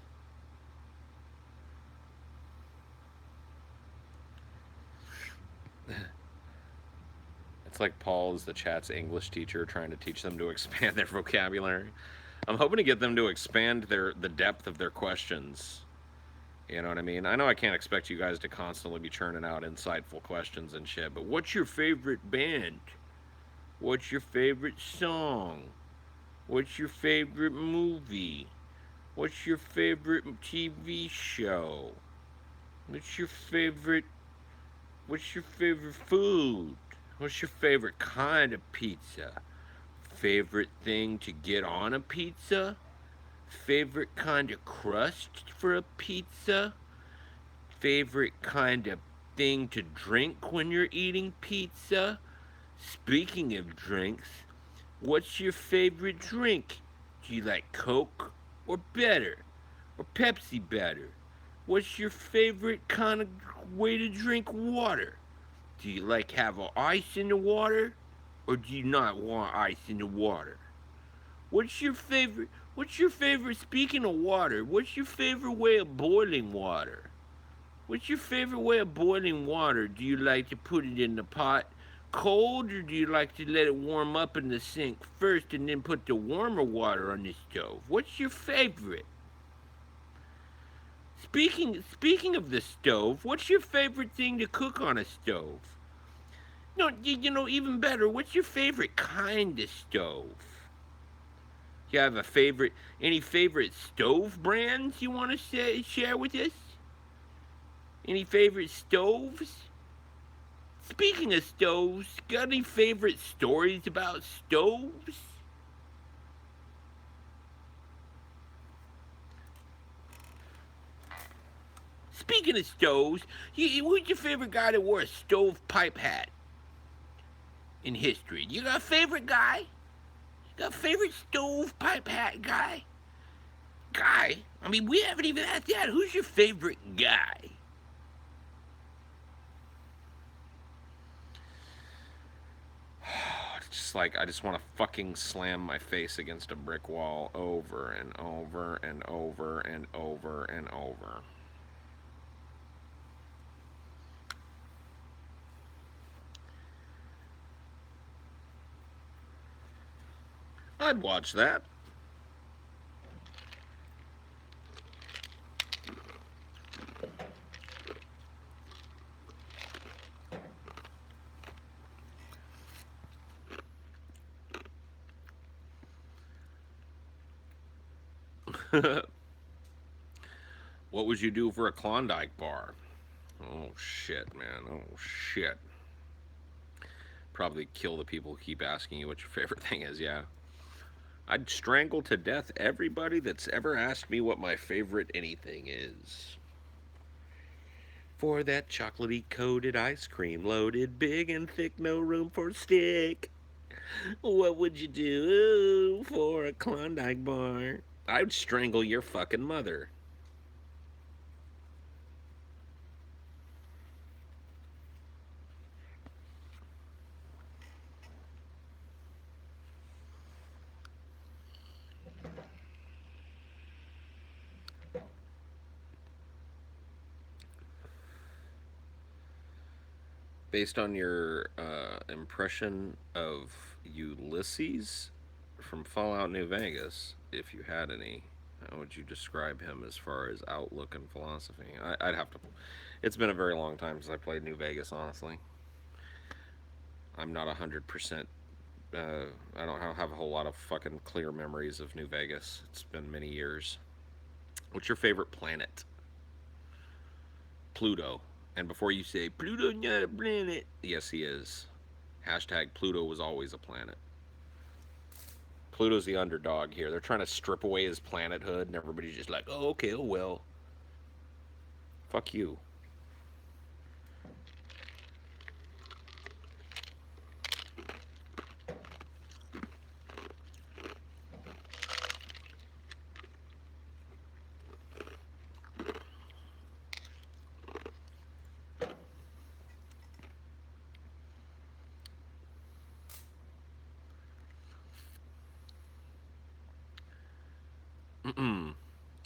It's like Paul is the chat's English teacher trying to teach them to expand their vocabulary. I'm hoping to get them to expand the depth of their questions. You know what I mean? I know I can't expect you guys to constantly be churning out insightful questions and shit, but what's your favorite band? What's your favorite song? What's your favorite movie? What's your favorite TV show? What's your favorite food? What's your favorite kind of pizza? Favorite thing to get on a pizza? Favorite kind of crust for a pizza? Favorite kind of thing to drink when you're eating pizza? Speaking of drinks, what's your favorite drink? Do you like Coke or better? Or Pepsi better? What's your favorite kind of way to drink water? Do you like have ice in the water? Or do you not want ice in the water? What's your favorite, speaking of water, what's your favorite way of boiling water? What's your favorite way of boiling water? Do you like to put it in the pot cold, or do you like to let it warm up in the sink first and then put the warmer water on the stove? What's your favorite? Speaking of the stove, what's your favorite thing to cook on a stove? No, even better, what's your favorite kind of stove? You have any favorite stove brands you want to share with us? Any favorite stoves? Speaking of stoves, got any favorite stories about stoves? Speaking of stoves, who's your favorite guy that wore a stovepipe hat in history? You got a favorite guy? You got a favorite stovepipe hat guy? Guy? I mean, we haven't even asked that. Who's your favorite guy? Just like, I just want to fucking slam my face against a brick wall over and over and over and over and over. I'd watch that. What would you do for a Klondike bar? Oh shit, man. Oh shit. probably kill the people who keep asking you what your favorite thing is, yeah. I'd strangle to death everybody that's ever asked me what my favorite anything is. For that chocolatey coated ice cream, loaded big and thick, no room for stick. What would you do for a Klondike bar? I'd strangle your fucking mother. Based on your impression of Ulysses from Fallout New Vegas, if you had any, how would you describe him as far as outlook and philosophy? I'd have to. It's been a very long time since I played New Vegas, honestly. I'm not 100%. I don't have a whole lot of fucking clear memories of New Vegas. It's been many years. What's your favorite planet? Pluto. And before you say, Pluto's not a planet, yes, he is. Hashtag Pluto was always a planet. Pluto's the underdog here. They're trying to strip away his planethood, and everybody's just like, oh, okay, oh, well. Fuck you.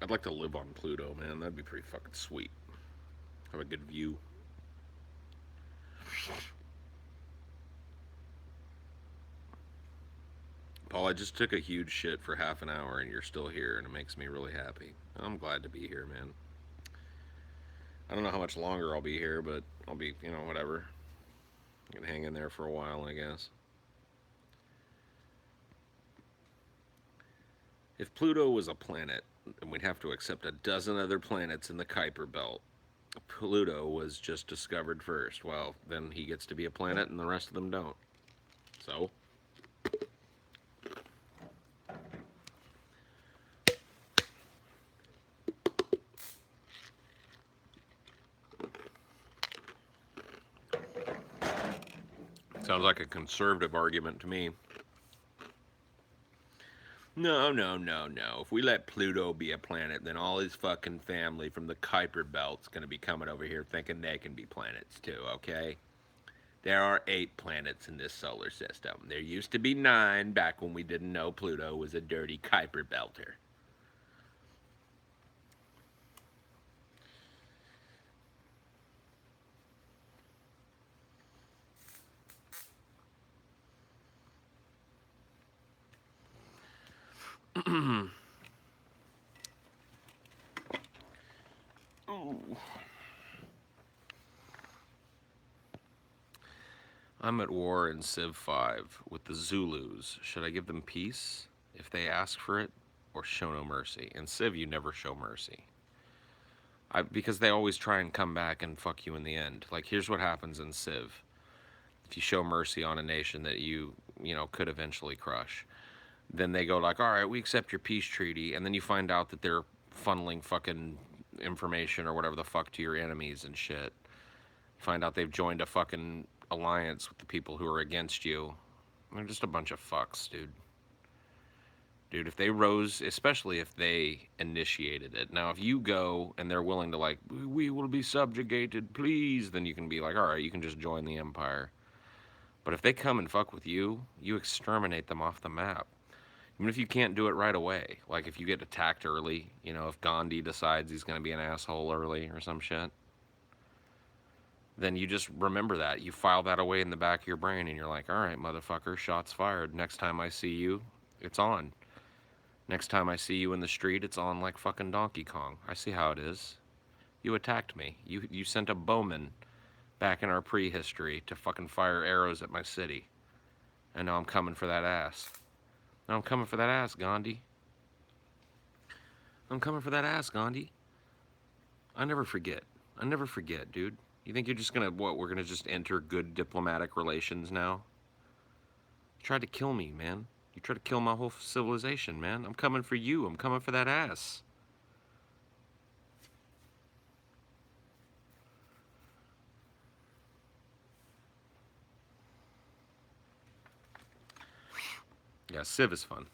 I'd like to live on Pluto, man. That'd be pretty fucking sweet. Have a good view. Paul, I just took a huge shit for half an hour and you're still here, and it makes me really happy. I'm glad to be here, man. I don't know how much longer I'll be here, but I'll be, whatever. I can hang in there for a while, I guess. If Pluto was a planet, and we'd have to accept a dozen other planets in the Kuiper Belt. Pluto was just discovered first. Well, then he gets to be a planet and the rest of them don't. So? Sounds like a conservative argument to me. No, no, no, no. If we let Pluto be a planet, then all his fucking family from the Kuiper Belt's gonna be coming over here thinking they can be planets too, okay? There are 8 planets in this solar system. There used to be 9 back when we didn't know Pluto was a dirty Kuiper Belter. I'm at war in Civ 5 with the Zulus. Should I give them peace if they ask for it, or show no mercy? In Civ, you never show mercy. Because they always try and come back and fuck you in the end. Like, here's what happens in Civ. If you show mercy on a nation that you could eventually crush, then they go like, all right, we accept your peace treaty, and then you find out that they're funneling fucking information or whatever the fuck to your enemies and shit. Find out they've joined a fucking alliance with the people who are against you. They're just a bunch of fucks, dude. Dude, if they rose, especially if they initiated it. Now, if you go and they're willing to like, we will be subjugated, please, then you can be like, all right, you can just join the empire. But if they come and fuck with you, you exterminate them off the map. Even if you can't do it right away. Like if you get attacked early, if Gandhi decides he's going to be an asshole early or some shit, then you just remember that. You file that away in the back of your brain and you're like, all right, motherfucker, shots fired. Next time I see you, it's on. Next time I see you in the street, it's on like fucking Donkey Kong. I see how it is. You attacked me. You sent a bowman back in our prehistory to fucking fire arrows at my city. And now I'm coming for that ass. Now I'm coming for that ass, Gandhi. I'm coming for that ass, Gandhi. I never forget. I never forget, dude. You think you're just gonna, we're gonna just enter good diplomatic relations now? You tried to kill me, man. You tried to kill my whole civilization, man. I'm coming for you. I'm coming for that ass. Yeah, Civ is fun.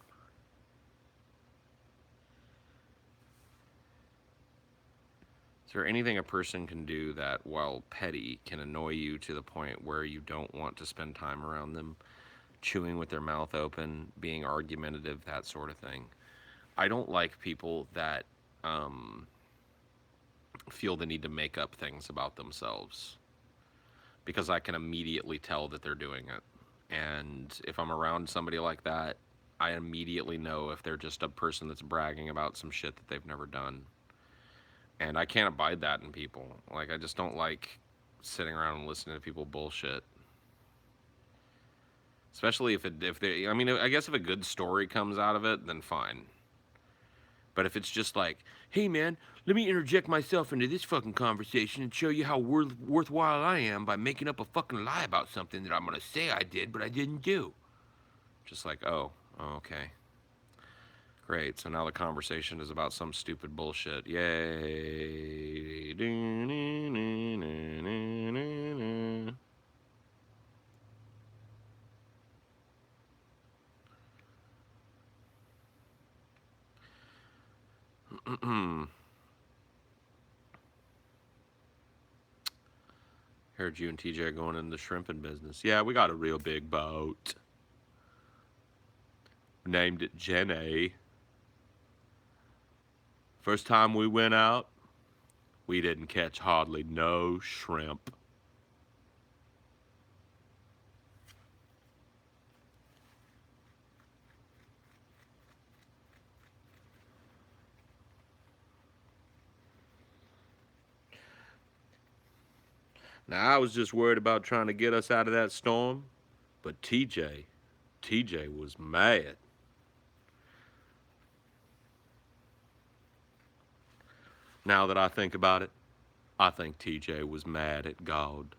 Is there anything a person can do that, while petty, can annoy you to the point where you don't want to spend time around them? Chewing with their mouth open, being argumentative, that sort of thing. I don't like people that feel the need to make up things about themselves because I can immediately tell that they're doing it. And if I'm around somebody like that, I immediately know if they're just a person that's bragging about some shit that they've never done. And I can't abide that in people. Like, I just don't like sitting around and listening to people bullshit. Especially if they, I mean, I guess if a good story comes out of it, then fine. But if it's just like, hey man, let me interject myself into this fucking conversation and show you how worthwhile I am by making up a fucking lie about something that I'm gonna say I did, but I didn't do. Just like, oh, okay. Great, so now the conversation is about some stupid bullshit. Yay. Heard you and TJ are going in the shrimping business. Yeah, we got a real big boat. Named it Jenny. First time we went out, we didn't catch hardly no shrimp. Now, I was just worried about trying to get us out of that storm, but TJ was mad. Now that I think about it, I think TJ was mad at God.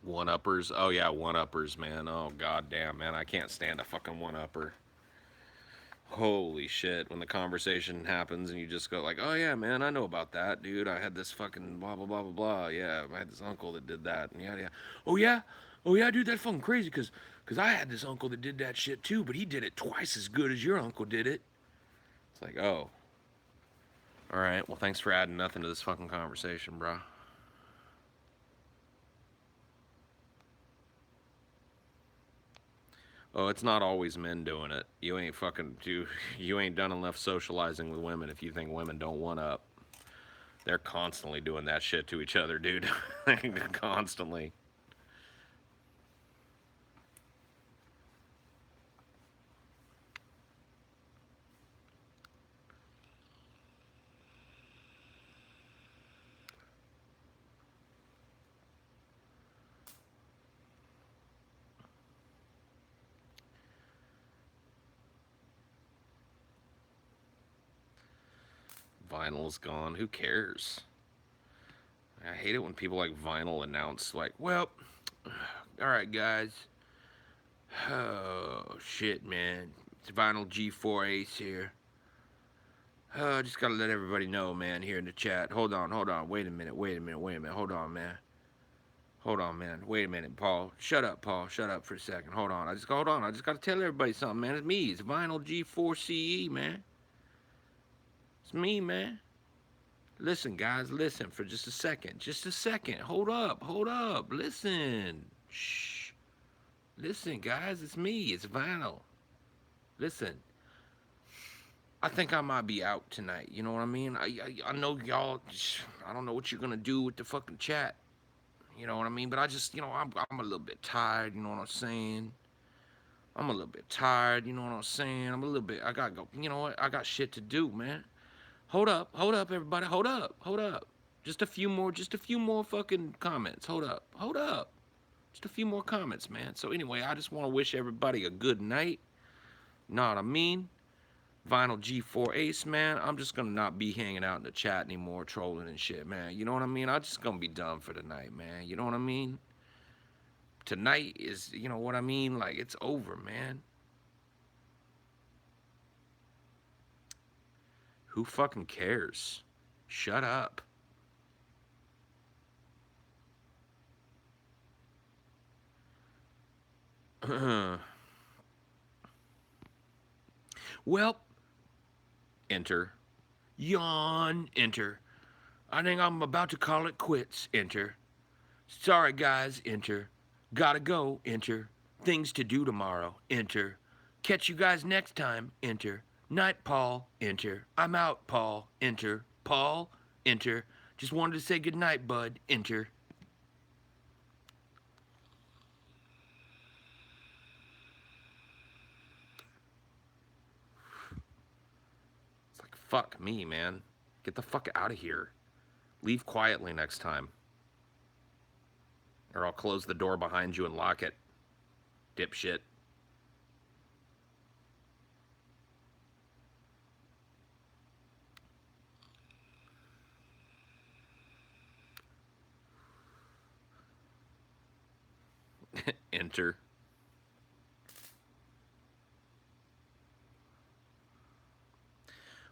One uppers. Oh yeah, one uppers, man. Oh goddamn, man. I can't stand a fucking one upper. Holy shit, when the conversation happens and you just go like, oh yeah, man, I know about that, dude. I had this fucking blah blah blah blah blah. Yeah, I had this uncle that did that, and yeah. Oh yeah, oh yeah, dude, that's fucking crazy, cause I had this uncle that did that shit too, but he did it twice as good as your uncle did it. It's like, oh, all right. Well, thanks for adding nothing to this fucking conversation, bro. Oh, it's not always men doing it. You ain't fucking you ain't done enough socializing with women if you think women don't one up. They're constantly doing that shit to each other, dude. Constantly. Vinyl's gone. Who cares? I hate it when people like Vinyl announce like, well, all right, guys. Oh shit, man. It's Vinyl G4 Ace here. Just gotta let everybody know, man, here in the chat. Hold on. Wait a minute. Hold on, man. Wait a minute, Paul. Shut up, Paul. Shut up for a second. Hold on. I just gotta tell everybody something, man. It's me. It's Vinyl G4 CE, man. It's me, man. Listen, guys, listen for just a second. Just a second. Hold up. Listen. Shh. Listen, guys, it's me. It's Vinyl. Listen. I think I might be out tonight. You know what I mean? I know y'all. I don't know what you're gonna do with the fucking chat. You know what I mean? But I just, I'm a little bit tired. You know what I'm saying? I'm a little bit tired. You know what I'm saying? I gotta go. You know what? I got shit to do, man. Hold up, everybody. Hold up. Just a few more fucking comments. Hold up. Just a few more comments, man. So anyway, I just want to wish everybody a good night. Know what I mean? Vinyl G4 Ace, man. I'm just gonna not be hanging out in the chat anymore, trolling and shit, man. You know what I mean? I'm just gonna be done for the night, man. You know what I mean? Tonight is, you know what I mean? Like, it's over, man. Who fucking cares? Shut up. Well, enter. Yawn, enter. I think I'm about to call it quits, enter. Sorry, guys, enter. Gotta go, enter. Things to do tomorrow, enter. Catch you guys next time, enter. Night, Paul, enter. I'm out, Paul, enter. Paul, enter. Just wanted to say goodnight, bud, enter. It's like, fuck me, man. Get the fuck out of here. Leave quietly next time. Or I'll close the door behind you and lock it. Dipshit. Enter.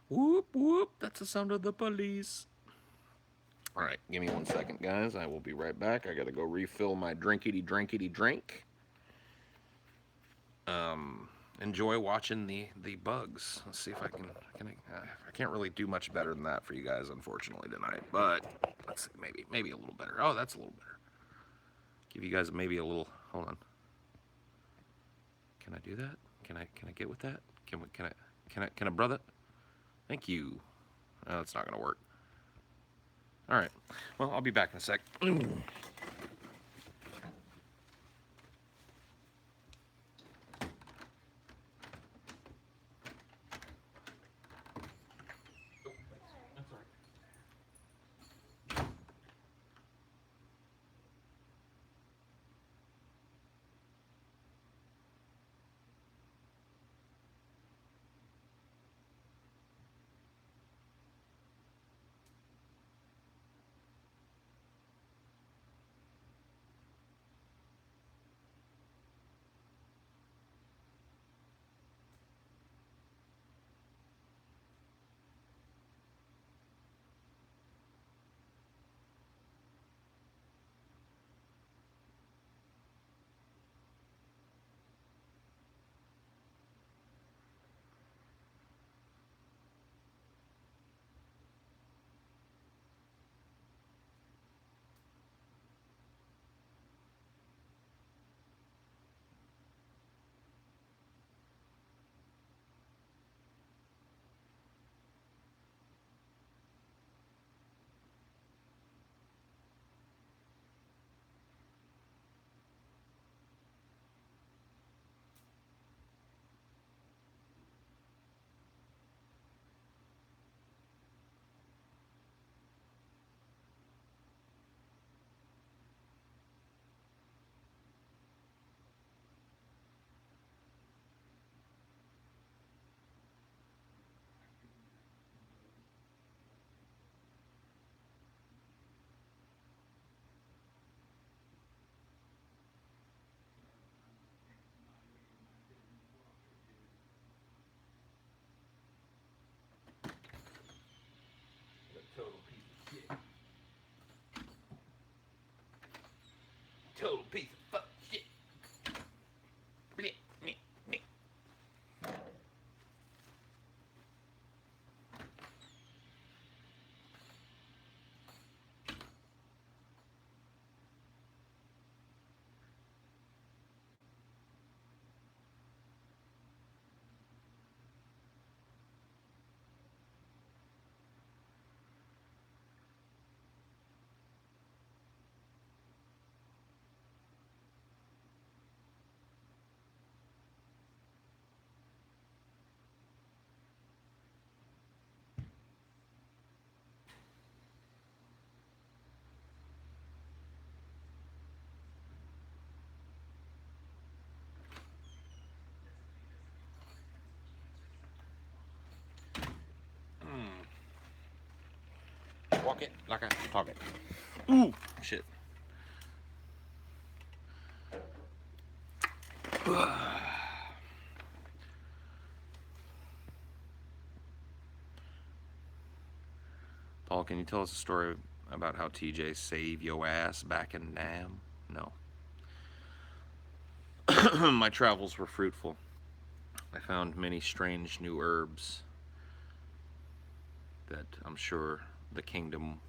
Whoop, whoop. That's the sound of the police. All right, give me 1 second, guys. I will be right back. I gotta go refill my drinkity drink. Enjoy watching the bugs. Let's see if I can. I can't really do much better than that for you guys, unfortunately, tonight. But let's see, maybe a little better. Oh, that's a little better. Give you guys maybe a little. Hold on. Can I do that? Can I get with that? Can I brother? Thank you. Oh, that's not gonna work. All right. Well, I'll be back in a sec. Walk it like I talk it. Ooh, shit. Paul, can you tell us a story about how TJ saved your ass back in Nam? No. My travels were fruitful. I found many strange new herbs that I'm sure the kingdom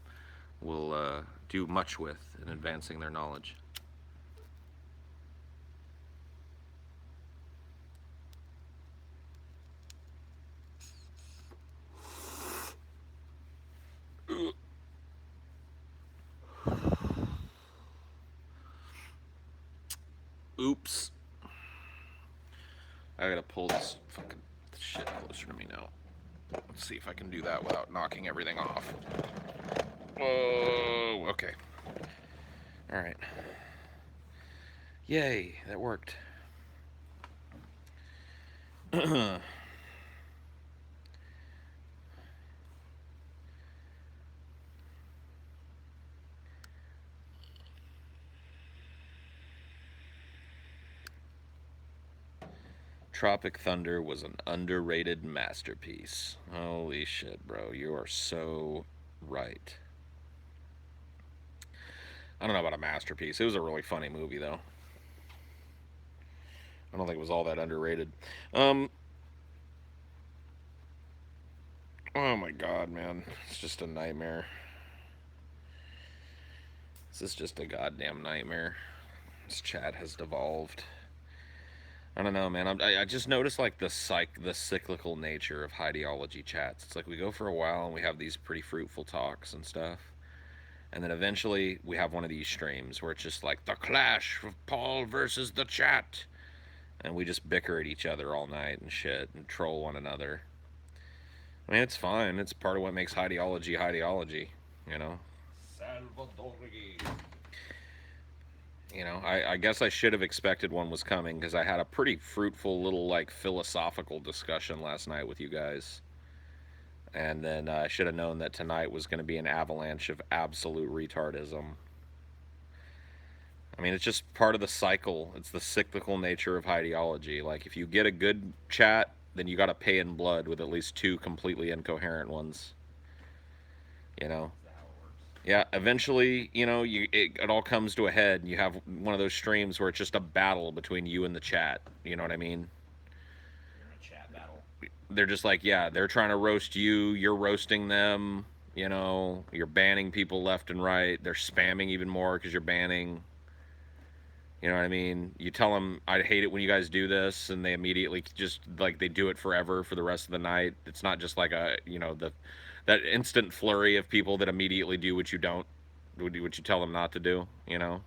will do much with in advancing their knowledge. Oops. I gotta pull this fucking shit closer to me now. Let's see if I can do that without knocking everything off. Whoa, okay. Alright. Yay, that worked. Tropic Thunder was an underrated masterpiece. Holy shit, bro. You are so right. I don't know about a masterpiece. It was a really funny movie, though. I don't think it was all that underrated. Oh my god, man. It's just a nightmare. This is just a goddamn nightmare. This chat has devolved. I don't know, man. I just noticed like the cyclical nature of Highdeology chats. It's like we go for a while and we have these pretty fruitful talks and stuff, and then eventually we have one of these streams where it's just like the clash of Paul versus the chat, and we just bicker at each other all night and shit and troll one another. I mean, it's fine. It's part of what makes Highdeology, you know. Salvadori. You know, I guess I should have expected one was coming because I had a pretty fruitful little like philosophical discussion last night with you guys, and then I should have known that tonight was going to be an avalanche of absolute retardism. I mean, it's just part of the cycle. It's the cyclical nature of Highdeology. Like, if you get a good chat, then you got to pay in blood with at least two completely incoherent ones. You know. Yeah, eventually, you know, it all comes to a head, and you have one of those streams where it's just a battle between you and the chat. You know what I mean? You're in a chat battle. They're just like, yeah, they're trying to roast you, you're roasting them, you know, you're banning people left and right, they're spamming even more because you're banning. You know what I mean? You tell them, I hate it when you guys do this, and they immediately just, like, they do it forever for the rest of the night. It's not just like a, you know, that instant flurry of people that immediately do what you tell them not to do, you know?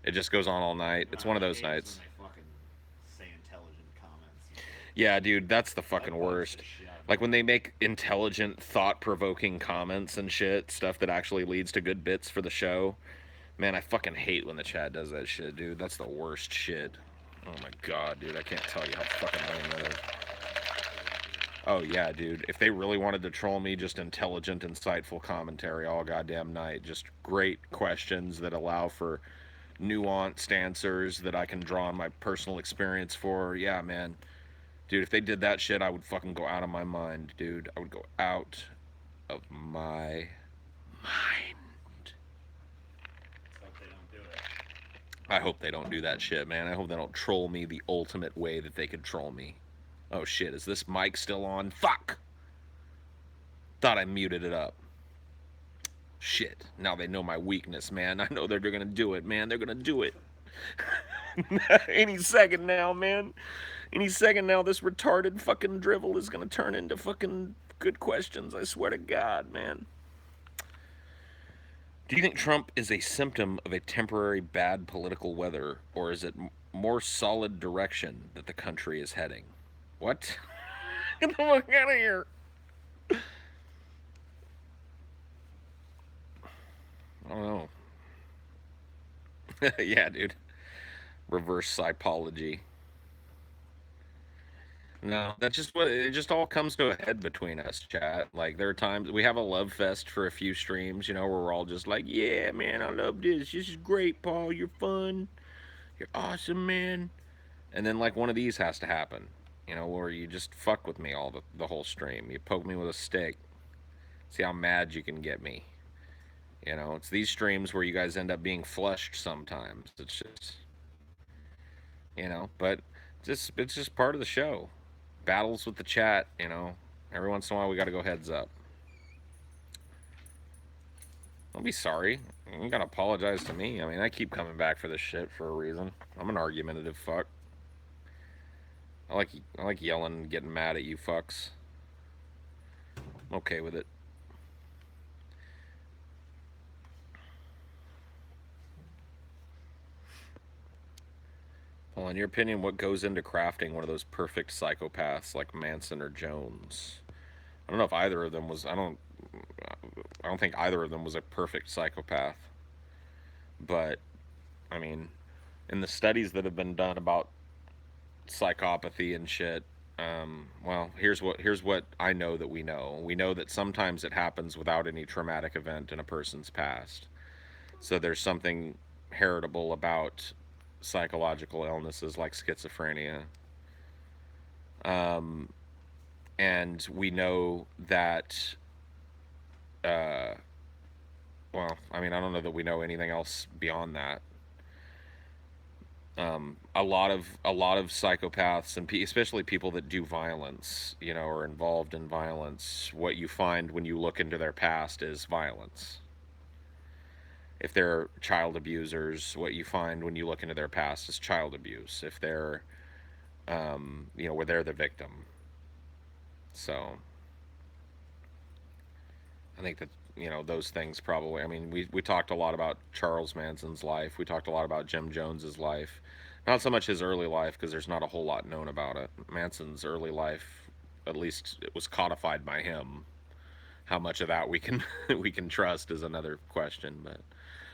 It just goes on all night. It's one of those nights. When they fucking say intelligent comments. Yeah, dude, that's the fucking worst. Like when they make intelligent, thought-provoking comments and shit, stuff that actually leads to good bits for the show. Man, I fucking hate when the chat does that shit, dude. That's the worst shit. Oh my god, dude, I can't tell you how fucking lame that is. Oh yeah, dude. If they really wanted to troll me, just intelligent, insightful commentary all goddamn night. Just great questions that allow for nuanced answers that I can draw on my personal experience for. Yeah, man. Dude, if they did that shit, I would fucking go out of my mind, dude. I would go out of my mind. I hope they don't do that shit, man. I hope they don't troll me the ultimate way that they could troll me. Oh shit, is this mic still on? Fuck! Thought I muted it up. Shit, now they know my weakness, man. I know they're gonna do it, man. They're gonna do it. Any second now, man. Any second now, this retarded fucking drivel is gonna turn into fucking good questions. I swear to God, man. Do you think Trump is a symptom of a temporary bad political weather, or is it more solid direction that the country is heading? What? Get the fuck out of here. I don't know. Yeah, dude. Reverse psychology. No, that's just what it just all comes to a head between us, chat. Like there are times we have a love fest for a few streams, where we're all just like, "Yeah, man, I love this. This is great, Paul. You're fun. You're awesome, man." And then like one of these has to happen, where you just fuck with me all the whole stream. You poke me with a stick. See how mad you can get me. It's these streams where you guys end up being flushed sometimes. It's just, but it's just part of the show. Battles with the chat, Every once in a while we got to go heads up. Don't be sorry. You gotta apologize to me. I mean, I keep coming back for this shit for a reason. I'm an argumentative fuck. I like yelling and getting mad at you fucks. I'm okay with it. Well, in your opinion, what goes into crafting one of those perfect psychopaths like Manson or Jones? I don't know if either of them was. I don't think either of them was a perfect psychopath. But I mean, in the studies that have been done about psychopathy and shit, well, here's what I know that we know. We know that sometimes it happens without any traumatic event in a person's past. So there's something heritable about psychological illnesses like schizophrenia. Um, and we know that, uh, well, I mean, I don't know that we know anything else beyond that. A lot of psychopaths and especially people that do violence, are involved in violence. What you find when you look into their past is violence. If they're child abusers, what you find when you look into their past is child abuse. If they're, where they're the victim. So I think that those things probably. I mean, we talked a lot about Charles Manson's life. We talked a lot about Jim Jones's life. Not so much his early life because there's not a whole lot known about it. Manson's early life, at least it was codified by him. How much of that we can we can trust is another question, but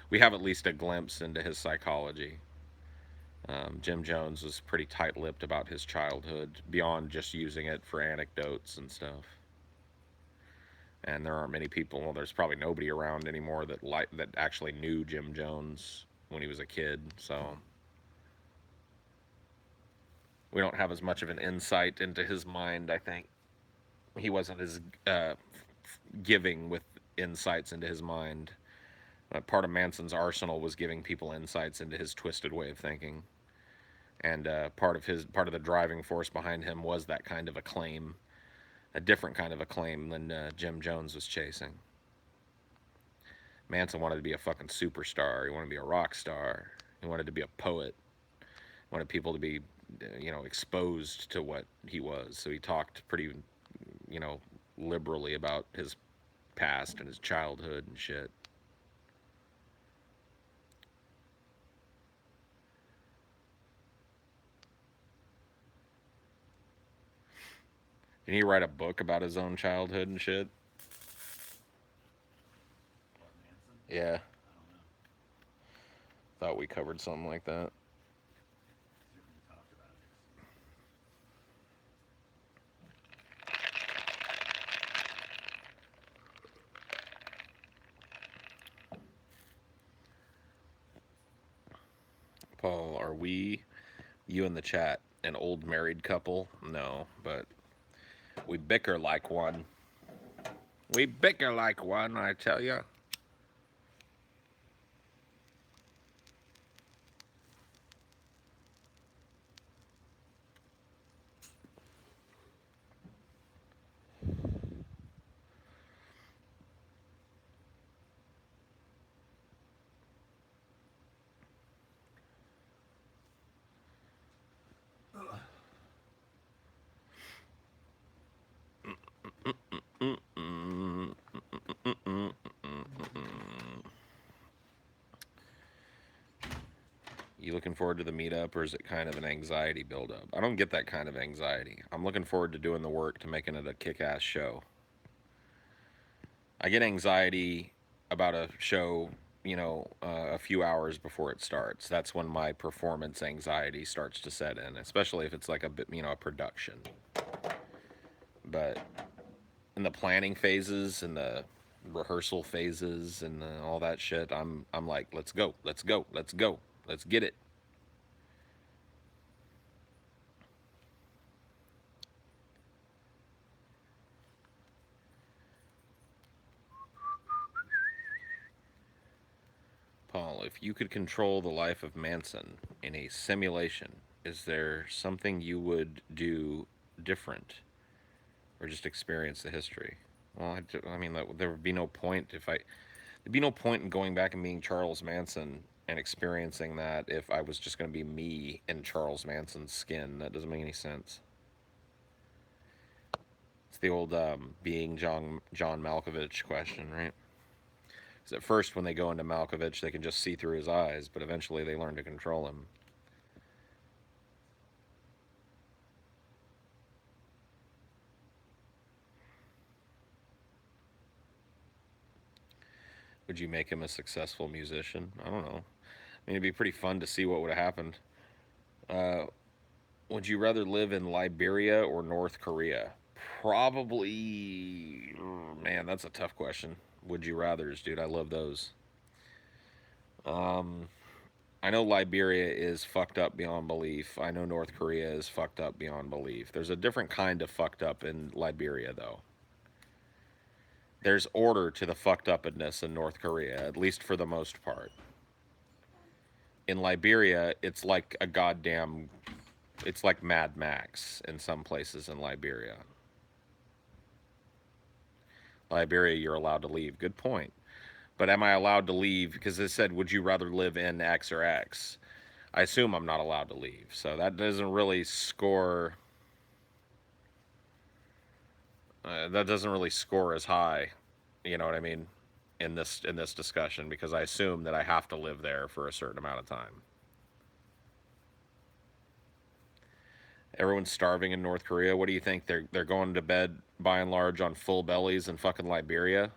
we have at least a glimpse into his psychology. Jim Jones was pretty tight-lipped about his childhood, beyond just using it for anecdotes and stuff. And there aren't many people. Well, there's probably nobody around anymore that actually knew Jim Jones when he was a kid. So we don't have as much of an insight into his mind. I think he wasn't as giving with insights into his mind. Part of Manson's arsenal was giving people insights into his twisted way of thinking, and part of the driving force behind him was that kind of acclaim, a different kind of acclaim than Jim Jones was chasing. Manson wanted to be a fucking superstar. He wanted to be a rock star. He wanted to be a poet. He wanted people to be, exposed to what he was. So he talked pretty, you know, liberally about his past and his childhood and shit. Didn't he write a book about his own childhood and shit? What, Manson? Yeah, I don't know. thought we covered something like that. Certainly talked about it. Paul, are we, you in the chat, an old married couple? No, but we bicker like one. We bicker like one, I tell you. You looking forward to the meetup, or is it kind of an anxiety buildup? I don't get that kind of anxiety. I'm looking forward to doing the work to making it a kick-ass show. I get anxiety about a show a few hours before it starts. That's when my performance anxiety starts to set in, especially if it's like a bit, a production. But in the planning phases and the rehearsal phases and all that shit, I'm like, let's go, let's go, let's go, let's get it. Paul, if you could control the life of Manson in a simulation, is there something you would do different, or just experience the history? Well, I mean, there would be no point if I. There'd be no point in going back and being Charles Manson and experiencing that if I was just going to be me in Charles Manson's skin. That doesn't make any sense. It's the old being John Malkovich question, right? Because at first, when they go into Malkovich, they can just see through his eyes, but eventually they learn to control him. Would you make him a successful musician? I don't know. I mean, it'd be pretty fun to see what would have happened. Uh, would you rather live in Liberia or North Korea? Probably. Man, that's a tough question. Would you rather's, dude? I love those. Um, I know Liberia is fucked up beyond belief. I know North Korea is fucked up beyond belief. There's a different kind of fucked up in Liberia, though. There's order to the fucked upness in North Korea, at least for the most part. In Liberia, it's like a goddamn. It's like Mad Max in some places in Liberia. Liberia, you're allowed to leave. Good point. But am I allowed to leave? Because it said, would you rather live in X or X? I assume I'm not allowed to leave. So that doesn't really score. That doesn't really score as high. You know what I mean? In this discussion, because I assume that I have to live there for a certain amount of time. Everyone's starving in North Korea. What do you think? They're going to bed by and large on full bellies in fucking Liberia?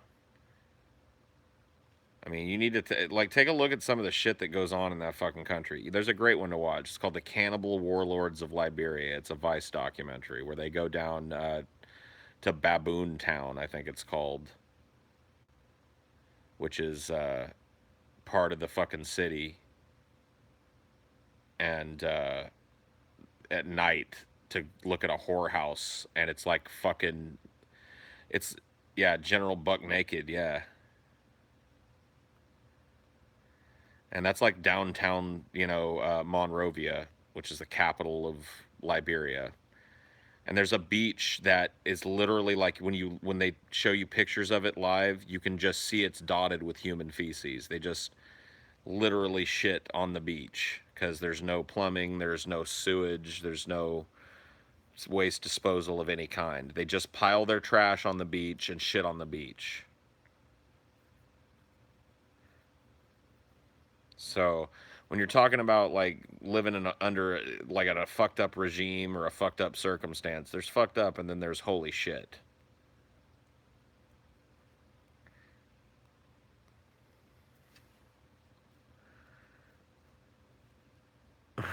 I mean, you need to take a look at some of the shit that goes on in that fucking country. There's a great one to watch. It's called The Cannibal Warlords of Liberia. It's a Vice documentary where they go down to Baboon Town, I think it's called, which is part of the fucking city, and at night to look at a whorehouse, and it's like fucking, it's yeah, General Buck Naked, yeah. And that's like downtown, Monrovia, which is the capital of Liberia. And there's a beach that is literally like when they show you pictures of it live, you can just see it's dotted with human feces. They just literally shit on the beach because there's no plumbing, there's no sewage, there's no waste disposal of any kind. They just pile their trash on the beach and shit on the beach. So when you're talking about like living under like at a fucked up regime or a fucked up circumstance, there's fucked up and then there's holy shit.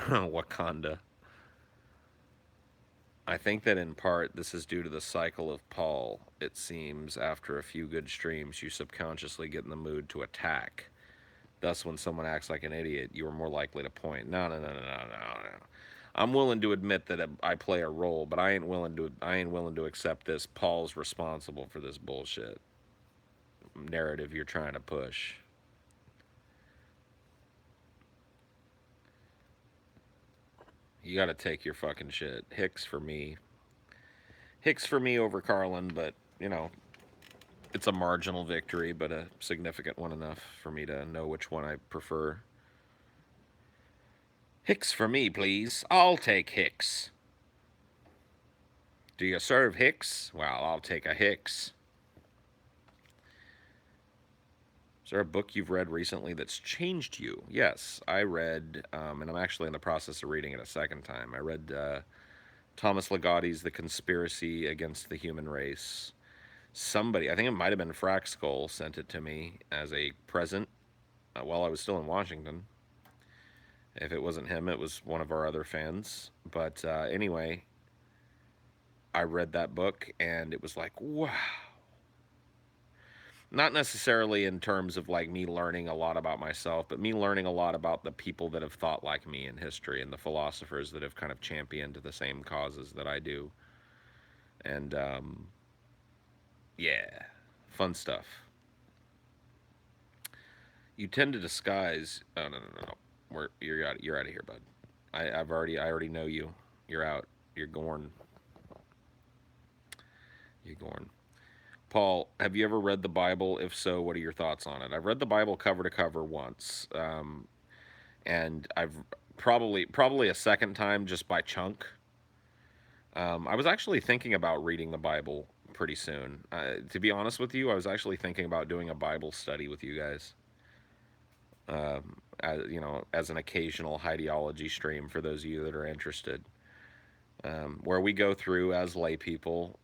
Wakanda. I think that in part this is due to the cycle of Paul. It seems after a few good streams, you subconsciously get in the mood to attack. Thus, when someone acts like an idiot, you are more likely to point. No, no, no, no, no, no, no. I'm willing to admit that I play a role, but I ain't willing to accept this. Paul's responsible for this bullshit narrative you're trying to push. You got to take your fucking shit. Hicks for me. Hicks for me over Carlin, but it's a marginal victory, but a significant one enough for me to know which one I prefer. Hicks for me, please. I'll take Hicks. Do you serve Hicks? Well, I'll take a Hicks. Is there a book you've read recently that's changed you? Yes, I read, and I'm actually in the process of reading it a second time. I read Thomas Ligotti's The Conspiracy Against the Human Race. Somebody, I think it might have been Fraxkull, sent it to me as a present. while I was still in Washington. If it wasn't him, it was one of our other fans. But anyway, I read that book and it was like, wow. Not necessarily in terms of like me learning a lot about myself, but me learning a lot about the people that have thought like me in history and the philosophers that have kind of championed the same causes that I do. And yeah, fun stuff. You tend to disguise. Oh no. You're out of here, bud. I already know you. You're out. You're gorn. You're gorn. Paul, have you ever read the Bible? If so, what are your thoughts on it? I've read the Bible cover to cover once, and I've probably a second time just by chunk. I was actually thinking about reading the Bible pretty soon. To be honest with you, I was actually thinking about doing a Bible study with you guys. As an occasional Highdeology stream for those of you that are interested, where we go through as lay people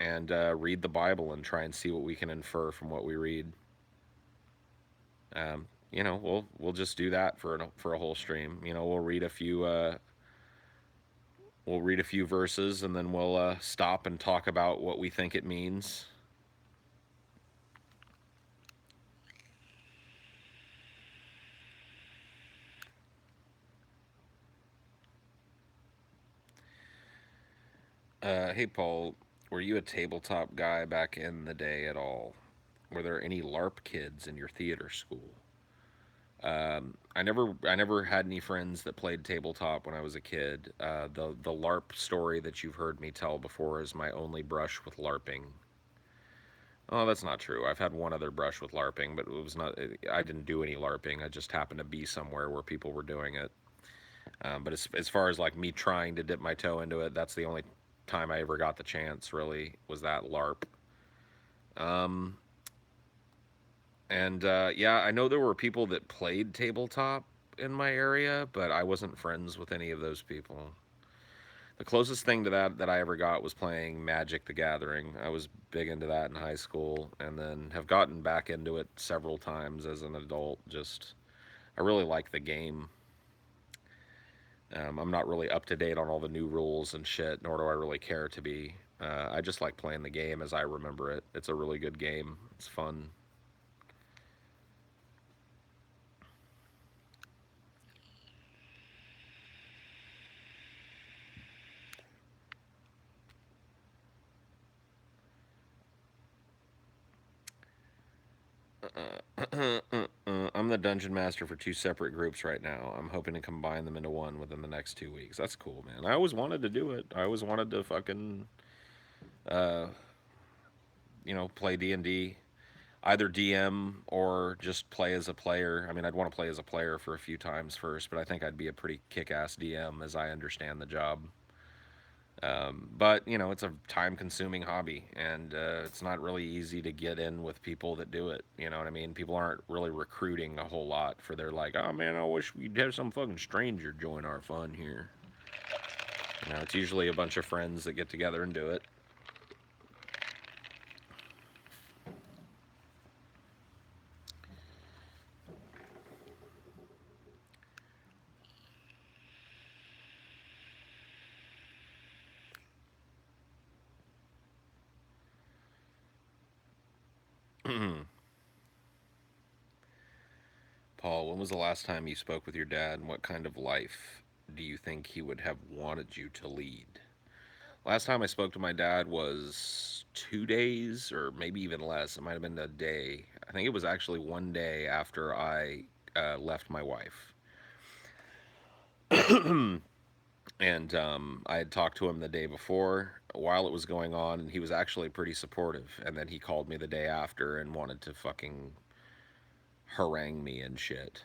and read the Bible and try and see what we can infer from what we read. We'll just do that for a whole stream. We'll read a few verses and then we'll stop and talk about what we think it means. Hey Paul, were you a tabletop guy back in the day at all? Were there any LARP kids in your theater school? I never had any friends that played tabletop when I was a kid. The LARP story that you've heard me tell before is my only brush with LARPing. Oh, that's not true. I've had one other brush with LARPing, but it was not. I didn't do any LARPing. I just happened to be somewhere where people were doing it. But as far as like me trying to dip my toe into it, that's the only time I ever got the chance. Really, was that LARP. Um, and yeah, I know there were people that played tabletop in my area, but I wasn't friends with any of those people. The closest thing to that I ever got was playing Magic the Gathering. I was big into that in high school and then have gotten back into it several times as an adult. Just, I really like the game. I'm not really up to date on all the new rules and shit, nor do I really care to be. I just like playing the game as I remember it. It's a really good game, it's fun. I'm the dungeon master for two separate groups right now. I'm hoping to combine them into one within the next 2 weeks. That's cool, man. I always wanted to do it. I always wanted to fucking, uh, play D&D, either DM or just play as a player. I mean, I'd want to play as a player for a few times first, but I think I'd be a pretty kick-ass DM as I understand the job. But it's a time-consuming hobby, and it's not really easy to get in with people that do it. You know what I mean? People aren't really recruiting a whole lot for their like, oh man, I wish we'd have some fucking stranger join our fun here. It's usually a bunch of friends that get together and do it. Paul, when was the last time you spoke with your dad, and what kind of life do you think he would have wanted you to lead? Last time I spoke to my dad was 2 days, or maybe even less. It might have been a day. I think it was actually one day after I left my wife. And I had talked to him the day before while it was going on, and he was actually pretty supportive. And then he called me the day after and wanted to fucking harangue me and shit.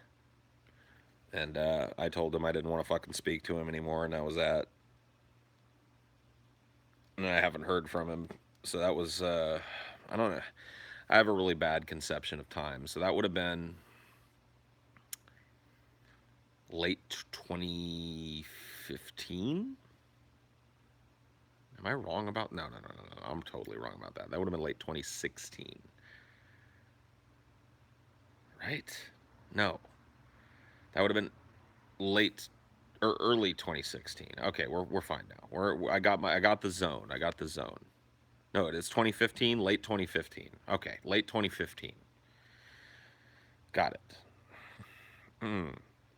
And I told him I didn't want to fucking speak to him anymore, and that was that. And I haven't heard from him. So that was, I don't know. I have a really bad conception of time. So that would have been late 2015. Am I wrong about? No. I'm totally wrong about that. That would have been late 2016. Right? No, that would have been late or early 2016. Okay, we're fine now. I got the zone. I got the zone. No, it is 2015, late 2015. Okay, late 2015. Got it. Hmm.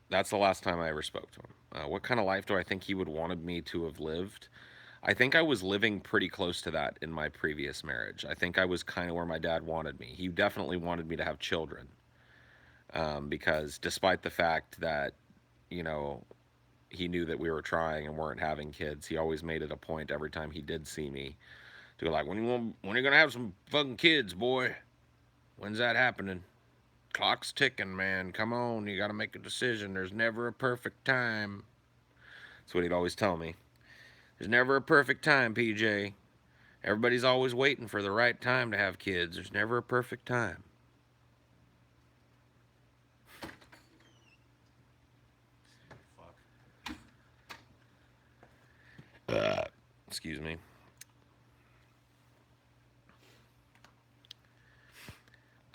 That's the last time I ever spoke to him. What kind of life do I think he would wanted me to have lived? I think I was living pretty close to that in my previous marriage. I think I was kind of where my dad wanted me. He definitely wanted me to have children, because despite the fact that, you know, he knew that we were trying and weren't having kids, he always made it a point every time he did see me to go like, when are you gonna have some fucking kids, boy? When's that happening? Clock's ticking, man. Come on, you gotta make a decision. There's never a perfect time. That's what he'd always tell me. There's never a perfect time, PJ. Everybody's always waiting for the right time to have kids. There's never a perfect time. Fuck. Excuse me.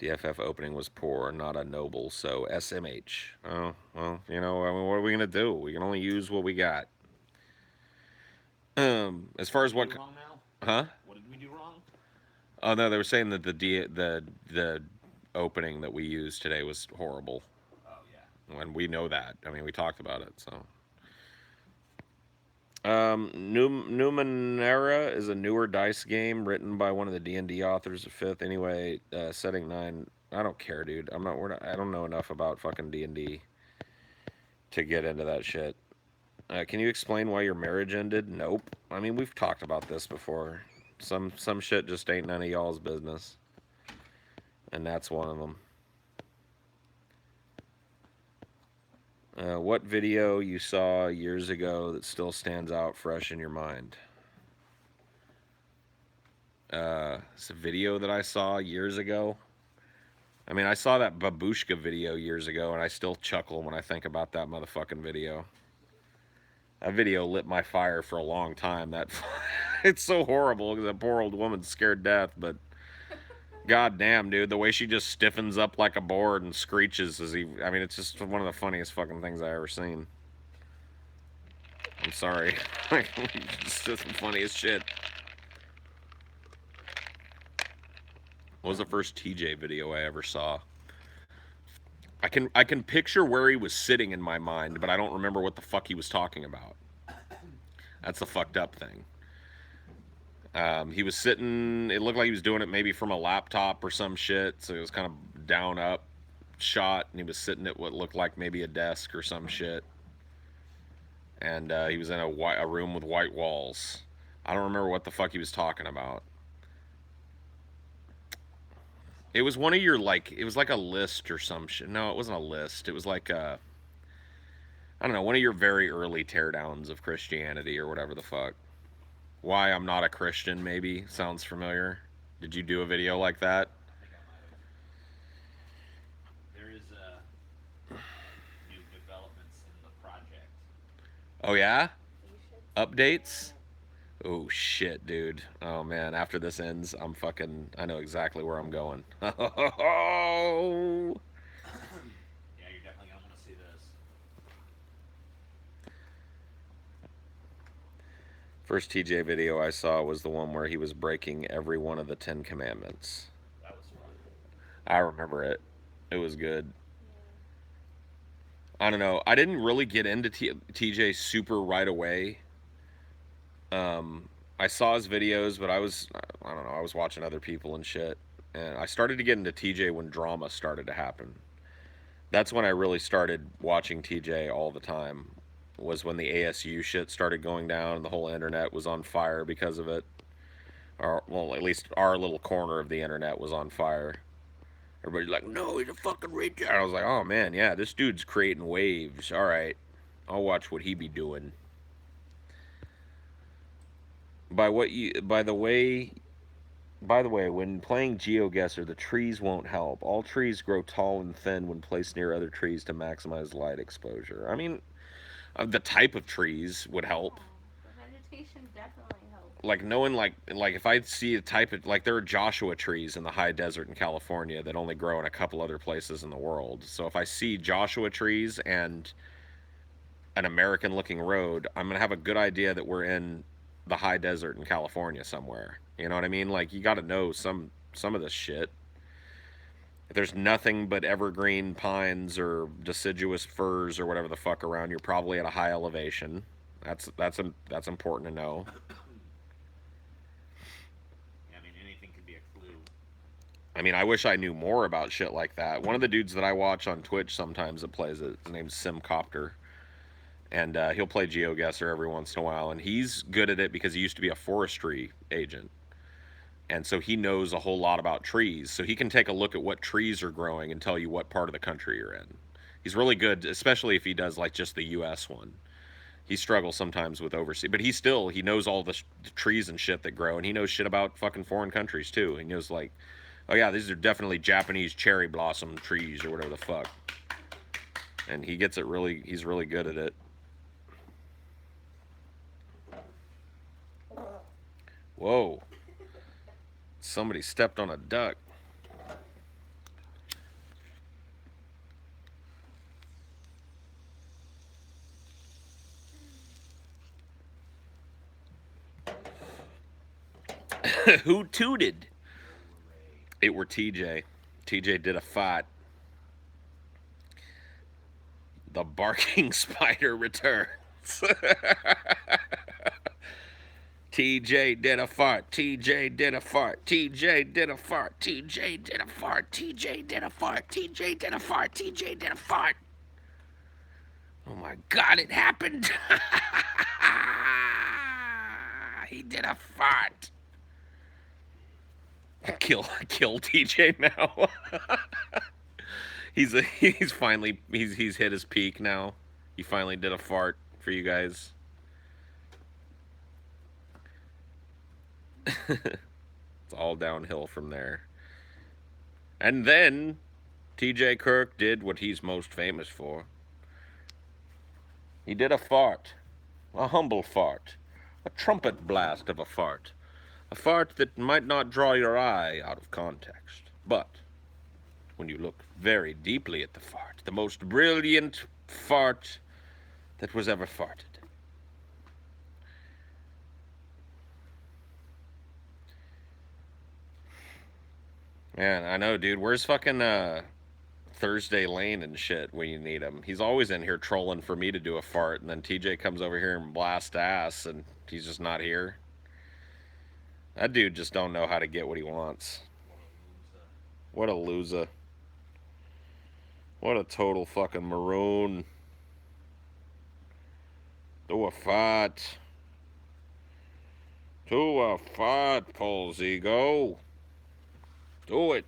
DFF opening was poor, not a noble, so SMH. Oh, well, you know, I mean, what are we going to do? We can only use what we got. As far as What what. did we do wrong now? Huh? What did we do wrong? Oh, no, they were saying that the opening that we used today was horrible. Oh yeah. And we know that. I mean, we talked about it, so. Numenera is a newer dice game written by one of the D&D authors of Fifth. Anyway, setting 9. I don't care, dude. I don't know enough about fucking D&D to get into that shit. Can you explain why your marriage ended? Nope. I mean, we've talked about this before. Some shit just ain't none of y'all's business, and that's one of them. What video you saw years ago that still stands out fresh in your mind? It's a video that I saw years ago. I mean, I saw that babushka video years ago, and I still chuckle when I think about that motherfucking video. That video lit my fire for a long time. That it's so horrible because that poor old woman's scared to death, but god damn, dude, the way she just stiffens up like a board and screeches as he. I mean, it's just one of the funniest fucking things I ever seen. I'm sorry. It's just the funniest shit. What was the first TJ video I ever saw? I can picture where he was sitting in my mind, but I don't remember what the fuck he was talking about. That's the fucked up thing. He was sitting. It looked like he was doing it maybe from a laptop or some shit. So it was kind of down up shot, and he was sitting at what looked like maybe a desk or some shit. And he was in a room with white walls. I don't remember what the fuck he was talking about. It was one of your like. It was like a list or some shit. No, it wasn't a list. It was like a. I don't know, one of your very early teardowns of Christianity or whatever the fuck. Why I'm not a Christian, maybe sounds familiar. Did you do a video like that? I think I might have. There is new developments in the project. Oh yeah, You should. updates. Oh shit, dude. Oh man, after this ends, I'm fucking. I know exactly where I'm going. Oh. Yeah, you're definitely gonna want to see this. First TJ video I saw was the one where he was breaking every one of the 10 Commandments. That was fun. I remember it. It was good. Yeah. I don't know. I didn't really get into TJ super right away. I saw his videos, but I don't know, I was watching other people and shit. And I started to get into TJ when drama started to happen. That's when I really started watching TJ all the time. Was when the ASU shit started going down and the whole internet was on fire because of it. Or, well, at least our little corner of the internet was on fire. Everybody's like, no, he's a fucking retard. I was like, oh man, yeah, this dude's creating waves. All right, I'll watch what he be doing. By the way, when playing GeoGuessr, the trees won't help. All trees grow tall and thin when placed near other trees to maximize light exposure. I mean, the type of trees would help. The vegetation definitely helps. like knowing like if I see a type of like there are Joshua trees in the high desert in California that only grow in a couple other places in the world. So if I see Joshua trees and an American looking road, I'm gonna have a good idea that we're in the high desert in California somewhere. You know what I mean? Like you got to know some of this shit. If there's nothing but evergreen pines or deciduous firs or whatever the fuck around, you're probably at a high elevation. That's important to know. I mean, anything could be a clue. I mean, I wish I knew more about shit like that. One of the dudes that I watch on Twitch sometimes that plays it, his name's Simcopter, and he'll play GeoGuessr every once in a while, and he's good at it because he used to be a forestry agent, and so he knows a whole lot about trees. So he can take a look at what trees are growing and tell you what part of the country you're in. He's really good, especially if he does like just the U.S. one. He struggles sometimes with overseas, but he knows all the trees and shit that grow, and he knows shit about fucking foreign countries too. He knows like, oh yeah, these are definitely Japanese cherry blossom trees or whatever the fuck. And he gets it really. He's really good at it. Whoa! Somebody stepped on a duck. Who tooted? It were TJ. TJ did a fight. The barking spider returns. TJ did a fart. TJ did a fart. TJ did a fart. TJ did a fart. TJ did a fart. TJ did a fart. TJ did a fart. Oh my god, it happened. He did a fart. Kill TJ now. he's finally he's hit his peak now. He finally did a fart for you guys. It's all downhill from there. And then TJ Kirk did what he's most famous for. He did a fart. A humble fart. A trumpet blast of a fart. A fart that might not draw your eye out of context. But when you look very deeply at the fart, the most brilliant fart that was ever farted. Man, I know, dude. Where's fucking Thursday Lane and shit when you need him? He's always in here trolling for me to do a fart, and then TJ comes over here and blasts ass, and he's just not here. That dude just don't know how to get what he wants. What a loser. What a total fucking maroon. Do a fart. Do a fart, Palsy. Go. Do it.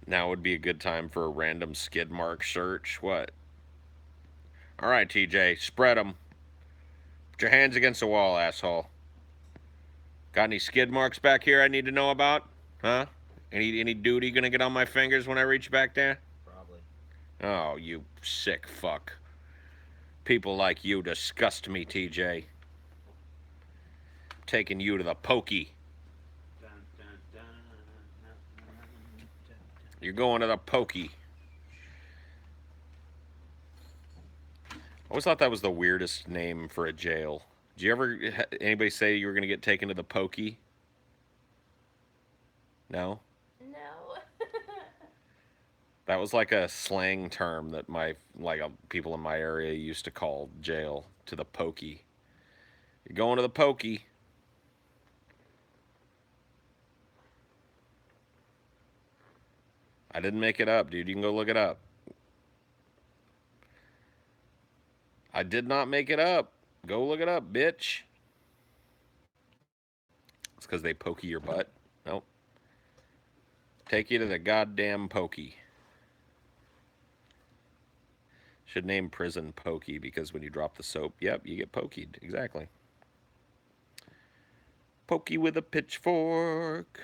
Now would be a good time for a random skid mark search. What? All right, TJ, spread them. Put your hands against the wall, asshole. Got any skid marks back here I need to know about? Huh? Any duty gonna get on my fingers when I reach back there? Probably. Oh, you sick fuck. People like you disgust me, TJ. Taking you to the pokey. Dun, dun, dun, dun, dun, dun. You're going to the pokey. I always thought that was the weirdest name for a jail. Did you ever, anybody say you were going to get taken to the pokey? No? No. That was like a slang term that people in my area used to call jail, to the pokey. You're going to the pokey. I didn't make it up, dude. You can go look it up. I did not make it up. Go look it up, bitch. It's because they pokey your butt. Nope. Take you to the goddamn pokey. Should name prison pokey because when you drop the soap, yep, you get pokeyed. Exactly. Pokey with a pitchfork.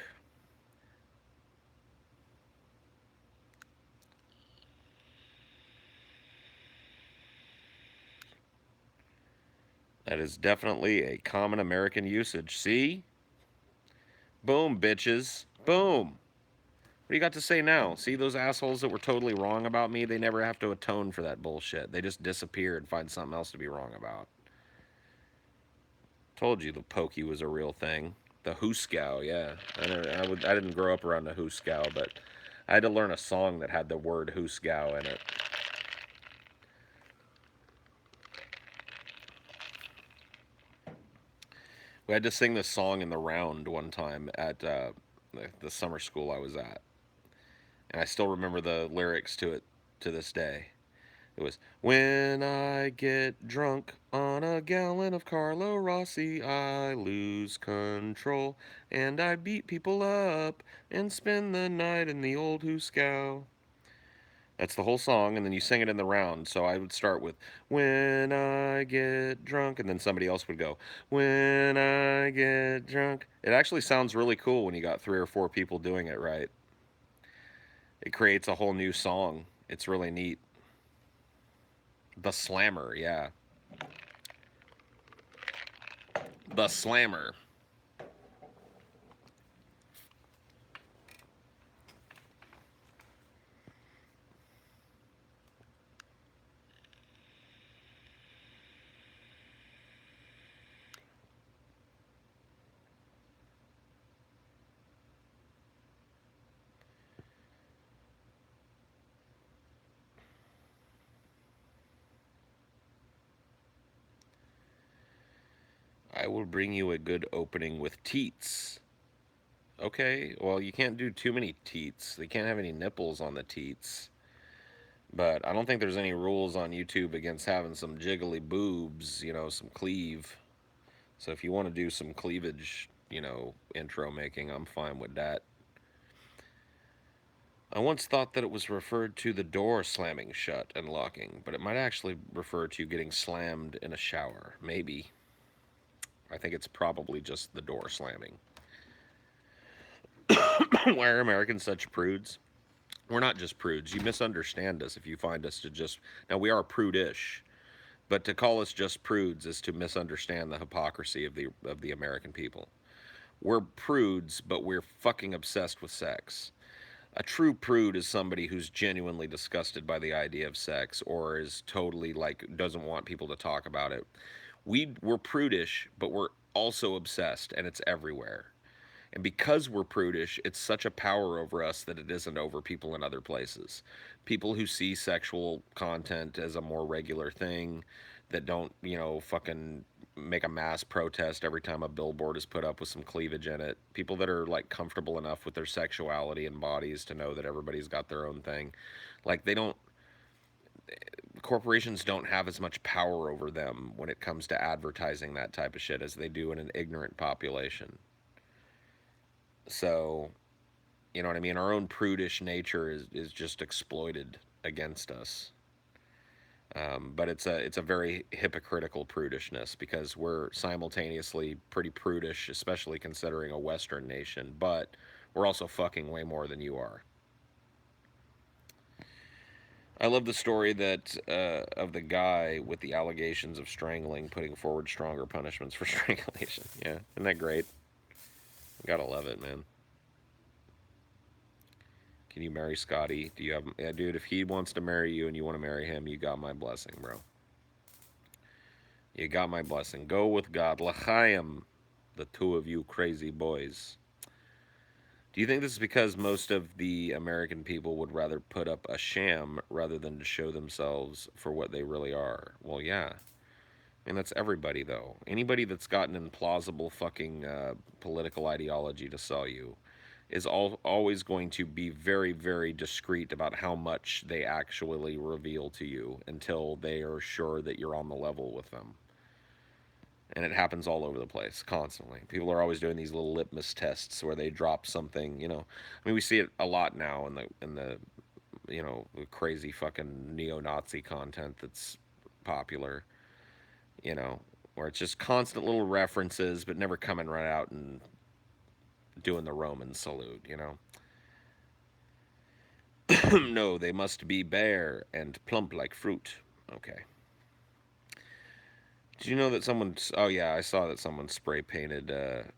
That is definitely a common American usage. See? Boom, bitches. Boom. What do you got to say now? See those assholes that were totally wrong about me? They never have to atone for that bullshit. They just disappear and find something else to be wrong about. Told you the pokey was a real thing. The hooskow, yeah. I didn't grow up around the hooskow, but I had to learn a song that had the word hooskow in it. We had to sing this song in the round one time at the summer school I was at. And I still remember the lyrics to it to this day. It was, when I get drunk on a gallon of Carlo Rossi, I lose control and I beat people up and spend the night in the old hooskow. That's the whole song, and then you sing it in the round. So I would start with, when I get drunk, and then somebody else would go, when I get drunk. It actually sounds really cool when you got 3 or 4 people doing it right. It creates a whole new song. It's really neat. The Slammer, yeah. The Slammer. I will bring you a good opening with teats. Okay, well, you can't do too many teats. They can't have any nipples on the teats. But I don't think there's any rules on YouTube against having some jiggly boobs, some cleave. So if you want to do some cleavage, intro making, I'm fine with that. I once thought that it was referred to the door slamming shut and locking, but it might actually refer to getting slammed in a shower. Maybe. I think it's probably just the door slamming. Why are Americans such prudes? We're not just prudes. You misunderstand us if you find us to just. Now, we are prudish, but to call us just prudes is to misunderstand the hypocrisy of the American people. We're prudes, but we're fucking obsessed with sex. A true prude is somebody who's genuinely disgusted by the idea of sex or is totally like doesn't want people to talk about it. We're prudish, but we're also obsessed, and it's everywhere. And because we're prudish, it's such a power over us that it isn't over people in other places. People who see sexual content as a more regular thing, that don't, fucking make a mass protest every time a billboard is put up with some cleavage in it. People that are like comfortable enough with their sexuality and bodies to know that everybody's got their own thing. Like they don't corporations don't have as much power over them when it comes to advertising that type of shit as they do in an ignorant population. So, you know what I mean? Our own prudish nature is just exploited against us. But it's a very hypocritical prudishness because we're simultaneously pretty prudish, especially considering a Western nation. But we're also fucking way more than you are. I love the story that of the guy with the allegations of strangling, putting forward stronger punishments for strangulation. Yeah, isn't that great? Gotta love it, man. Can you marry Scotty? Do you have? Yeah, dude. If he wants to marry you and you want to marry him, you got my blessing, bro. You got my blessing. Go with God. L'chaim, the two of you crazy boys. Do you think this is because most of the American people would rather put up a sham rather than to show themselves for what they really are? Well, yeah. And that's everybody, though. Anybody that's gotten an implausible fucking political ideology to sell you is always going to be very, very discreet about how much they actually reveal to you until they are sure that you're on the level with them. And it happens all over the place, constantly. People are always doing these little litmus tests where they drop something. I mean, we see it a lot now in the crazy fucking neo-Nazi content that's popular. You know, where it's just constant little references, but never coming right out and doing the Roman salute. No, they must be bare and plump like fruit. Okay. Did you know that someone? Oh yeah, I saw that someone spray painted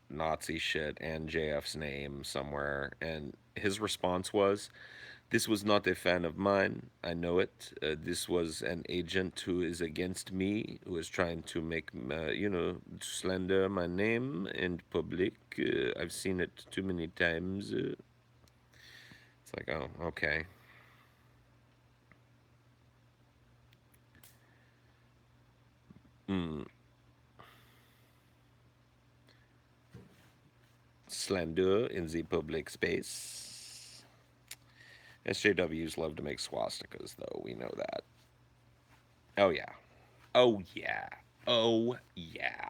Nazi shit and JF's name somewhere, and his response was, "This was not a fan of mine. I know it. This was an agent who is against me, who is trying to make, slander my name in public. I've seen it too many times." It's like, oh, okay. Mm, slander in the public space. SJWs love to make swastikas, though. We know that. Oh, yeah. Oh, yeah. Oh, yeah.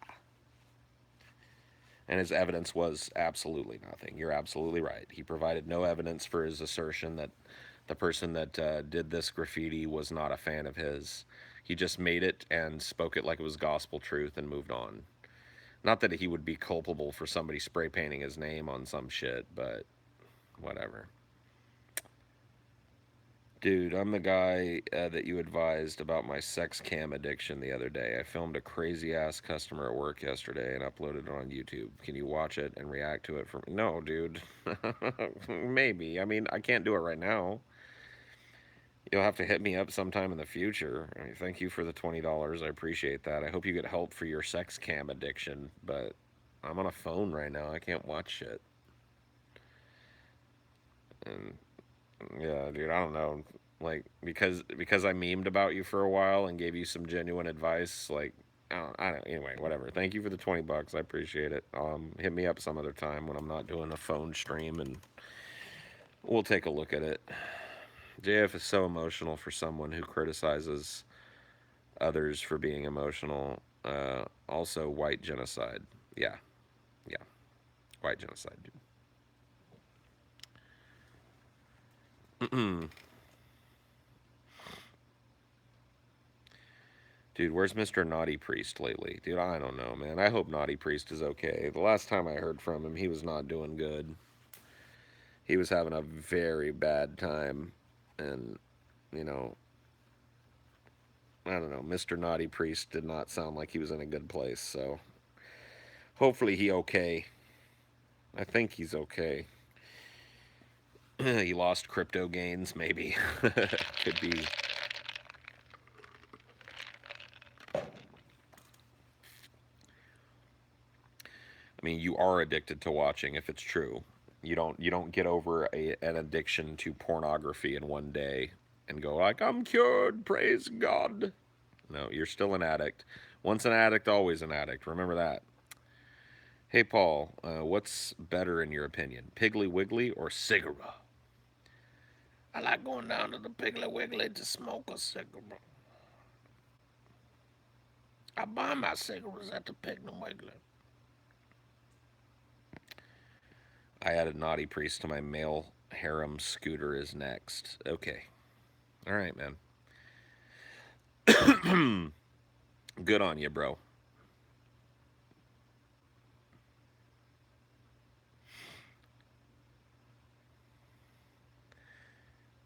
And his evidence was absolutely nothing. You're absolutely right. He provided no evidence for his assertion that the person that did this graffiti was not a fan of his. He just made it and spoke it like it was gospel truth and moved on. Not that he would be culpable for somebody spray painting his name on some shit, but whatever. Dude, I'm the guy that you advised about my sex cam addiction the other day. I filmed a crazy ass customer at work yesterday and uploaded it on YouTube. Can you watch it and react to it for me? No, dude. Maybe. I mean, I can't do it right now. You'll have to hit me up sometime in the future. I mean, thank you for the $20. I appreciate that. I hope you get help for your sex cam addiction, but I'm on a phone right now. I can't watch shit. And yeah, dude, I don't know. Like because I memed about you for a while and gave you some genuine advice. Like I don't. Anyway, whatever. Thank you for the $20. I appreciate it. Hit me up some other time when I'm not doing a phone stream, and we'll take a look at it. JF is so emotional for someone who criticizes others for being emotional. Also, white genocide. Yeah, yeah, white genocide, dude. Dude, where's Mr. Naughty Priest lately? Dude, I don't know, man. I hope Naughty Priest is okay. The last time I heard from him, he was not doing good. He was having a very bad time. And, you know, I don't know. Mr. Naughty Priest did not sound like he was in a good place. So hopefully he okay. I think he's okay. He lost crypto gains, maybe. Could be. I mean, you are addicted to watching if it's true. You don't get over an addiction to pornography in one day and go like I'm cured, praise God. No, you're still an addict. Once an addict, always an addict. Remember that. Hey Paul, what's better in your opinion, Piggly Wiggly or cigarette? I like going down to the Piggly Wiggly to smoke a cigarette. I buy my cigarettes at the Piggly Wiggly. I added Naughty Priest to my male harem. Scooter is next. Okay. All right, man. Good on you, bro.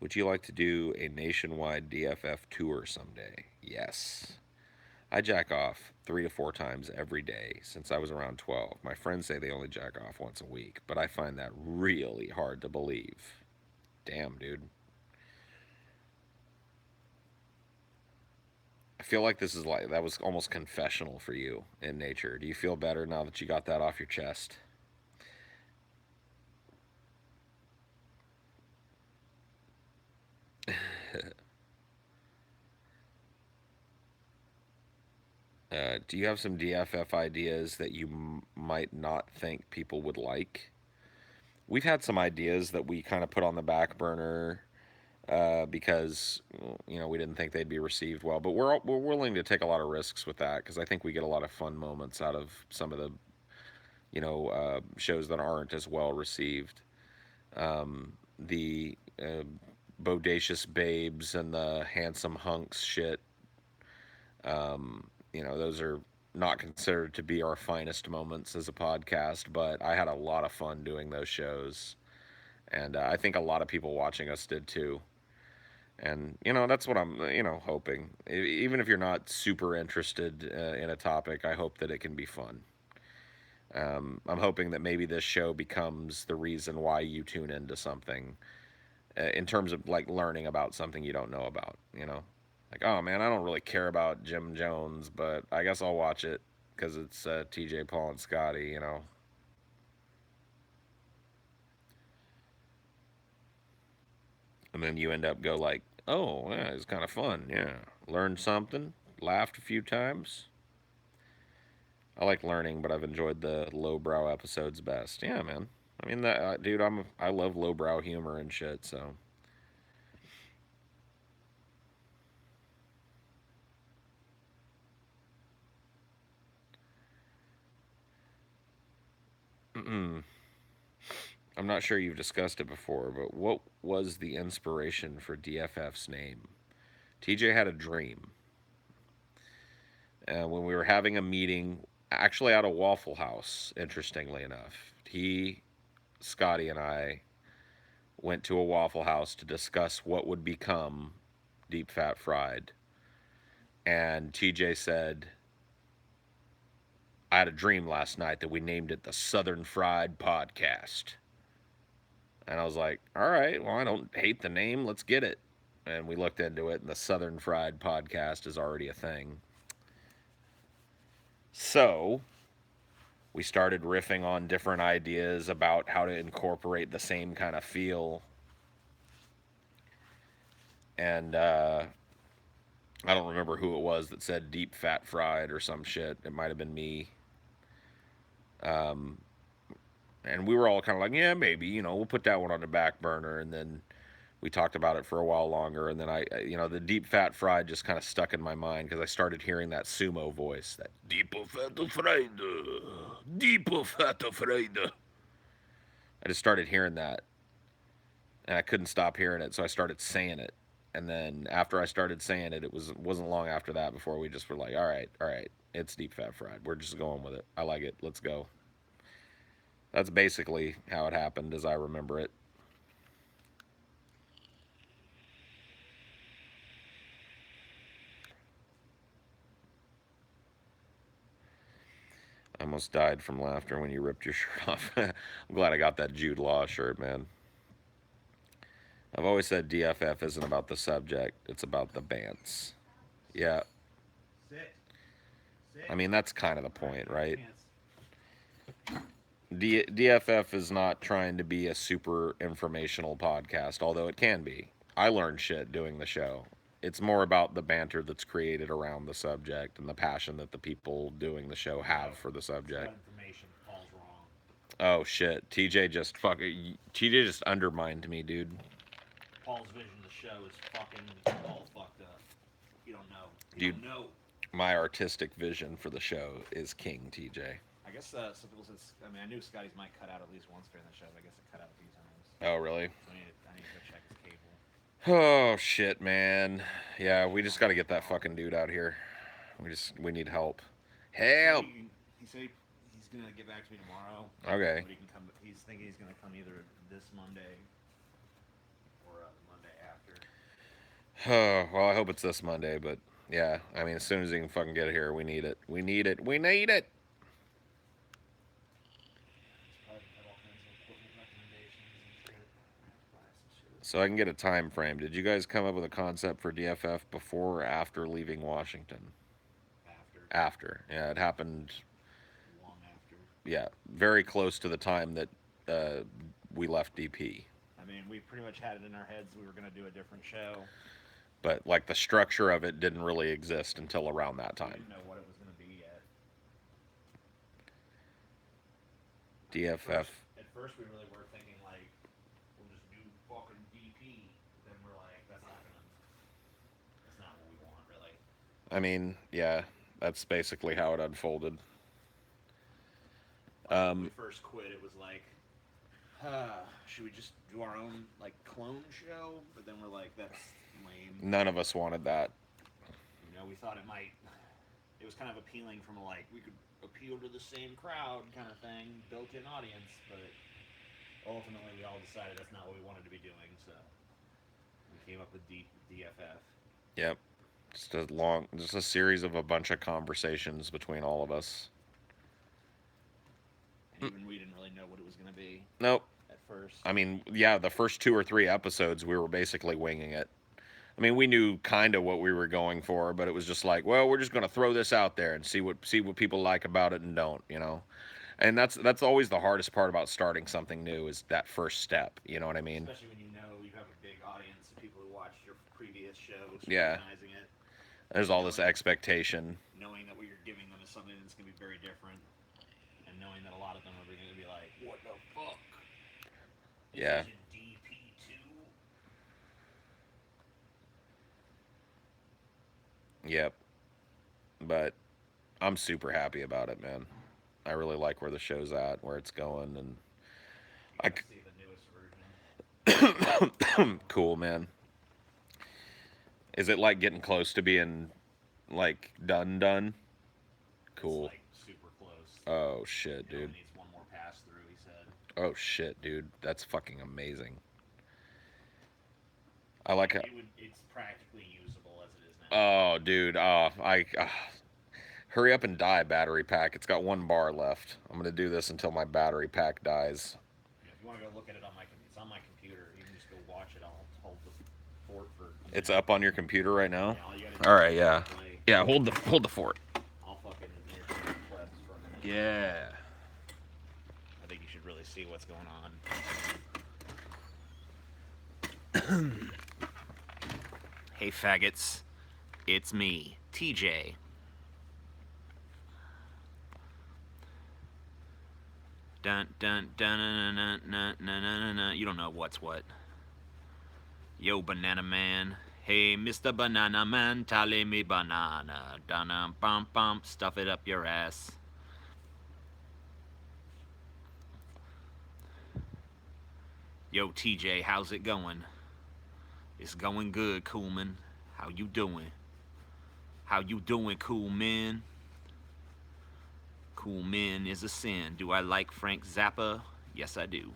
Would you like to do a nationwide DFF tour someday? Yes. I jack off 3 to 4 times every day since I was around 12. My friends say they only jack off once a week, but I find that really hard to believe. Damn, dude. I feel like this is like that was almost confessional for you in nature. Do you feel better now that you got that off your chest? Do you have some DFF ideas that you might not think people would like? We've had some ideas that we kind of put on the back burner because we didn't think they'd be received well. But we're willing to take a lot of risks with that because I think we get a lot of fun moments out of some of the shows that aren't as well received. The bodacious babes and the handsome hunks shit. Those are not considered to be our finest moments as a podcast, but I had a lot of fun doing those shows, and I think a lot of people watching us did too. And that's what I'm hoping. Even if you're not super interested in a topic, I hope that it can be fun. I'm hoping that maybe this show becomes the reason why you tune into something, in terms of like learning about something you don't know about. Like, oh man, I don't really care about Jim Jones, but I guess I'll watch it because it's TJ, Paul, and Scotty. And then you end up go like, oh yeah, it's kind of fun. Yeah, learned something, laughed a few times. I like learning, but I've enjoyed the lowbrow episodes best. Yeah, man. I mean, that dude, I love lowbrow humor and shit. So, I'm not sure you've discussed it before, but what was the inspiration for DFF's name? TJ had a dream when we were having a meeting, actually at a Waffle House. Interestingly enough, Scotty, and I went to a Waffle House to discuss what would become Deep Fat Fried. And TJ said, I had a dream last night that we named it the Southern Fried Podcast. And I was like, all right, well, I don't hate the name. Let's get it. And we looked into it, and the Southern Fried Podcast is already a thing. So we started riffing on different ideas about how to incorporate the same kind of feel. And I don't remember who it was that said deep fat fried or some shit. It might have been me. And we were all kind of like, yeah, maybe, we'll put that one on the back burner. And then we talked about it for a while longer. And then the deep fat fried just kind of stuck in my mind because I started hearing that sumo voice, that deep fat fried, deep fat fried. I just started hearing that, and I couldn't stop hearing it, so I started saying it. And then after I started saying it, wasn't long after that before we just were like, all right, it's deep fat fried. We're just going with it. I like it. Let's go. That's basically how it happened, as I remember it. I almost died from laughter when you ripped your shirt off. I'm glad I got that Jude Law shirt, man. I've always said DFF isn't about the subject, it's about the bands. Yeah, Sit. I mean, that's kind of the point, right? Pants. DFF is not trying to be a super informational podcast, although it can be. I learned shit doing the show. It's more about the banter that's created around the subject and the passion that the people doing the show have for the It's got subject. information. Paul's wrong. Oh shit, TJ just undermined me, dude. Paul's vision of the show is fucking all fucked up. You don't know. You Dude, don't know. my artistic vision for the show is King TJ. I guess some people said. I mean, I knew Scotty's mic cut out at least once during the show. But I guess it cut out a few times. Oh really? So I need to go check his cable. Oh shit, man. Yeah, we just got to get that fucking dude out here. We need help. Help. He said he's gonna get back to me tomorrow. Okay. But he can come. He's thinking he's gonna come either this Monday or the Monday after. Oh, well, I hope it's this Monday, but yeah, I mean, as soon as he can fucking get here, we need it. We need it. We need it. Probably have all kinds of equipment recommendations and shit. Buy some shit. So I can get a time frame. Did you guys come up with a concept for DFF before or after leaving Washington? After. After. Yeah, it happened. Long after. Yeah, very close to the time that we left DP. I mean, we pretty much had it in our heads we were gonna do a different show. But like the structure of it didn't really exist until around that We time. didn't know what it was gonna be yet. DFF. At first, we really were thinking like we'll just do fucking DP. Then we're like, that's not what we want, really. I mean, yeah, that's basically how it unfolded. When we first quit, it was like, should we just do our own like clone show? But then we're like, that's lame. None of us wanted that. You know, we thought it was kind of appealing from like we could appeal to the same crowd kind of thing, built-in audience. But ultimately, we all decided that's not what we wanted to be doing. So we came up with DFF. Yep. Just a series of a bunch of conversations between all of us. And even we didn't really know what it was going to be Nope. at first. I mean, yeah, the first 2 or 3 episodes, we were basically winging it. I mean, we knew kind of what we were going for, but it was just like, well, we're just going to throw this out there and see what people like about it and don't, you know. And that's always the hardest part about starting something new is that first step. You know what I mean? Especially when you know you have a big audience of people who watched your previous shows, Yeah. recognizing it, There's all this expectation. knowing that what you're giving them is something that's going to be very different, and knowing that a lot of them are going to be like, "What the fuck? Yeah. Is it DP2?" Yep. But I'm super happy about it, man. I really like where the show's at, where it's going, and You can see the newest version. cool, man. Is it like getting close to being like done? Cool. It's like super close. Oh shit, It only dude. needs one more pass through, he said. Oh shit, dude. That's fucking amazing. I like it. It's practically usable as it is now. Oh, dude. Hurry up and die, battery pack. It's got 1 bar left. I'm gonna do this until my battery pack dies. Yeah, if you want to go look at it it's on my computer. You can just go watch it. I'll hold the fort for. It's up on your computer right now. Yeah, all you gotta do All is right, yeah, play. yeah. Hold the fort. I'll fucking interject clips for a minute. Yeah. I think you should really see what's going on. Hey faggots, it's me, TJ. Dun dun dun dun dun dun dun dun dun. You don't know what's what. Yo, banana man. Hey, Mr. Banana Man, tally me banana. Dun bum bum, stuff it up your ass. Yo, TJ, how's it going? It's going good, cool man. How you doing? How you doing, cool man? Cool man is a sin. Do I like Frank Zappa? Yes, I do.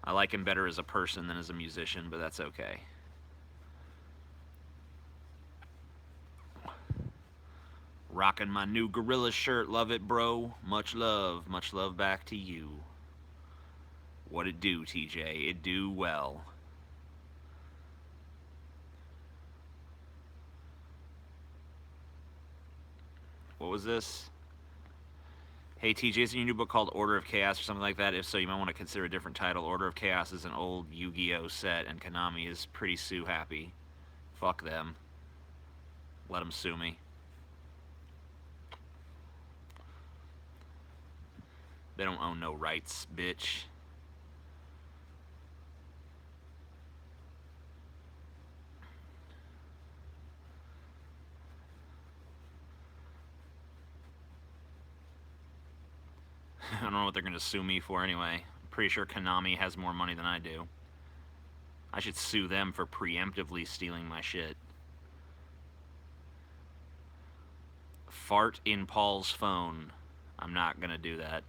I like him better as a person than as a musician, but that's okay. Rocking my new Gorilla shirt. Love it, bro. Much love. Much love back to you. What it do, TJ? It do well. What was this? Hey, TJ, isn't your new book called Order of Chaos or something like that? If so, you might want to consider a different title. Order of Chaos is an old Yu-Gi-Oh set, and Konami is pretty sue happy. Fuck them. Let them sue me. They don't own no rights, bitch. I don't know what they're going to sue me for anyway. I'm pretty sure Konami has more money than I do. I should sue them for preemptively stealing my shit. Fart in Paul's phone. I'm not going to do that.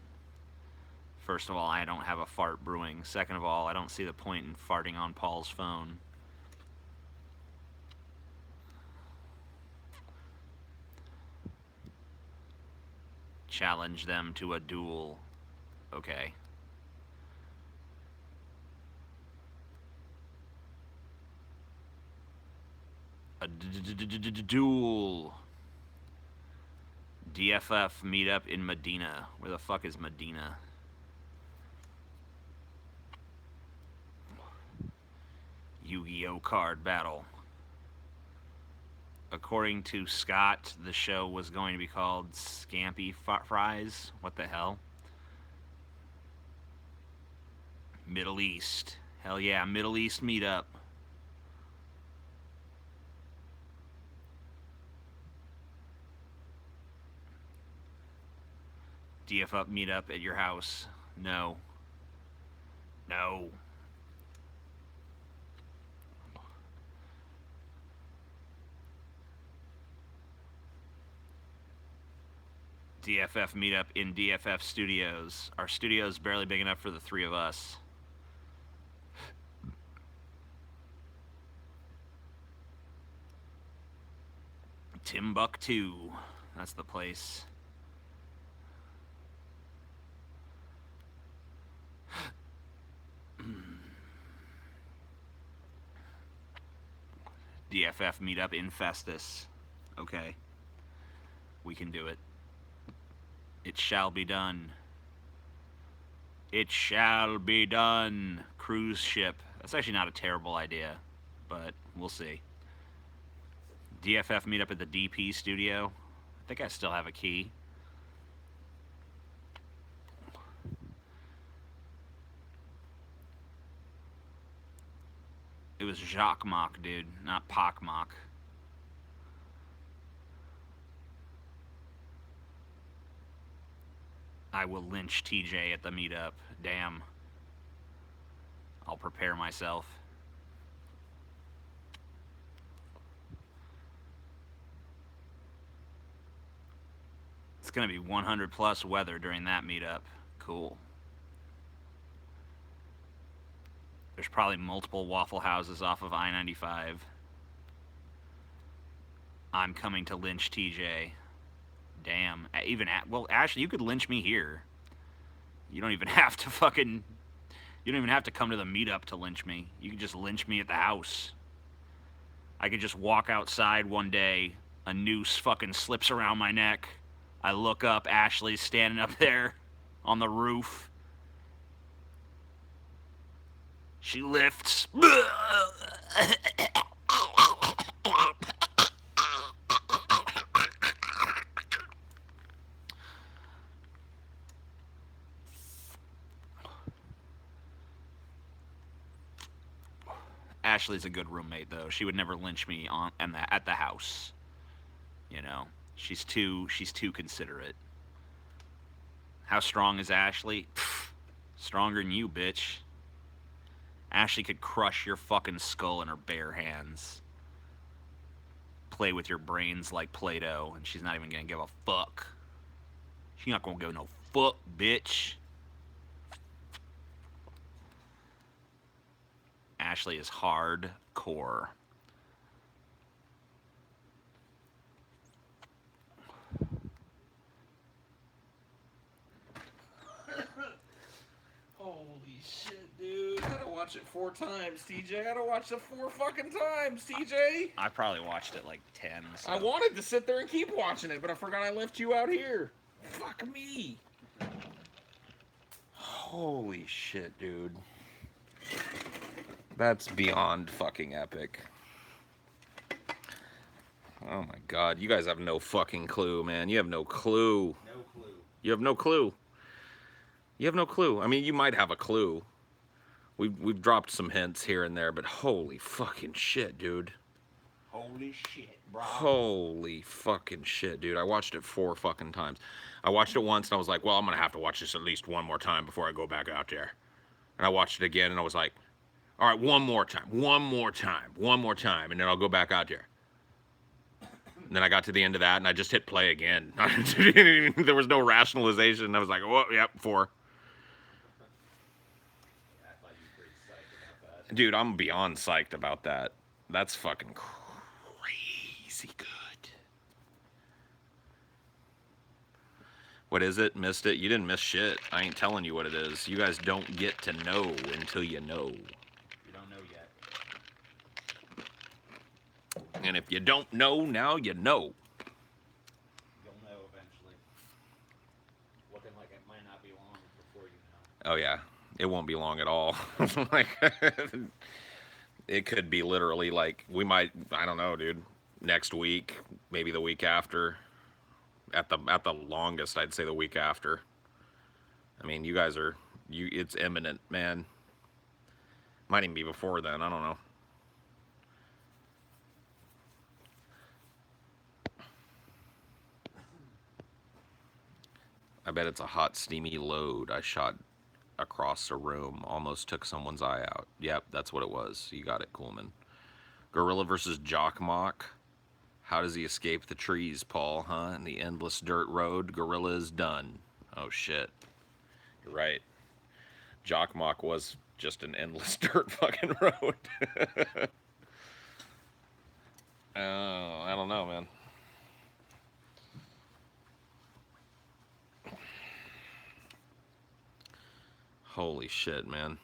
First of all, I don't have a fart brewing. Second of all, I don't see the point in farting on Paul's phone. Challenge them to a duel. Okay. A duel. DFF meetup in Medina. Where the fuck is Medina? Yu-Gi-Oh card battle. According to Scott, the show was going to be called Scampy Fries. What the hell? Middle East. Hell yeah, Middle East meetup. DFF meetup at your house. No. No. DFF meetup in DFF studios. Our studio's barely big enough for the 3 of us. Timbuktu. That's the place. DFF meetup in Festus. Okay. We can do it. It shall be done. It shall be done. Cruise ship. That's actually not a terrible idea, but we'll see. DFF meetup at the DP studio. I think I still have a key. It was Jacques Mock, dude, not Pock Mock. I will lynch TJ at the meetup. Damn. I'll prepare myself. It's gonna be 100 plus weather during that meetup. Cool. There's probably multiple Waffle Houses off of I-95. I'm coming to lynch TJ. Damn. Well, Ashley, you could lynch me here. You don't even have to fucking... You don't even have to come to the meetup to lynch me. You can just lynch me at the house. I could just walk outside one day, a noose fucking slips around my neck. I look up, Ashley's standing up there on the roof. She lifts. Ashley's a good roommate, though. She would never lynch me at the house. You know, she's too considerate. How strong is Ashley? Pfft, stronger than you, bitch. Ashley could crush your fucking skull in her bare hands. Play with your brains like Play-Doh, and she's not even gonna give a fuck. She's not gonna give no fuck, bitch. Ashley is hardcore. Holy shit, dude. I gotta watch it 4 times, TJ. I gotta watch it 4 fucking times, TJ. I probably watched it like 10. So. I wanted to sit there and keep watching it, but I forgot I left you out here. Fuck me. Holy shit, dude. That's beyond fucking epic. Oh my god, you guys have no fucking clue, man. You have no clue. No clue. You have no clue. You have no clue. I mean, you might have a clue. We've dropped some hints here and there, but holy fucking shit, dude. Holy shit, bro. Holy fucking shit, dude. I watched it 4 fucking times. I watched it once and I was like, well, I'm gonna have to watch this at least one more time before I go back out there. And I watched it again and I was like, all right, one more time, and then I'll go back out there. And then I got to the end of that and I just hit play again. There was no rationalization. I was like, oh, yep, 4. Dude, I'm beyond psyched about that. That's fucking crazy good. What is it? Missed it? You didn't miss shit. I ain't telling you what it is. You guys don't get to know until you know. You don't know yet. And if you don't know, now you know. You'll know eventually. Looking like it might not be long before you know. Oh yeah, it won't be long at all. Like, it could be literally like we might. I don't know, dude. Next week, maybe the week after. At the longest, I'd say the week after. I mean, you guys are It's imminent, man. Might even be before then. I don't know. I bet it's a hot, steamy load I shot across a room. Almost took someone's eye out. Yep, that's what it was. You got it, Coolman. Gorilla versus Jock Mock. How does he escape the trees, Paul, huh? In the endless dirt road, Gorilla is done. Oh, shit. You're right. Jock Mock was just an endless dirt fucking road. Oh, I don't know, man. Holy shit, man.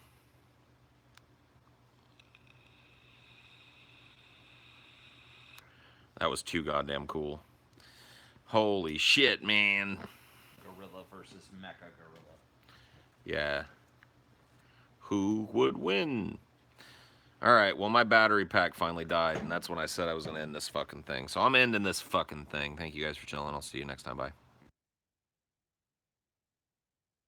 That was too goddamn cool. Holy shit, man. Gorilla versus Mecha Gorilla. Yeah. Who would win? Alright, well, my battery pack finally died, and that's when I said I was going to end this fucking thing. So I'm ending this fucking thing. Thank you guys for chilling. I'll see you next time. Bye.